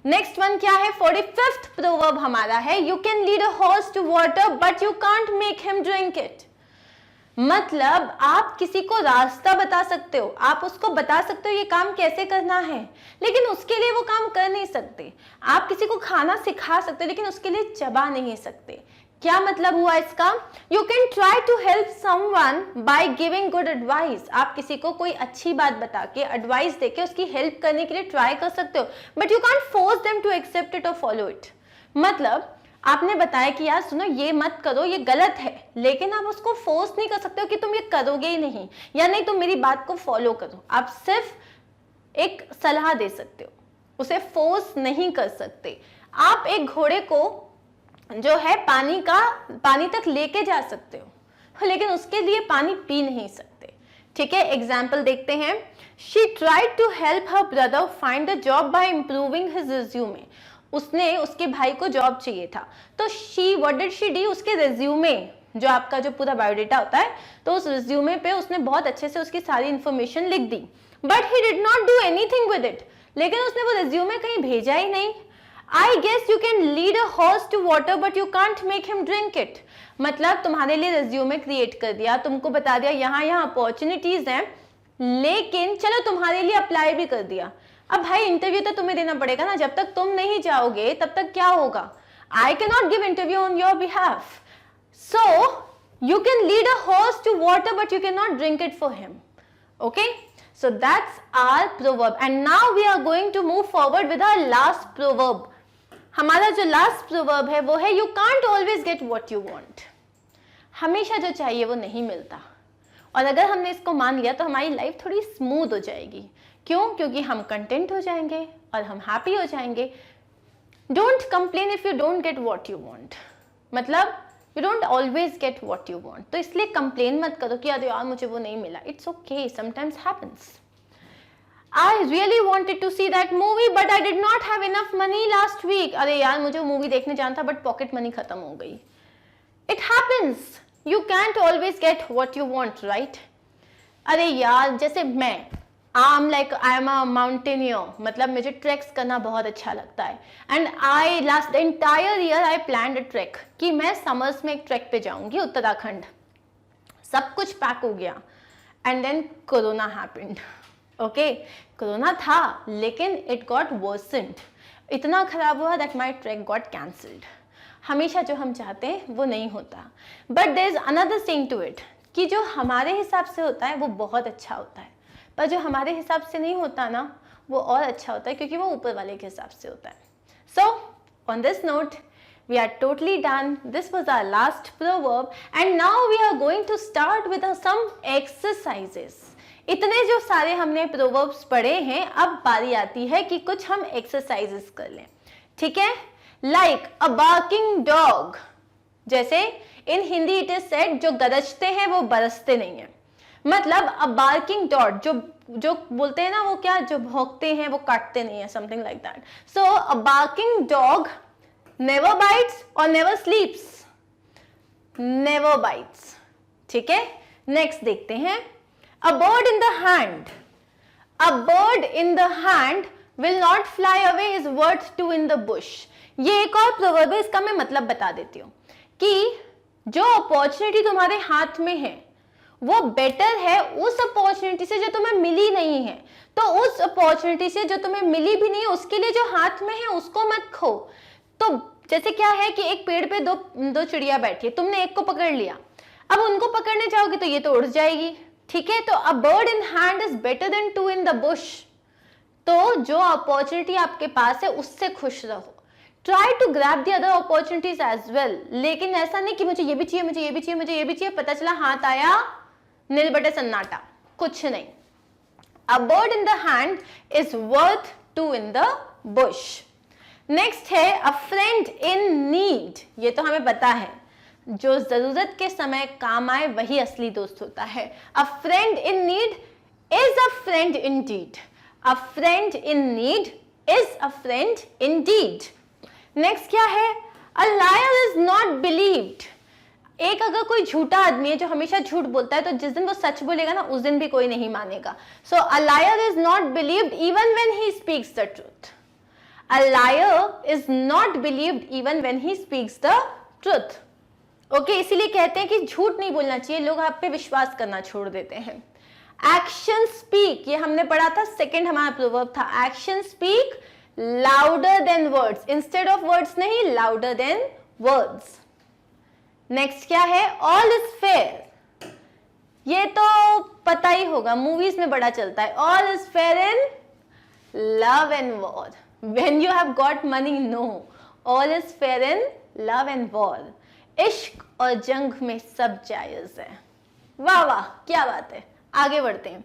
नेक्स्ट वन क्या है? 45th प्रोवर्ब हमारा है, you can lead a horse to water but you can't make him drink it. मतलब आप किसी को रास्ता बता सकते हो, आप उसको बता सकते हो ये काम कैसे करना है, लेकिन उसके लिए वो काम कर नहीं सकते। आप किसी को खाना सिखा सकते हो, लेकिन उसके लिए चबा नहीं सकते। क्या मतलब हुआ इसका? You can try to help someone by giving good advice. आप किसी को कोई अच्छी बात बता के, एडवाइस देके उसकी हेल्प करने के लिए ट्राई कर सकते हो, but you can't force them to accept it और फॉलो इट। मतलब आपने बताया कि यार सुनो ये मत करो, ये गलत है, लेकिन आप उसको फोर्स नहीं कर सकते हो कि तुम ये करोगे ही नहीं, या नहीं तुम मेरी बात को फॉलो करो। आप सिर्फ एक सलाह दे सकते हो, उसे फोर्स नहीं कर सकते। आप एक घोड़े को जो है पानी तक लेके जा सकते हो, लेकिन उसके लिए पानी पी नहीं सकते। ठीक है, एग्जाम्पल देखते हैं। She tried to help her brother find a job by improving his resume. उसने, उसके भाई को जॉब चाहिए था, तो व्हाट डिड शी डू, उसके रिज्यूमे, जो आपका जो पूरा बायोडेटा होता है, तो उस रिज्यूमे पे उसने बहुत अच्छे से उसकी सारी इंफॉर्मेशन लिख दी, but he did not do anything with it. लेकिन उसने वो रिज्यूमे कहीं भेजा ही नहीं। I guess you can lead a horse to water but you can't make him drink it। मतलब तुम्हारे लिए रिज्यूमे क्रिएट कर दिया, तुमको बता दिया यहाँ अपॉर्चुनिटीज हैं, लेकिन चलो तुम्हारे लिए अप्लाई भी कर दिया। अब भाई इंटरव्यू तो तुम्हें देना पड़ेगा ना, जब तक तुम नहीं जाओगे तब तक क्या होगा? I cannot give interview on your behalf, so you can lead a horse to water but you cannot drink it for him। Okay, so that's our proverb and now we are going to move forward with our last proverb। हमारा जो last proverb है वो है, you can't always get what you want. हमेशा जो चाहिए वो नहीं मिलता, और अगर हमने इसको मान लिया तो हमारी लाइफ थोड़ी स्मूथ हो जाएगी। क्यों? क्योंकि हम कंटेंट हो जाएंगे और हम हैप्पी हो जाएंगे। Don't complain if you don't get what you want. मतलब you don't always get what you want, तो इसलिए कंप्लेन मत करो कि यार मुझे वो नहीं मिला। It's okay, sometimes happens. I really wanted to see that movie but I did not have enough money last week। अरे यार मुझे मूवी देखने जाना था बट पॉकेट मनी खत्म हो गई। It happens, you can't always get what you want, right? अरे यार जैसे मैं I am a mountaineer, मतलब मुझे ट्रैक्स करना बहुत अच्छा लगता है, and I last the entire year I planned a trek कि मैं समर्स में एक ट्रैक पे जाऊंगी उत्तराखंड। सब कुछ पैक हो गया and then Corona happened। Okay, Corona था लेकिन इट गॉट वर्सेंड, इतना खराब हुआ that my track got cancelled. हमेशा जो हम चाहते हैं वो नहीं होता, but there is another thing to it, कि जो हमारे हिसाब से होता है वो बहुत अच्छा होता है, पर जो हमारे हिसाब से नहीं होता ना वो और अच्छा होता है, क्योंकि वो ऊपर वाले के हिसाब से होता है। So on this note we are totally done। This was our last proverb and now we are going to start with some exercises। इतने जो सारे हमने प्रोवर्ब्स पढ़े हैं, अब बारी आती है कि कुछ हम एक्सरसाइजेस कर लें। ठीक है, लाइक अ बार्किंग डॉग, जैसे इन हिंदी इट इज सेड, जो गरजते हैं वो बरसते नहीं है। मतलब अ बार्किंग डॉग, जो बोलते हैं ना वो क्या, जो भौंकते हैं वो काटते नहीं है, something like that. So a barking dog never bytes और नेवर स्लीप्स। नेवर बाइट्स, ठीक है। नेक्स्ट देखते हैं, a bird in the hand, a bird in the hand will not fly away is worth two in the bush। ये एक और proverb है, इसका मैं मतलब बता देती हूँ कि जो अपॉर्चुनिटी तुम्हारे हाथ में है वो बेटर है उस अपॉर्चुनिटी से जो तुम्हें मिली नहीं है। तो उस अपॉर्चुनिटी से जो तुम्हें मिली भी नहीं है उसके लिए जो हाथ में है उसको मत खो। तो जैसे क्या है कि एक पेड़ पे दो चिड़िया बैठी है, तुमने एक को पकड़ लिया, अब उनको पकड़ने जाओगे तो ये तो उड़ जाएगी। ठीक है, तो a bird in hand is better than two in the bush. तो जो अपॉर्चुनिटी आपके पास है उससे खुश रहो। Try to grab the other opportunities as well, लेकिन ऐसा नहीं कि मुझे ये भी चाहिए, मुझे ये भी चाहिए, मुझे ये भी चाहिए, पता चला हाथ आया नील बटे सन्नाटा, कुछ नहीं। A bird in the hand is worth two in the bush. Next है अ फ्रेंड इन नीड। ये तो हमें पता है, जो जरूरत के समय काम आए वही असली दोस्त होता है। A friend in need is a friend Indeed. A friend in need is a friend Indeed. Next क्या है, अ लायर इज नॉट बिलीव्ड। एक अगर कोई झूठा आदमी है जो हमेशा झूठ बोलता है, तो जिस दिन वो सच बोलेगा ना उस दिन भी कोई नहीं मानेगा। So a liar is not believed even when he speaks the truth. A liar is not believed even when he speaks the truth. Okay, इसीलिए कहते हैं कि झूठ नहीं बोलना चाहिए, लोग आप पे विश्वास करना छोड़ देते हैं। एक्शन स्पीक, ये हमने पढ़ा था, सेकंड हमारा प्रोवर्ब था। Action speak louder than words, instead of words नहीं, लाउडर देन वर्ड्स। नेक्स्ट क्या है? All is fair. ये तो पता ही होगा, मूवीज में बड़ा चलता है। All is fair in love and war. When you have got money, no, all is fair in love and war. इश्क और जंग में सब जायज है। वाह वाह, क्या बात है। आगे बढ़ते हैं।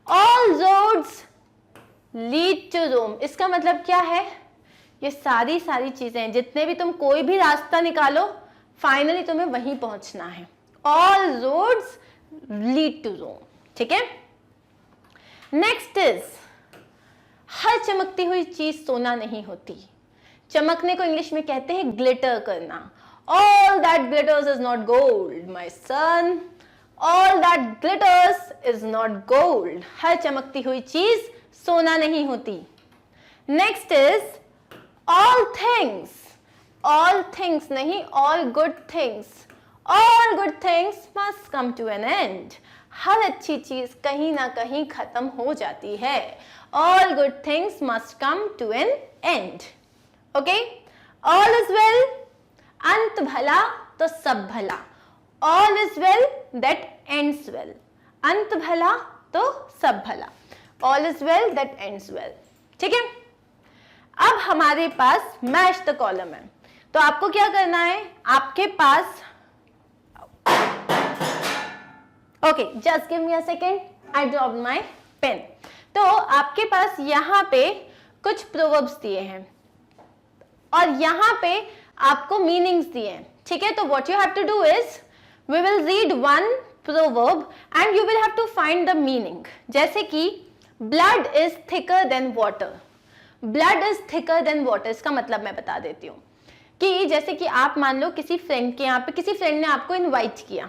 ऑल रोड्स लीड टू रोम। इसका मतलब क्या है? ये सारी चीजें, जितने भी तुम कोई भी रास्ता निकालो, फाइनली तुम्हें वहीं पहुंचना है। ऑल रोड्स लीड टू रोम। ठीक है। नेक्स्ट इज, हर चमकती हुई चीज सोना नहीं होती। चमकने को इंग्लिश में कहते हैं ग्लिटर करना। All that glitters is not gold, my son. All that glitters is not gold. हर चमकती हुई चीज सोना नहीं होती। Next is all things. All things नहीं, all good things. All good things must come to an end. हर अच्छी चीज कहीं ना कहीं खत्म हो जाती है। All good things must come to an end. Okay? All is well. अंत भला तो सब भला। All is well that ends well. अंत भला तो सब भला। All is well that ends well. ठीक है। अब हमारे पास मैच द कॉलम है, तो आपको क्या करना है? आपके पास, okay, just give me a second, I drop my pen. तो आपके पास यहाँ पे कुछ प्रोवर्ब्स दिए हैं और यहाँ पे आपको मीनिंग्स दिए हैं। ठीक है। तो what you have to do is, we will read one proverb and you will have to find the meaning. जैसे कि blood is thicker than water. Blood is thicker than water, इसका मतलब मैं बता देती हूँ कि जैसे कि आप मान लो किसी फ्रेंड के यहाँ पे, किसी फ्रेंड ने आपको इनवाइट किया,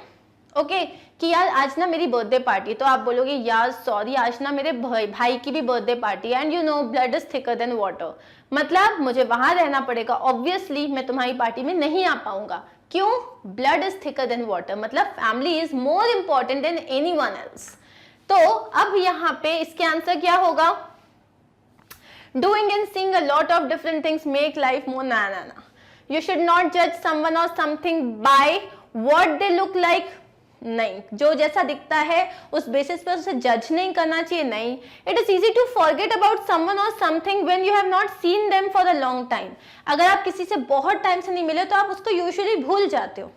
ओके, कि यार आज ना मेरी बर्थडे पार्टी। तो आप बोलोगे यार सॉरी, आज ना मेरे भाई की भी बर्थडे पार्टी है, and you know blood is thicker than water. मतलब मुझे वहां रहना पड़ेगा, ऑब्वियसली मैं तुम्हारी पार्टी में नहीं आ पाऊंगा। क्यों? Blood is thicker than water, मतलब family is more important than anyone else. तो अब यहाँ पे इसके आंसर क्या होगा? Doing and seeing a lot of different things make life more ना। यू शुड नॉट जज समवन और something by what they look like. नहीं, जो जैसा दिखता है उस बेसिस पर उसे जज नहीं करना चाहिए। नहीं, it is easy to forget about someone और something when you have not seen them for a long time. अगर आप किसी से बहुत टाइम से नहीं मिले तो आप उसको यूजुअली भूल जाते हो।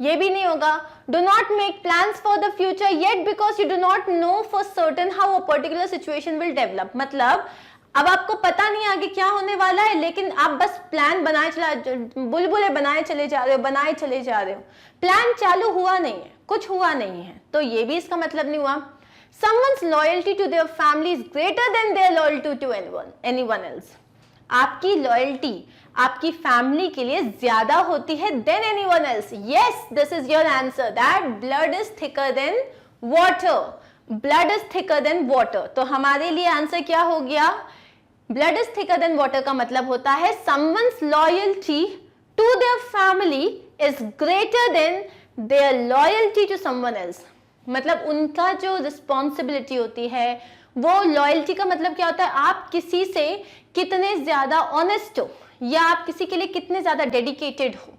ये भी नहीं होगा। Do not make plans for the future yet because you do not know for certain how a particular situation will develop. मतलब अब आपको पता नहीं आगे क्या होने वाला है, लेकिन आप बस प्लान बुलबुले बनाए चले जा रहे हो। प्लान चालू हुआ नहीं है, कुछ हुआ नहीं है, तो ये भी इसका मतलब नहीं हुआ। Someone's loyalty to their family is greater than their loyalty to anyone else. आपकी लॉयल्टी आपकी फैमिली के लिए ज्यादा होती है then anyone else. Yes, this is your answer, that blood is thicker than water. Blood is thicker than water. तो हमारे लिए आंसर क्या हो गया? Blood is thicker than water का मतलब होता है someone's loyalty to their family is greater than their loyalty to someone else। मतलब उनका जो रिस्पॉन्सिबिलिटी होती है, वो लॉयल्टी का मतलब क्या होता है? आप किसी से कितने ज्यादा ऑनेस्ट हो या आप किसी के लिए कितने ज्यादा डेडिकेटेड हो,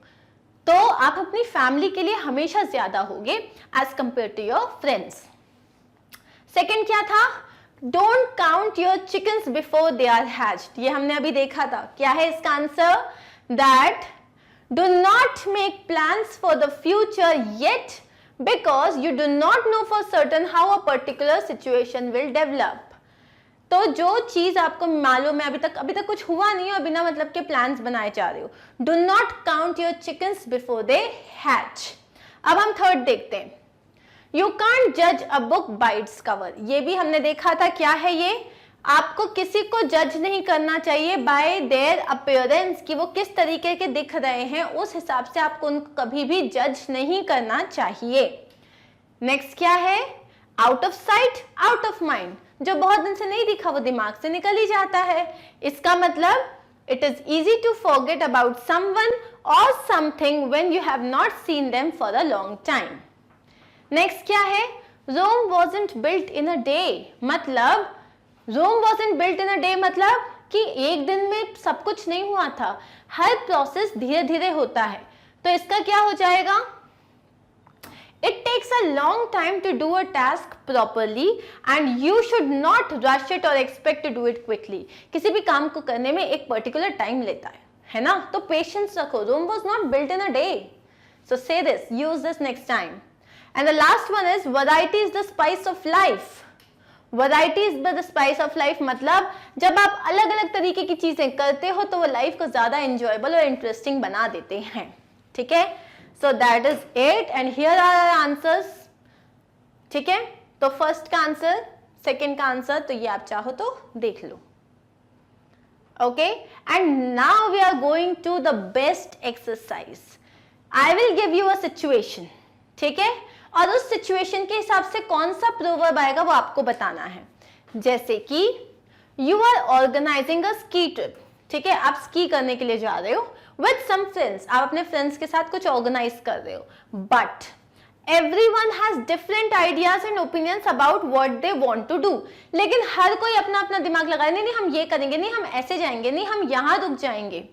तो आप अपनी फैमिली के लिए हमेशा ज्यादा होगे as compared to your friends. Second क्या था? Don't count your chickens before they are hatched. ये हमने अभी देखा था। क्या है इसका answer? That do not make plans for the future yet because you do not know for certain how a particular situation will develop। तो जो चीज आपको मालूम है अभी तक कुछ हुआ नहीं है और बिना मतलब के प्लान्स बनाए जा रहे हो। Do not count your chickens before they hatch। अब हम थर्ड देखते हैं। You can't judge a book by its cover। ये भी हमने देखा था। क्या है ये? आपको किसी को जज नहीं करना चाहिए बाय देयर अपीयरेंस, कि वो किस तरीके के दिख रहे हैं, उस हिसाब से आपको उनको कभी भी जज नहीं करना चाहिए। नेक्स्ट क्या है? Out of sight out of mind. जो बहुत दिन से नहीं दिखा वो दिमाग से निकल ही जाता है। इसका मतलब it is easy to forget about someone और something when you have not seen them for a long time. Next क्या है? Rome wasn't built in a day. मतलब Rome wasn't built in a day मतलब कि एक दिन में सब कुछ नहीं हुआ था। हर प्रोसेस धीरे धीरे होता है। तो इसका क्या हो जाएगा? It takes a long time to do a task properly and you should not rush it or expect to do it quickly. किसी भी काम को करने में एक particular time लेता है ना? तो patience रखो. Rome was not built in a day. So say this, use this next time. And the last one is variety is the spice of life. Variety is the spice of life मतलब जब आप अलग अलग तरीके की चीजें करते हो तो वो लाइफ को ज्यादा enjoyable और interesting बना देते हैं. ठीक है? So that is it and here are our answers. ठीक है, तो फर्स्ट का आंसर, सेकेंड का आंसर, तो ये आप चाहो तो देख लो. Okay, and now we are going to the best exercise. I will give you a situation. ठीक है, और उस सिचुएशन के हिसाब से कौन सा प्रोवर्ब आएगा वो आपको बताना है. जैसे कि you are organising a ski trip. ठीक है, आप स्की करने के लिए जा रहे हो with some friends. आप अपने फ्रेंड्स के साथ कुछ ऑर्गेनाइज कर रहे हो, but everyone has different ideas and opinions about what they want to do. लेकिन हर कोई अपना अपना दिमाग लगाए, नहीं हम ये करेंगे, नहीं हम ऐसे जाएंगे, नहीं हम यहाँ रुक जाएंगे.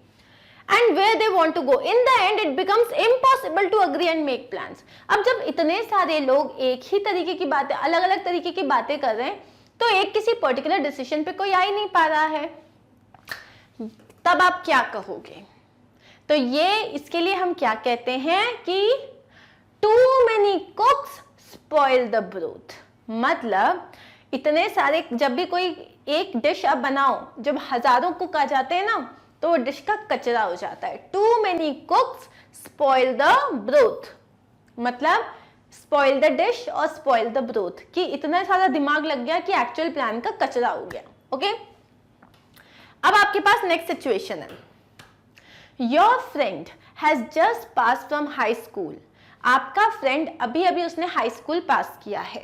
And where they want to go. In the end, it becomes impossible to agree and make plans. अब जब इतने सारे लोग एक ही तरीके की बातें, अलग अलग तरीके की बातें कर रहे हैं, तो एक किसी पर्टिकुलर डिसीजन पे कोई आ ही नहीं पा रहा है. तब आप क्या कहोगे? तो ये इसके लिए हम क्या कहते हैं कि too many cooks spoil the broth. मतलब इतने सारे, जब भी कोई एक डिश आप बनाओ, जब हजारों कुक आ जाते हैं ना, तो वो डिश का कचरा हो जाता है. Too many cooks spoil the broth. मतलब spoil the dish और spoil the broth, कि इतना सारा दिमाग लग गया कि एक्चुअल प्लान का कचरा हो गया. ओके, अब आपके पास नेक्स्ट सिचुएशन है. Your friend has just passed from high school. आपका फ्रेंड अभी अभी उसने हाई स्कूल पास किया है.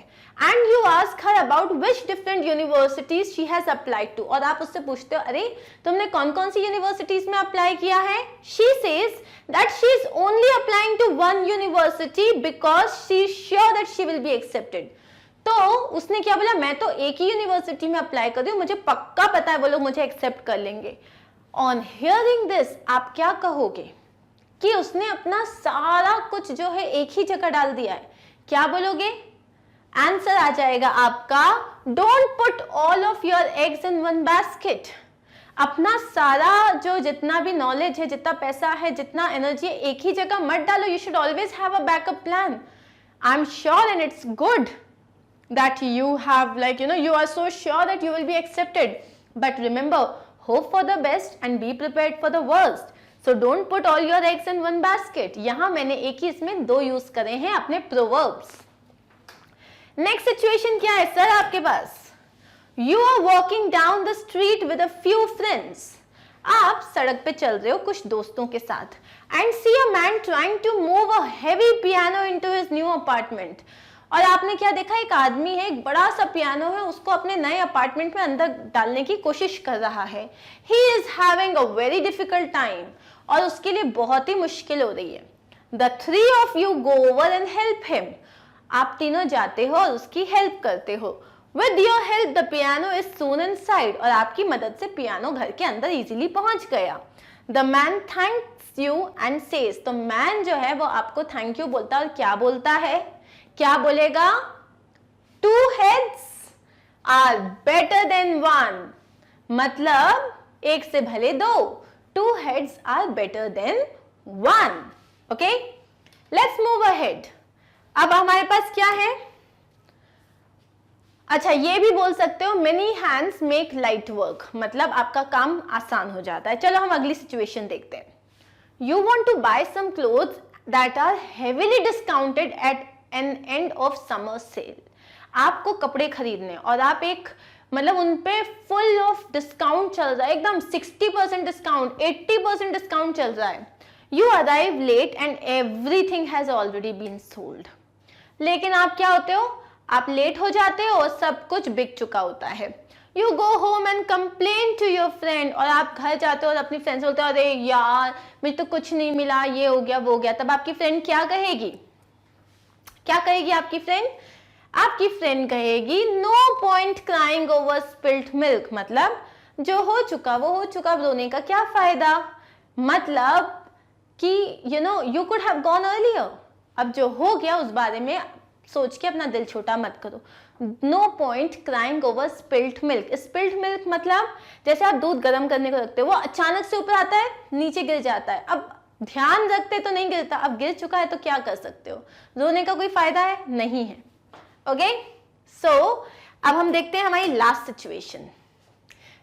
And you ask her about which different universities she has applied to. और आप उससे पूछते हो, अरे तुमने कौन कौन सी यूनिवर्सिटीज में अप्लाई किया है? She says that she is only applying to one university because she is sure that she will be accepted. तो उसने क्या बोला, मैं तो एक ही यूनिवर्सिटी में अप्लाई कर रही हूँ, मुझे पक्का पता है वो लोग मुझे एक्सेप्ट कर लेंगे. On hearing this, आप क्या कहोगे? कि उसने अपना सारा कुछ जो है एक ही जगह डाल दिया है. क्या बोलोगे? आंसर आ जाएगा आपका, Don't put all of your eggs in one basket. अपना सारा जो जितना भी नॉलेज है, जितना पैसा है, जितना एनर्जी है, एक ही जगह मत डालो. You should always have a backup plan. I'm sure and it's good that you have, like, you are so sure that you will be accepted. But remember, hope for the best and be prepared for the worst. So don't put all your eggs in one basket. यहाँ मैंने एक ही इसमें दो use करे हैं अपने proverbs. Next situation क्या है सर आपके पास? You are walking down the street with a few friends. आप सड़क पे चल रहे हो कुछ दोस्तों के साथ and see a man trying to move a heavy piano into his new apartment. और आपने क्या देखा, एक आदमी है, एक बड़ा सा पियानो है, उसको अपने नए अपार्टमेंट में अंदर डालने की कोशिश कर रहा है. He is having a very difficult time. और उसके लिए बहुत ही मुश्किल हो रही है. The three of you go over and help him. आप तीनों जाते हो और उसकी हेल्प करते हो. With your help, the piano is soon inside. और आपकी मदद से पियानो घर के अंदर इजीली पहुंच गया. The man thanks you and says. तो मैन जो है वो आपको थैंक यू बोलता है और क्या बोलता है? क्या बोलेगा? Two heads are better than one. मतलब एक से भले दो. Two heads are better than one. Okay? Let's move ahead. अब हमारे पास क्या है? अच्छा, ये भी बोल सकते हो many hands make light work. मतलब आपका काम आसान हो जाता है. चलो हम अगली सिचुएशन देखते हैं. You want to buy some clothes that are heavily discounted at an end of summer sale. आपको कपड़े खरीदने और आप एक मतलब उन पे फुल ऑफ डिस्काउंट चल रहा है, एकदम 60% डिस्काउंट, 80% डिस्काउंट चल रहा है. You arrive late and everything has already been sold. लेकिन आप क्या होते हो, आप लेट हो जाते हो और सब कुछ बिक चुका होता है. You go home and complain to your friend. और आप घर जाते हो और अपनी फ्रेंड से बोलते हो, अरे यार मुझे तो कुछ नहीं मिला, ये हो गया वो हो गया. तब आपकी फ्रेंड क्या कहेगी? क्या कहेगी आपकी फ्रेंड? आपकी फ्रेंड कहेगी no point crying over spilled milk. मतलब जो हो चुका वो हो चुका, रोने का क्या फायदा. मतलब कि you could have gone earlier. अब जो हो गया उस बारे में सोच के अपना दिल छोटा मत करो. No point crying over spilled milk. Spilled milk मतलब जैसे आप दूध गर्म करने को रखते हो, वो अचानक से ऊपर आता है, नीचे गिर जाता है. अब ध्यान रखते तो नहीं गिरता, अब गिर चुका है तो क्या कर सकते हो. रोने का कोई फायदा है नहीं है. ओके, सो अब हम देखते हैं हमारी last situation.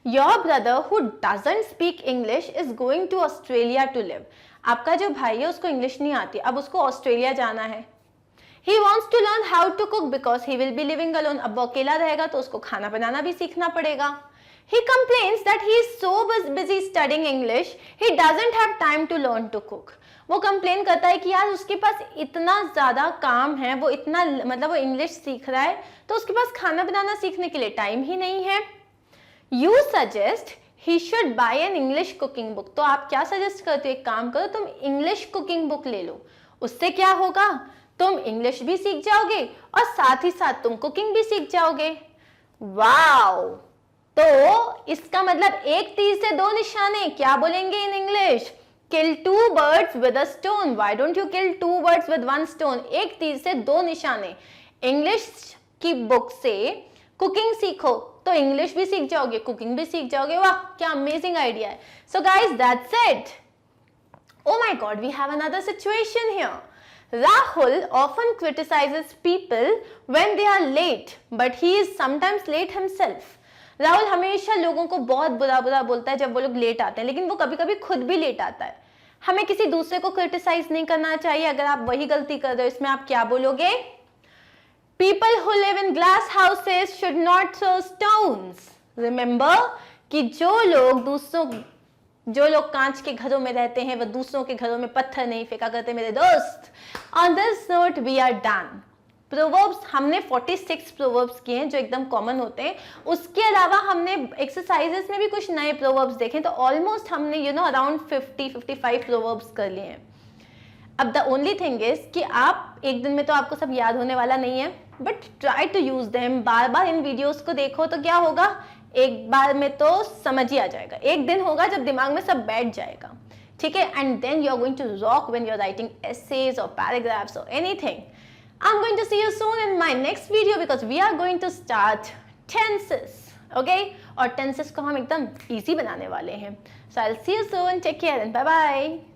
Your brother who doesn't speak English is going to Australia to live. आपका जो भाई है उसको इंग्लिश नहीं आती, अब उसको ऑस्ट्रेलिया जाना है. He wants to learn how to cook because he will be living alone. अब वो अकेला रहेगा तो उसको खाना बनाना भी सीखना पड़ेगा. He complains that he is so busy studying English, he doesn't have time to learn to cook. वो कंप्लेन करता है कि यार उसके पास इतना ज़्यादा काम है, वो इतना मतलब वो इंग्लिश सीख रहा है तो उसके पास खाना बनाना सीखने के लिए टाइम ही नहीं है. You suggest he should buy an English cooking book. तो आप क्या सजेस्ट करते हो, एक काम करो, तुम इंग्लिश कुकिंग बुक ले लो. उससे क्या होगा, तुम इंग्लिश भी सीख जाओगे और साथ ही साथ तुम कुकिंग भी सीख जाओगे. वाओ, तो इसका मतलब एक तीर से दो निशाने. क्या बोलेंगे in English? Kill two birds with a stone. Why don't you kill two birds with one stone? एक तीर से दो निशाने. इंग्लिश की बुक से कुकिंग सीखो तो इंग्लिश भी सीख जाओगे, कुकिंग भी सीख जाओगे. वाह, क्या अमेजिंग आइडिया है. So guys, that's it. Oh my God, we have another situation here. Rahul often criticizes people when they are late, but he is sometimes late himself. Rahul हमेशा लोगों को बहुत बुरा बोलता है जब वो लोग लेट आते हैं, लेकिन वो कभी कभी खुद भी लेट आता है. हमें किसी दूसरे को क्रिटिसाइज नहीं करना चाहिए. अगर आप वही गलती कर रहे हो, इसमें आप क्या बोलोगे? People who live in glass houses should not throw stones. Remember कि जो लोग कांच के घरों में रहते हैं वो दूसरों के घरों में पत्थर नहीं फेंका करते मेरे दोस्त. On this note we are done. Proverbs हमने 46 प्रोवर्ब्स किए हैं जो एकदम कॉमन होते हैं. उसके अलावा हमने एक्सरसाइजेस में भी कुछ नए प्रोवर्ब्स देखे, तो ऑलमोस्ट हमने अराउंड 50-55 प्रोवर्ब्स कर लिए हैं. अब द ओनली थिंग इज कि आप एक दिन में तो आपको सब याद होने वाला नहीं है, but try to use them. बार बार इन वीडियोस को देखो तो क्या होगा, एक बार में तो समझ ही आ जाएगा. एक दिन होगा जब दिमाग में सब बैठ जाएगा. ठीक है, and then you are going to rock when you are writing essays or paragraphs or anything. I'm going to see you soon in my next video because we are going to start tenses. Okay? और tenses को हम एकदम easy बनाने वाले हैं. So I'll see you soon. Take care and bye bye.